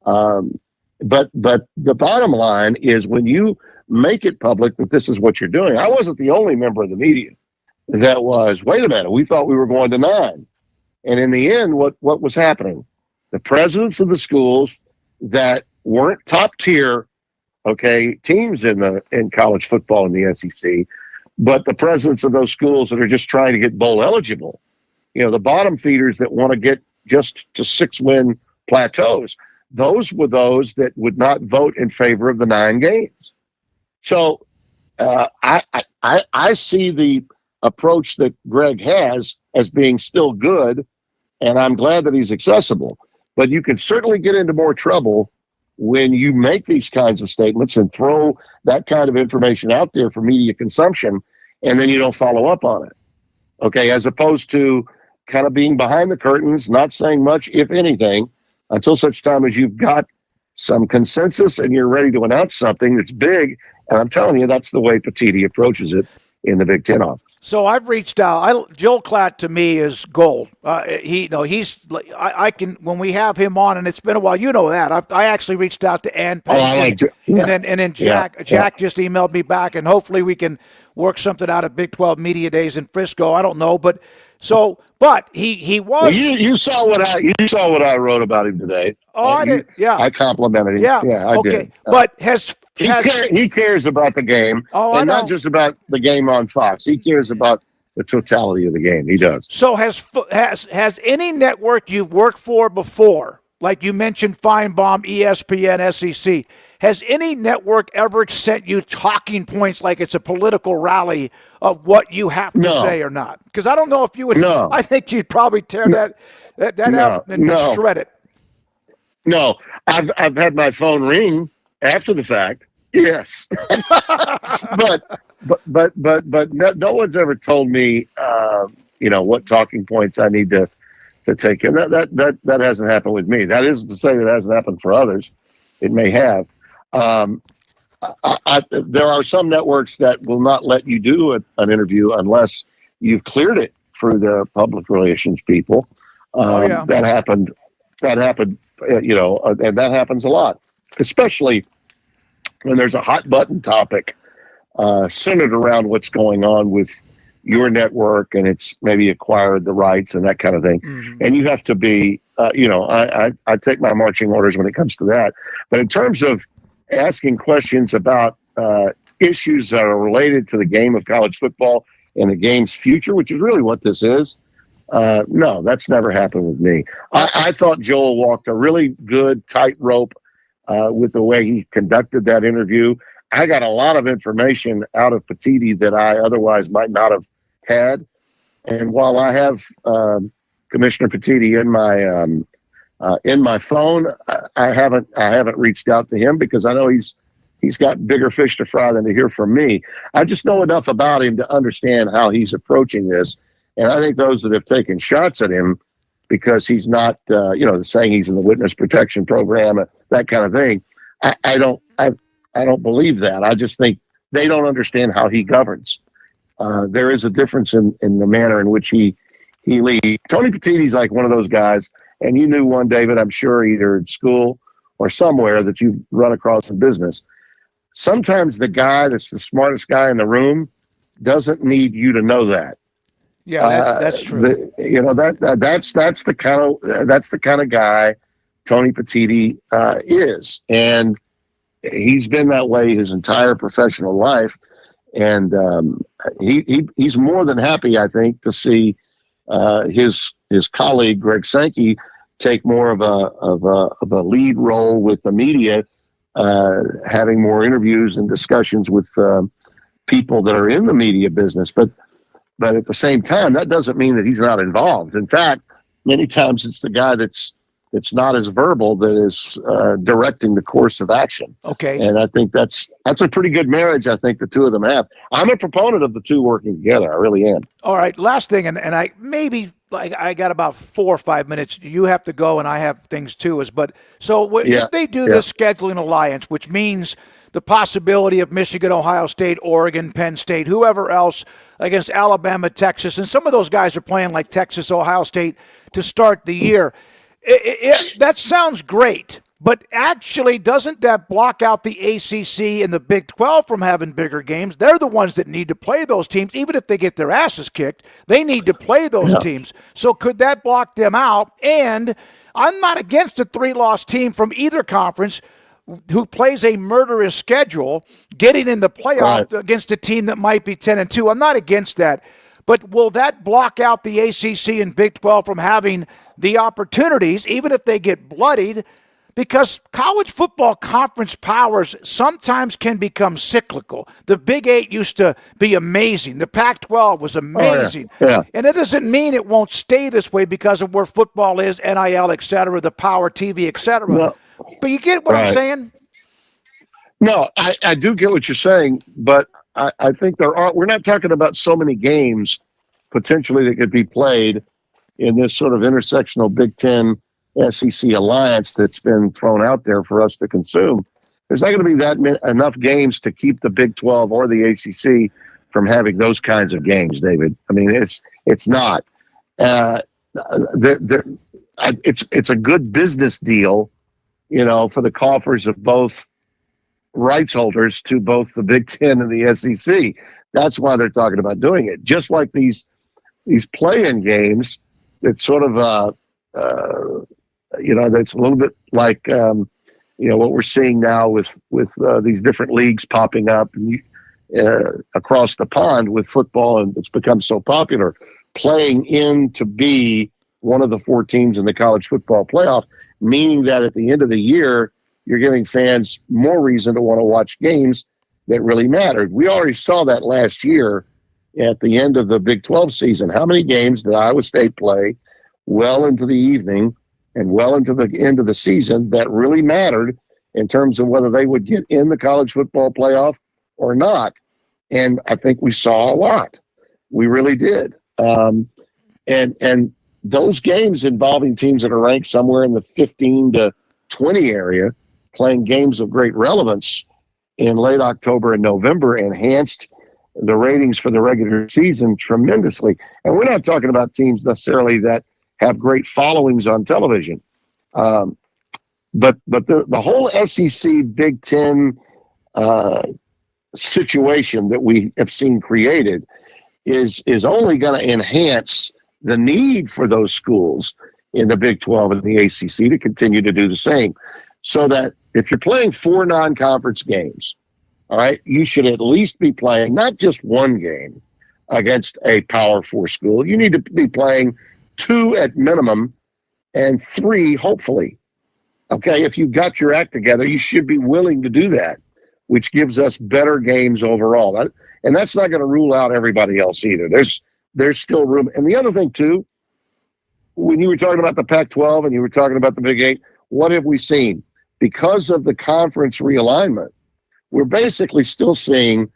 But the bottom line is when you make it public that this is what you're doing. I wasn't the only member of the media that was, wait a minute, we thought we were going to 9. And in the end, what was happening? The presidents of the schools that weren't top tier, teams in college football in the SEC, but the presidents of those schools that are just trying to get bowl eligible, the bottom feeders that want to get just to 6-win plateaus, those were those that would not vote in favor of the 9 games. So I see the approach that Greg has as being still good, and I'm glad that he's accessible. But you can certainly get into more trouble when you make these kinds of statements and throw that kind of information out there for media consumption, and then you don't follow up on it. As opposed to kind of being behind the curtains, not saying much, if anything, until such time as you've got some consensus and you're ready to announce something that's big. And I'm telling you, that's the way Petiti approaches it in the Big Ten office. So I've reached out. Joel Klatt to me is gold. I can, when we have him on, and it's been a while. You know that I actually reached out to Ann Payne, and then Jack just emailed me back, and hopefully we can work something out at Big 12 Media Days in Frisco. I don't know, but he was. Well, you saw what I wrote about him today. Oh, I did. Yeah, I complimented him. Yeah, I did. But he cares about the game, and not just about the game on Fox. He cares about the totality of the game. He does. So has any network you've worked for before, like you mentioned, Feinbaum, ESPN, SEC, has any network ever sent you talking points like it's a political rally of what you have to say or not? Because I don't know if you would. No. I think you'd probably tear that out and shred it. No, I've had my phone ring after the fact. Yes, but no one's ever told me, what talking points I need to take in. That hasn't happened with me. That isn't to say that it hasn't happened for others. It may have. There are some networks that will not let you do an interview unless you've cleared it through their public relations people. That happened. And that happens a lot, especially when there's a hot button topic centered around what's going on with your network and it's maybe acquired the rights and that kind of thing. And you have to be, I take my marching orders when it comes to that. But in terms of asking questions about issues that are related to the game of college football and the game's future, which is really what this is, no, that's never happened with me. I thought Joel walked a really good tightrope with the way he conducted that interview. I got a lot of information out of Petitti that I otherwise might not have had. And while I have Commissioner Petitti in my phone, I haven't reached out to him because I know he's got bigger fish to fry than to hear from me. I just know enough about him to understand how he's approaching this. And I think those that have taken shots at him because he's not, saying he's in the witness protection program, that kind of thing, I don't believe that. I just think they don't understand how he governs. There is a difference in the manner in which he leads. Tony Petitti's like one of those guys, and you knew one, David, I'm sure, either in school or somewhere that you've run across in business. Sometimes the guy that's the smartest guy in the room doesn't need you to know that. Yeah, that's true. That's the kind of guy Tony Petitti is, and he's been that way his entire professional life. And he's more than happy, I think, to see his colleague Greg Sankey take more of a lead role with the media, having more interviews and discussions with people that are in the media business. But at the same time, that doesn't mean that he's not involved. In fact, many times it's the guy that's not as verbal that is directing the course of action. Okay. And I think that's a pretty good marriage, I think the two of them have. I'm a proponent of the two working together. I really am. All right, last thing, and I got about 4 or 5 minutes. You have to go, and I have things too. If they do this scheduling alliance, which means the possibility of Michigan, Ohio State, Oregon, Penn State, whoever else against Alabama, Texas, and some of those guys are playing like Texas, Ohio State to start the year. That sounds great, but actually doesn't that block out the ACC and the Big 12 from having bigger games? They're the ones that need to play those teams. Even if they get their asses kicked, they need to play those teams. So could that block them out? And I'm not against a 3-loss team from either conference who plays a murderous schedule getting in the playoff against a team that might be 10-2. I'm not against that. But will that block out the ACC and Big 12 from having the opportunities, even if they get bloodied? Because college football conference powers sometimes can become cyclical. The Big 8 used to be amazing. The Pac-12 was amazing. And it doesn't mean it won't stay this way because of where football is, NIL, et cetera, the Power TV, et cetera. No. But you get what I'm saying? No, I do get what you're saying, but I think we're not talking about so many games potentially that could be played in this sort of intersectional Big Ten SEC alliance that's been thrown out there for us to consume. There's not going to be enough games to keep the Big 12 or the ACC from having those kinds of games, David. I mean, it's not. It's a good business deal, for the coffers of both rights holders to both the Big Ten and the SEC. That's why they're talking about doing it. Just like these play-in games, that sort of that's a little bit like what we're seeing now with these different leagues popping up across the pond with football, and it's become so popular. Playing in to be one of the 4 teams in the college football playoff, meaning that at the end of the year, you're giving fans more reason to want to watch games that really mattered. We already saw that last year at the end of the Big 12 season. How many games did Iowa State play well into the evening and well into the end of the season that really mattered in terms of whether they would get in the college football playoff or not? And I think we saw a lot. We really did. And those games involving teams that are ranked somewhere in the 15 to 20 area, playing games of great relevance in late October and November, enhanced the ratings for the regular season tremendously. And we're not talking about teams necessarily that have great followings on television. But the whole SEC Big Ten situation that we have seen created is only going to enhance the need for those schools in the Big 12 and the ACC to continue to do the same. So that if you're playing 4 non-conference games, all right, you should at least be playing not just one game against a Power 4 school. You need to be playing 2 at minimum and 3, hopefully. Okay, if you've got your act together, you should be willing to do that, which gives us better games overall. And that's not going to rule out everybody else either. There's still room. And the other thing, too, when you were talking about the Pac-12 and you were talking about the Big 8, what have we seen? Because of the conference realignment, we're basically still seeing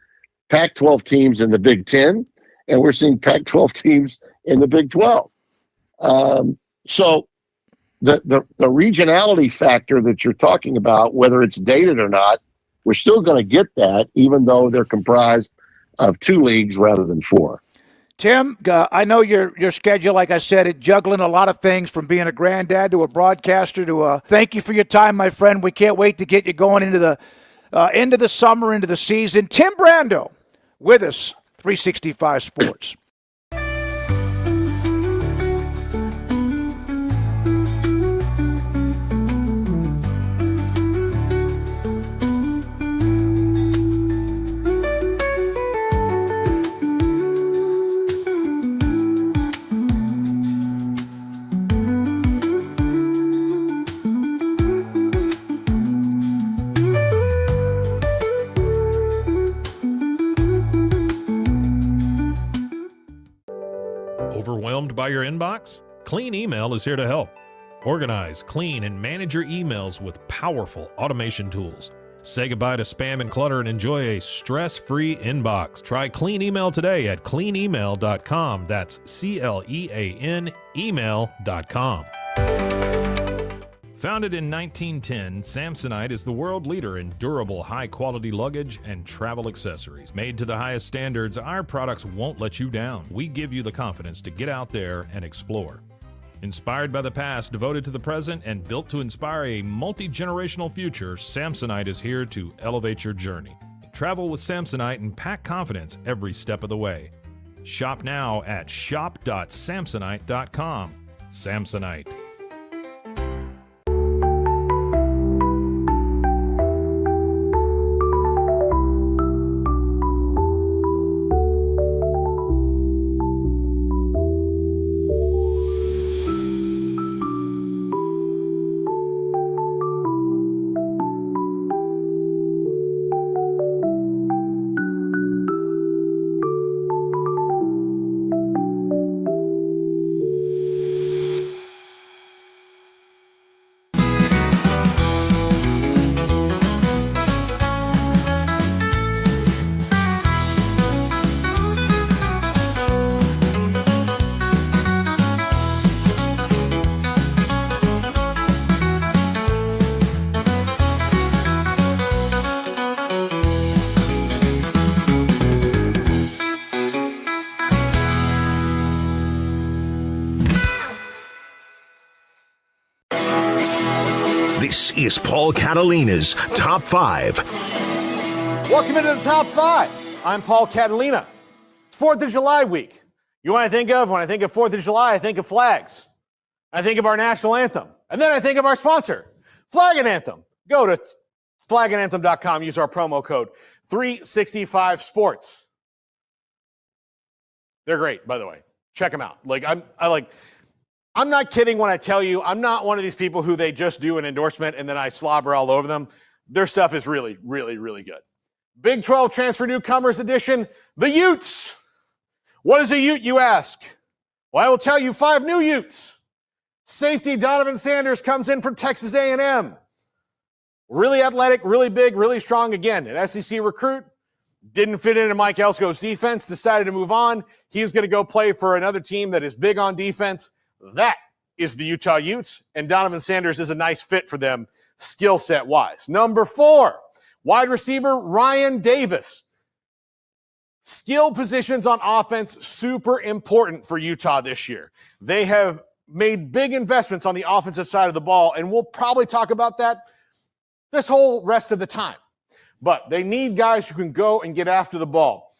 Pac-12 teams in the Big 10, and we're seeing Pac-12 teams in the Big 12. So the regionality factor that you're talking about, whether it's dated or not, we're still going to get that, even though they're comprised of 2 leagues rather than 4. Tim, I know your schedule, like I said, it's juggling a lot of things from being a granddad to a broadcaster to thank you for your time, my friend. We can't wait to get you going into the summer, into the season. Tim Brando with us, 365 Sports. Overwhelmed by your inbox? Clean Email is here to help. Organize, clean, and manage your emails with powerful automation tools. Say goodbye to spam and clutter and enjoy a stress-free inbox. Try Clean Email today at cleanemail.com. That's CLEAN email.com. Founded in 1910, Samsonite is the world leader in durable, high-quality luggage and travel accessories. Made to the highest standards, our products won't let you down. We give you the confidence to get out there and explore. Inspired by the past, devoted to the present, and built to inspire a multi-generational future, Samsonite is here to elevate your journey. Travel with Samsonite and pack confidence every step of the way. Shop now at shop.samsonite.com. Samsonite. This is Paul Catalina's Top 5. Welcome into the Top 5. I'm Paul Catalina. It's 4th of July week. You want to think of, when I think of 4th of July, I think of flags. I think of our national anthem. And then I think of our sponsor, Flag and Anthem. Go to flagandanthem.com. Use our promo code 365sports. They're great, by the way. Check them out. I'm not kidding when I tell you I'm not one of these people who they just do an endorsement and then I slobber all over them. Their stuff is really, really, really good. Big 12 Transfer Newcomers Edition, the Utes. What is a Ute, you ask? Well, I will tell you 5 new Utes. Safety Donovan Sanders comes in from Texas A&M. Really athletic, really big, really strong. Again, an SEC recruit. Didn't fit into Mike Elsko's defense, decided to move on. He's going to go play for another team that is big on defense. That is the Utah Utes, and Donovan Sanders is a nice fit for them skill set wise. Number 4, wide receiver Ryan Davis. Skill positions on offense, super important for Utah this year. They have made big investments on the offensive side of the ball, and we'll probably talk about that this whole rest of the time. But they need guys who can go and get after the ball.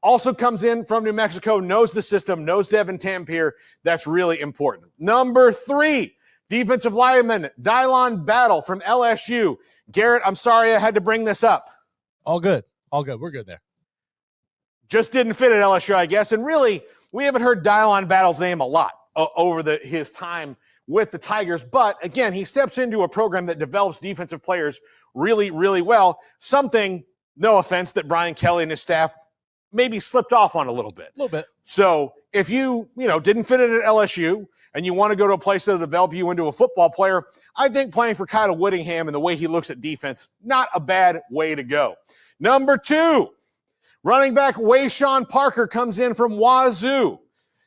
Also comes in from New Mexico, knows the system, knows Devin Tampier. That's really important. Number 3, defensive lineman, Dylan Battle from LSU. Garrett, I'm sorry I had to bring this up. All good. We're good there. Just didn't fit at LSU, I guess. And really, we haven't heard Dylan Battle's name a lot over his time with the Tigers. But again, he steps into a program that develops defensive players really, really well. Something, no offense, that Brian Kelly and his staff maybe slipped off on a little bit. So if you didn't fit it at LSU and you want to go to a place that'll develop you into a football player, I think playing for Kyle Whittingham and the way he looks at defense, not a bad way to go. Number 2, running back Wayshawn Parker comes in from Wazoo.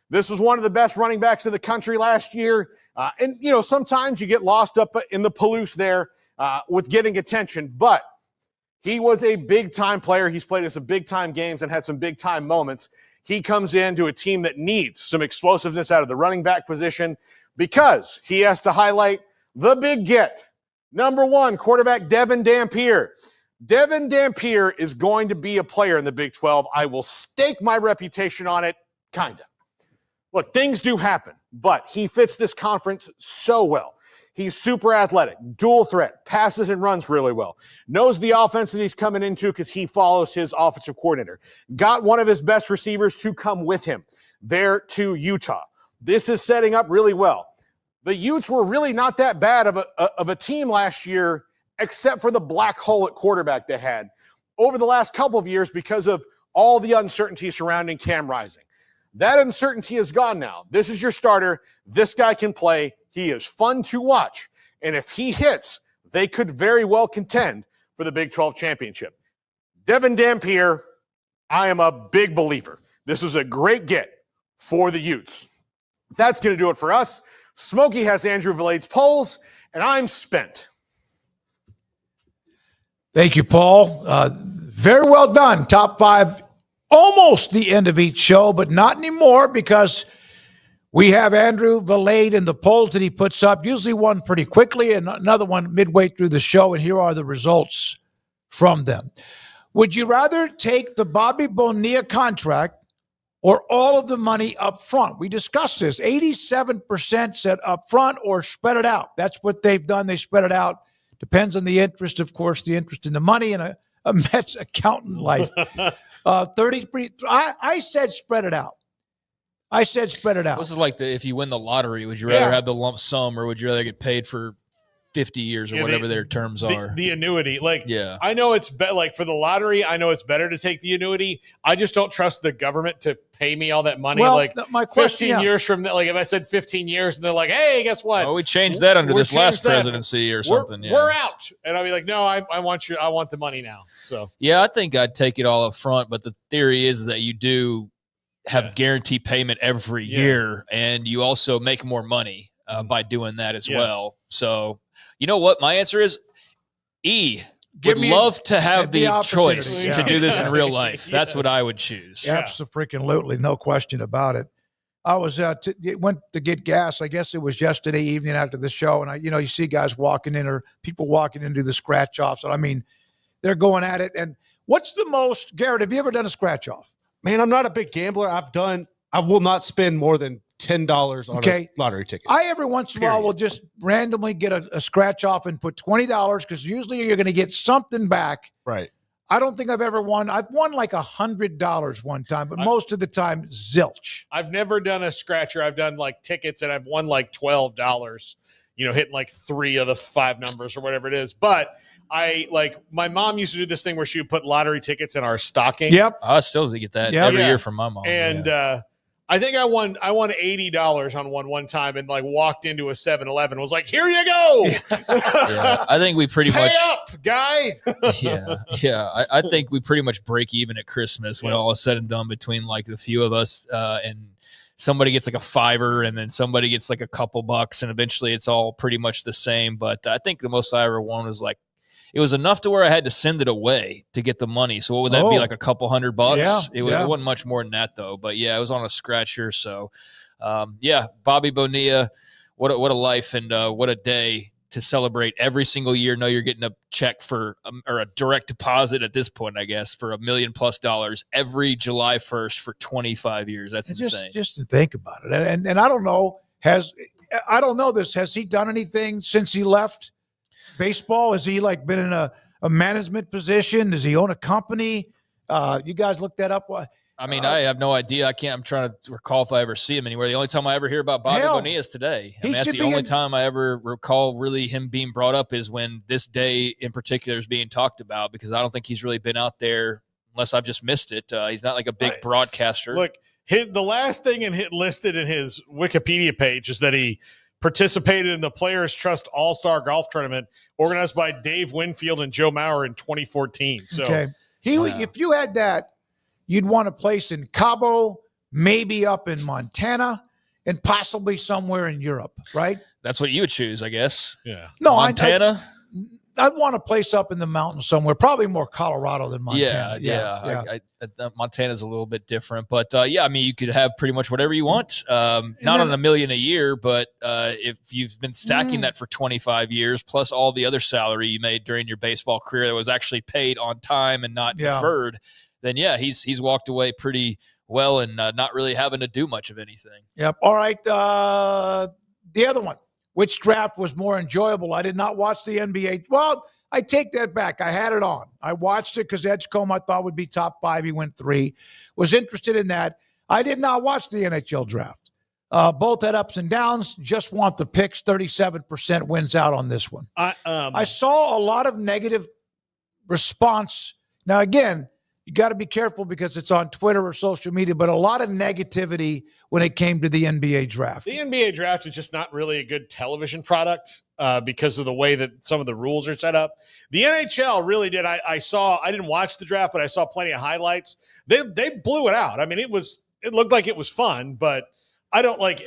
This was one of the best running backs in the country last year. And sometimes you get lost up in the Palouse there with getting attention, but he was a big-time player. He's played in some big-time games and had some big-time moments. He comes into a team that needs some explosiveness out of the running back position because he has to highlight the big get. Number 1, quarterback Devin Dampier. Devin Dampier is going to be a player in the Big 12. I will stake my reputation on it, kind of. Look, things do happen, but he fits this conference so well. He's super athletic, dual threat, passes and runs really well. Knows the offense that he's coming into because he follows his offensive coordinator. Got one of his best receivers to come with him there to Utah. This is setting up really well. The Utes were really not that bad of a team last year, except for the black hole at quarterback they had over the last couple of years because of all the uncertainty surrounding Cam Rising. That uncertainty is gone now. This is your starter. This guy can play. He is fun to watch. And if he hits, they could very well contend for the Big 12 championship. Devin Dampier, I am a big believer. This is a great get for the Utes. That's going to do it for us. Smokey has Andrew Villade's polls, and I'm spent. Thank you, Paul. Very well done. Top 5, almost the end of each show, but not anymore because we have Andrew Villade in the polls that he puts up, usually one pretty quickly and another one midway through the show, and here are the results from them. Would you rather take the Bobby Bonilla contract or all of the money up front? We discussed this. 87% said up front or spread it out. That's what they've done. They spread it out. Depends on the interest, of course, the interest in the money and a Mets accountant life. 33. I said spread it out. This is like if you win the lottery, would you rather have the lump sum or would you rather get paid for 50 years or whatever their terms are? The annuity. I know it's for the lottery, I know it's better to take the annuity. I just don't trust the government to pay me all that money. Well, my question, 15 years from if I said 15 years and they're like, hey, guess what? Oh, we changed that under this last presidency or something. We're out. And I'll be like, no, I want the money now. So yeah, I think I'd take it all up front, but the theory is that you do have guaranteed payment every year and you also make more money by doing that as well. So you know what? My answer is would love to have the choice to do this in real life. That's what I would choose. Absolutely. No question about it. I was went to get gas. I guess it was yesterday evening after the show. And you see guys walking in or people walking into the scratch offs. And I mean, they're going at it. And what's the most, Garrett, have you ever done a scratch off? Man, I'm not a big gambler. I will not spend more than $10 on a lottery ticket. I every once in a while will just randomly get a scratch off and put $20 because usually you're going to get something back. Right. I don't think I've ever won. I've won like $100 one time, but most of the time, zilch. I've never done a scratcher. I've done like tickets and I've won like $12, hitting like 3 of the 5 numbers or whatever it is. But my mom used to do this thing where she would put lottery tickets in our stocking. Yep. I still get that every year from my mom. And I think I won $80 on one time and walked into a 7-Eleven, was like, here you go. I think we pretty much pay up, guy. I think we pretty much break even at Christmas when all is said and done between the few of us and somebody gets like a $5 and then somebody gets like a couple bucks and eventually it's all pretty much the same. But I think the most I ever won was it was enough to where I had to send it away to get the money. So what would that be, like a couple $100? It wasn't much more than that though. But it was on a scratcher. So Bobby Bonilla, what a life and what a day to celebrate every single year. Know you're getting a check for or a direct deposit at this point, I guess, for $1 million+ every July 1st for 25 years. That's insane. Just to think about it. And I don't know, has he done anything since he left baseball? Has he like been in a management position? Does he own a company? You guys look that up. I mean, I have no idea. I'm trying to recall if I ever see him anywhere. The only time I ever hear about Bobby Bonilla is today. I mean, that's the only time I ever recall really him being brought up is when this day in particular is being talked about, because I don't think he's really been out there unless I've just missed it. He's not like a big broadcaster. Look, the last thing listed in his Wikipedia page is that he participated in the Players Trust All-Star Golf Tournament organized by Dave Winfield and Joe Mauer in 2014. So, okay. If you had that, you'd want a place in Cabo, maybe up in Montana, and possibly somewhere in Europe, right? That's what you would choose, I guess. Yeah. No, Montana? I'd want a place up in the mountains somewhere, probably more Colorado than Montana. Yeah. Montana's a little bit different. But, I mean, you could have pretty much whatever you want. Not on $1 million a year, but if you've been stacking that for 25 years, plus all the other salary you made during your baseball career that was actually paid on time and not deferred, then he's walked away pretty well and not really having to do much of anything. Yep. All right. The other one, which draft was more enjoyable? I did not watch the NBA. Well, I take that back. I had it on. I watched it because Edgecombe I thought would be top 5. He went 3. Was interested in that. I did not watch the NHL draft. Both had ups and downs. Just want the picks. 37% wins out on this one. I saw a lot of negative response. Now, again, you got to be careful because it's on Twitter or social media, but a lot of negativity when it came to the NBA draft. The NBA draft is just not really a good television product because of the way that some of the rules are set up. The NHL really did. I didn't watch the draft, but I saw plenty of highlights. They blew it out. I mean, it looked like it was fun, but I don't with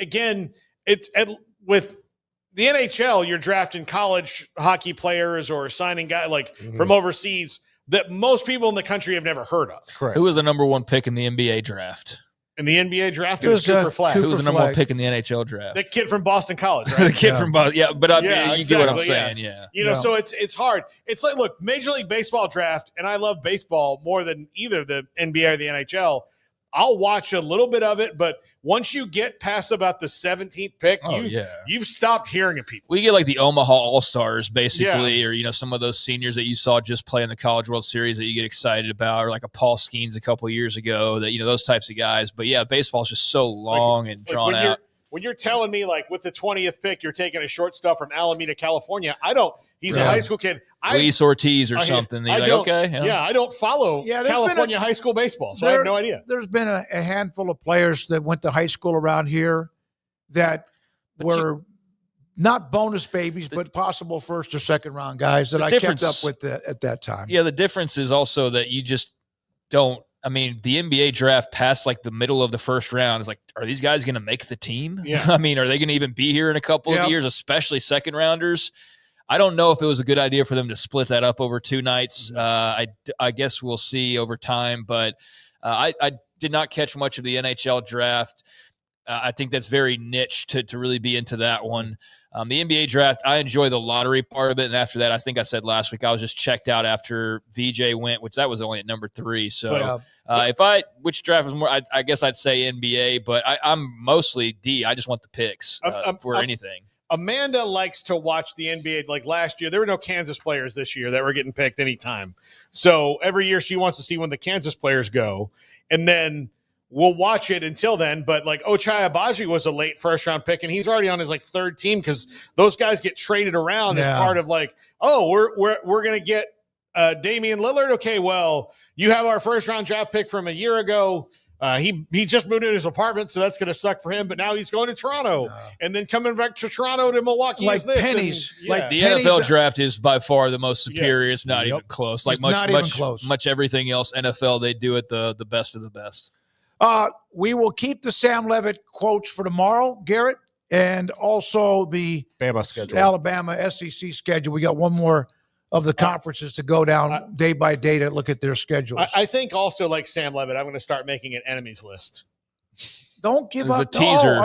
the NHL, you're drafting college hockey players or signing guys from overseas that most people in the country have never heard of. Correct. Who was the number 1 pick in the NBA draft? In the NBA draft, it was Cooper Flag. Who was the number 1 pick in the NHL draft? The kid from Boston College, right? The kid from Boston. Yeah, but you get what I'm saying. Yeah. So it's hard. It's like, look, Major League Baseball draft, and I love baseball more than either the NBA or the NHL. I'll watch a little bit of it, but once you get past about the 17th pick, you've stopped hearing of people. We get like the Omaha All-Stars, basically, or some of those seniors that you saw just play in the College World Series that you get excited about, or like a Paul Skeens a couple of years ago, that those types of guys. But baseball's just so long and drawn out. When you're telling me, with the 20th pick, you're taking a shortstop from Alameda, California, he's a high school kid. Luis Ortiz or something. You're like, okay. Yeah, I don't follow California high school baseball, so I have no idea. There's been a handful of players that went to high school around here that were not bonus babies, but possible first or second round guys that I kept up with at that time. Yeah, the difference is also that you just don't. I mean, the NBA draft past the middle of the first round is are these guys going to make the team? Yeah. I mean, are they going to even be here in a couple of years, especially second rounders? I don't know if it was a good idea for them to split that up over 2 nights. I guess we'll see over time, but I did not catch much of the NHL draft. I think that's very niche to really be into that one. The NBA draft, I enjoy the lottery part of it. And after that, I think I said last week, I was just checked out after VJ went, which that was only at number 3. So which draft was more, I guess I'd say NBA, but I'm mostly D. I just want the picks for anything. Amanda likes to watch the NBA. Like last year, there were no Kansas players this year that were getting picked anytime. So every year she wants to see when the Kansas players go. And then we'll watch it until then, but Ochai Agbaji was a late first-round pick, and he's already on his third team because those guys get traded around as part of we're going to get Damian Lillard. Okay, well, you have our first-round draft pick from a year ago. He just moved in his apartment, so that's going to suck for him. But now he's going to Toronto, and then coming back to Toronto to Milwaukee is this. Pennies. The NFL draft is by far the most superior. It's not even close. Much everything else NFL, they do it the best of the best. We will keep the Sam Levitt quotes for tomorrow, Garrett, and also the Alabama SEC schedule. We got one more of the conferences to go down day by day to look at their schedules. I think also like Sam Levitt, I'm going to start making an enemies list. Don't give up. It's a teaser.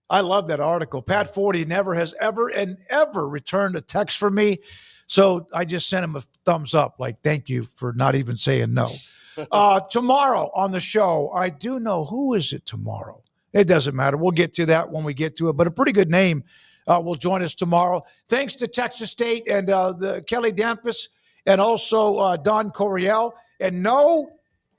I I love that article. Pat Forty never has ever returned a text from me. So I just sent him a thumbs up, like, thank you for not even saying no. Tomorrow on the show, I do know who is it tomorrow. It doesn't matter. We'll get to that when we get to it, but a pretty good name will join us tomorrow. Thanks to Texas State and the Kelly Damphus and also Don Coryell. And no,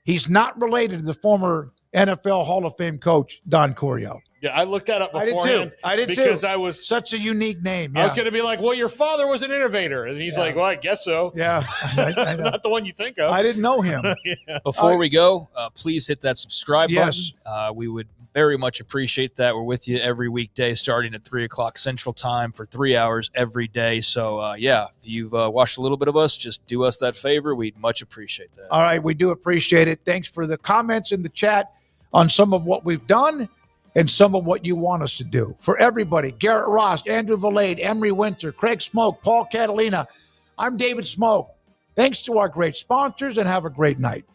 he's not related to the former NFL Hall of Fame coach, Don Coryell. Yeah, I looked that up beforehand. I did too. Because I was such a unique name. Yeah. I was going to be like, well, your father was an innovator. And he's like, well, I guess so. Yeah. I know. Not the one you think of. I didn't know him. Yeah. Before we go, please hit that subscribe Yes. button. We would very much appreciate that. We're with you every weekday starting at 3 o'clock Central Time for 3 hours every day. So, if you've watched a little bit of us, just do us that favor. We'd much appreciate that. All right. We do appreciate it. Thanks for the comments in the chat on some of what we've done and some of what you want us to do. For everybody, Garrett Ross, Andrew Valade, Emery Winter, Craig Smoak, Paul Catalina, I'm David Smoak. Thanks to our great sponsors, and have a great night.